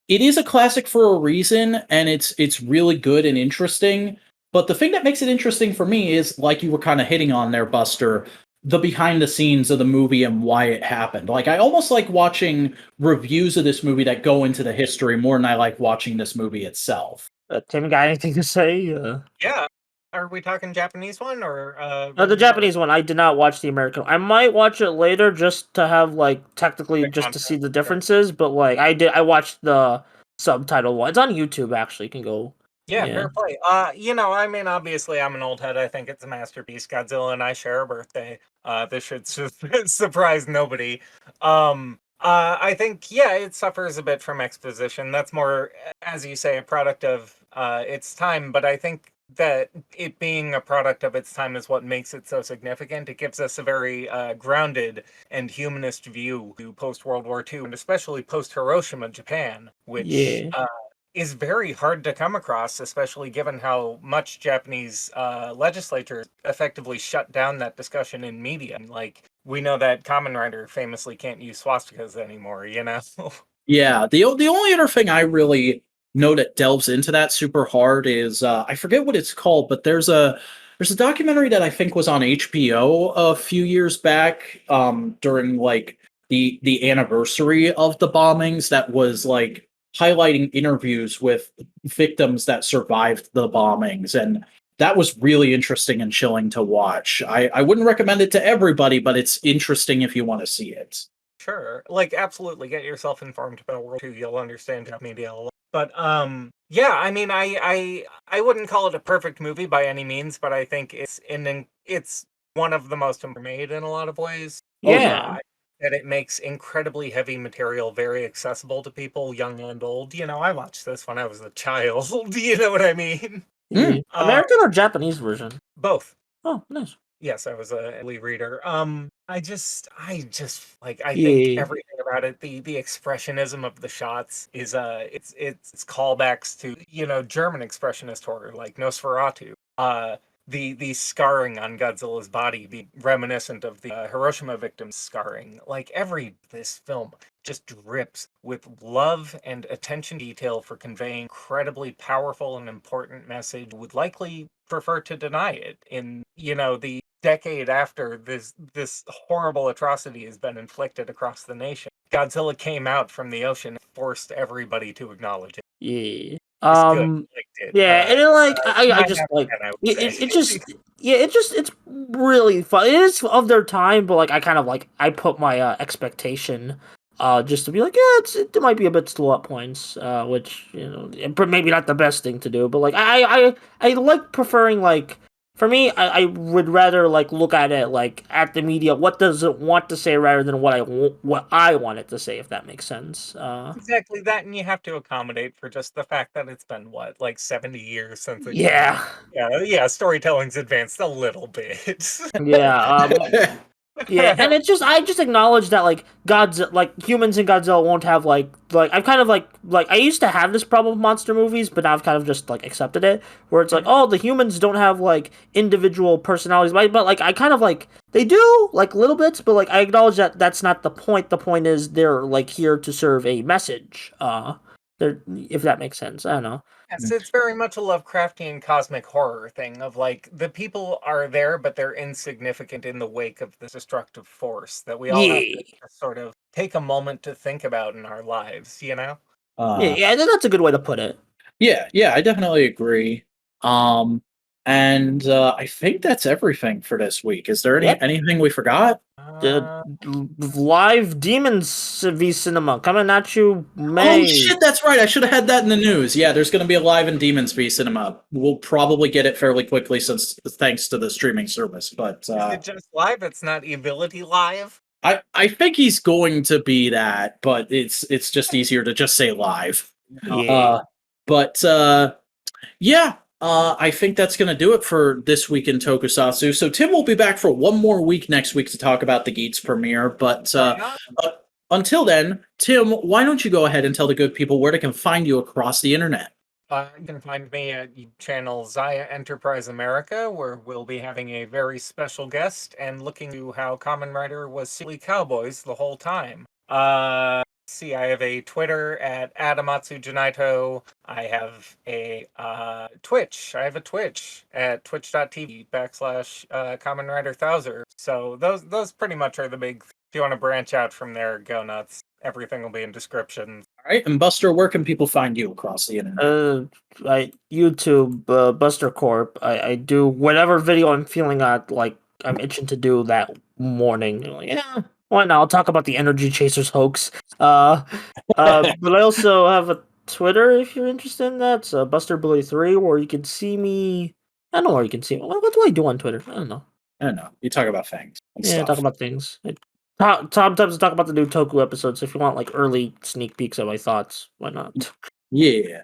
is a classic for a reason, and it's really good and interesting. But the thing that makes it interesting for me is, like you were kind of hitting on there, Buster, the behind the scenes of the movie and why it happened. Like I almost like watching reviews of this movie that go into the history more than I like watching this movie itself. Tim, got anything to say? Yeah. Are we talking Japanese one or The Japanese one, I did not watch the American. I might watch it later just to have like technically The just to see content, the yeah. differences. But like I watched the subtitle one. It's on YouTube actually. You can go. Yeah, Yeah. fair play. I mean, obviously, I'm an old head. I think it's a masterpiece. Godzilla and I share a birthday. This should surprise nobody. I think, yeah, it suffers a bit from exposition. That's more, as you say, a product of its time. But I think that it being a product of its time is what makes it so significant. It gives us a very grounded and humanist view to post World War II, and especially post Hiroshima, Japan, which Yeah. is very hard to come across, especially given how much Japanese legislature effectively shut down that discussion in media. Like, we know that Kamen Rider famously can't use swastikas anymore, you know? Yeah, the only other thing I really know that delves into that super hard is I forget what it's called, but there's a documentary that I think was on HBO a few years back during like the anniversary of the bombings that was like highlighting interviews with victims that survived the bombings, and that was really interesting and chilling to watch. I wouldn't recommend it to everybody, but it's interesting if you want to see it. Sure. Like, absolutely, get yourself informed about World War II. You'll understand Japanese media a lot. But yeah, I mean, I wouldn't call it a perfect movie by any means, but I think it's one of the most made in a lot of ways. Yeah. That it makes incredibly heavy material very accessible to people, young and old. You know, I watched this when I was a child. Do you know what I mean? Yeah. American or Japanese version? Both. Oh, nice. Yes, I was a Lee reader. I like I think Yeah. everything about it, the expressionism of the shots is it's callbacks to, you know, German expressionist horror like Nosferatu. The scarring on Godzilla's body be reminiscent of the Hiroshima victims' scarring. Like this film just drips with love and attention to detail for conveying incredibly powerful and important message. Would likely prefer to deny it in, you know, the decade after this horrible atrocity has been inflicted across the nation. Godzilla came out from the ocean and forced everybody to acknowledge it. Yeah. It's good. Liked it. Yeah, and then like I 9 just out of like 10, I would it, say. it just yeah it's really fun. It is of their time, but like I kind of like I put my expectation just to be like it might be a bit slow at points, which you know maybe not the best thing to do, but like I like preferring like. For me, I would rather like look at it like at the media. What does it want to say rather than what I want it to say, if that makes sense. Exactly that, and you have to accommodate for just the fact that it's been what, like 70 years since it came out. Yeah, Yeah, storytelling's advanced a little bit. yeah. Yeah, and it's just I just acknowledge that like humans in Godzilla won't have like I've kind of like I used to have this problem with monster movies, but now I've kind of just like accepted it where it's like oh the humans don't have like individual personalities, but like I kind of like they do like little bits, but like I acknowledge that that's not the point. The point is they're like here to serve a message. If that makes sense, I don't know. Yes, it's very much a Lovecraftian cosmic horror thing of like the people are there, but they're insignificant in the wake of this destructive force that we all have Yeah, to sort of take a moment to think about in our lives, you know? yeah, I think that's a good way to put it. Yeah, I definitely agree. And I think that's everything for this week. Is there Yep. anything we forgot? The live Demons v Cinema coming at you May. Oh shit, that's right. I should have had that in the news. Yeah, there's going to be a Live in Demons v Cinema. We'll probably get it fairly quickly since thanks to the streaming service. But Is it just live? It's not Ability Live? I think he's going to be that, but it's just easier to just say live. Yeah. But yeah, I think that's going to do it for this week in Tokusatsu. So Tim will be back for one more week next week to talk about the Geats premiere. But until then, Tim, why don't you go ahead and tell the good people where they can find you across the internet? You can find me at channel Zaya Enterprise America, where we'll be having a very special guest and looking to how Kamen Rider was secretly cowboys the whole time. See, I have a Twitter at Adamatsu Janito. I have a Twitch. I have a Twitch at twitch.tv / Kamen Rider Thouser. So those pretty much are the big. If you want to branch out from there, go nuts. Everything will be in description. All right, and Buster, where can people find you across the internet? YouTube, Buster Corp. I do whatever video I'm feeling like I'm itching to do that morning. Like, yeah, why not? I'll talk about the Energy Chasers hoax. But I also have a Twitter if you're interested in that. It's BusterBully3, where you can see me. I don't know where you can see me. What do I do on Twitter? I don't know. You talk about things. Talk about things. Sometimes talk about the new Toku episodes. If you want like early sneak peeks of my thoughts, why not? Yeah.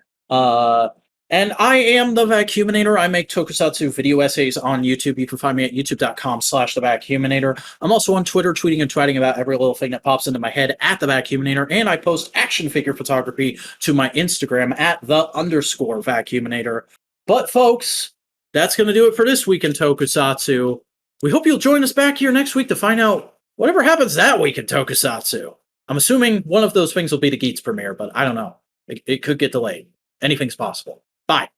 And I am the Vacuuminator. I make Tokusatsu video essays on YouTube. You can find me at youtube.com/thevacuuminator. I'm also on Twitter, tweeting and twitting about every little thing that pops into my head at the Vacuuminator. And I post action figure photography to my Instagram at @the_Vacuuminator. But folks, that's going to do it for this week in Tokusatsu. We hope you'll join us back here next week to find out whatever happens that week in Tokusatsu. I'm assuming one of those things will be the Geats premiere, but I don't know. It could get delayed. Anything's possible. Bye.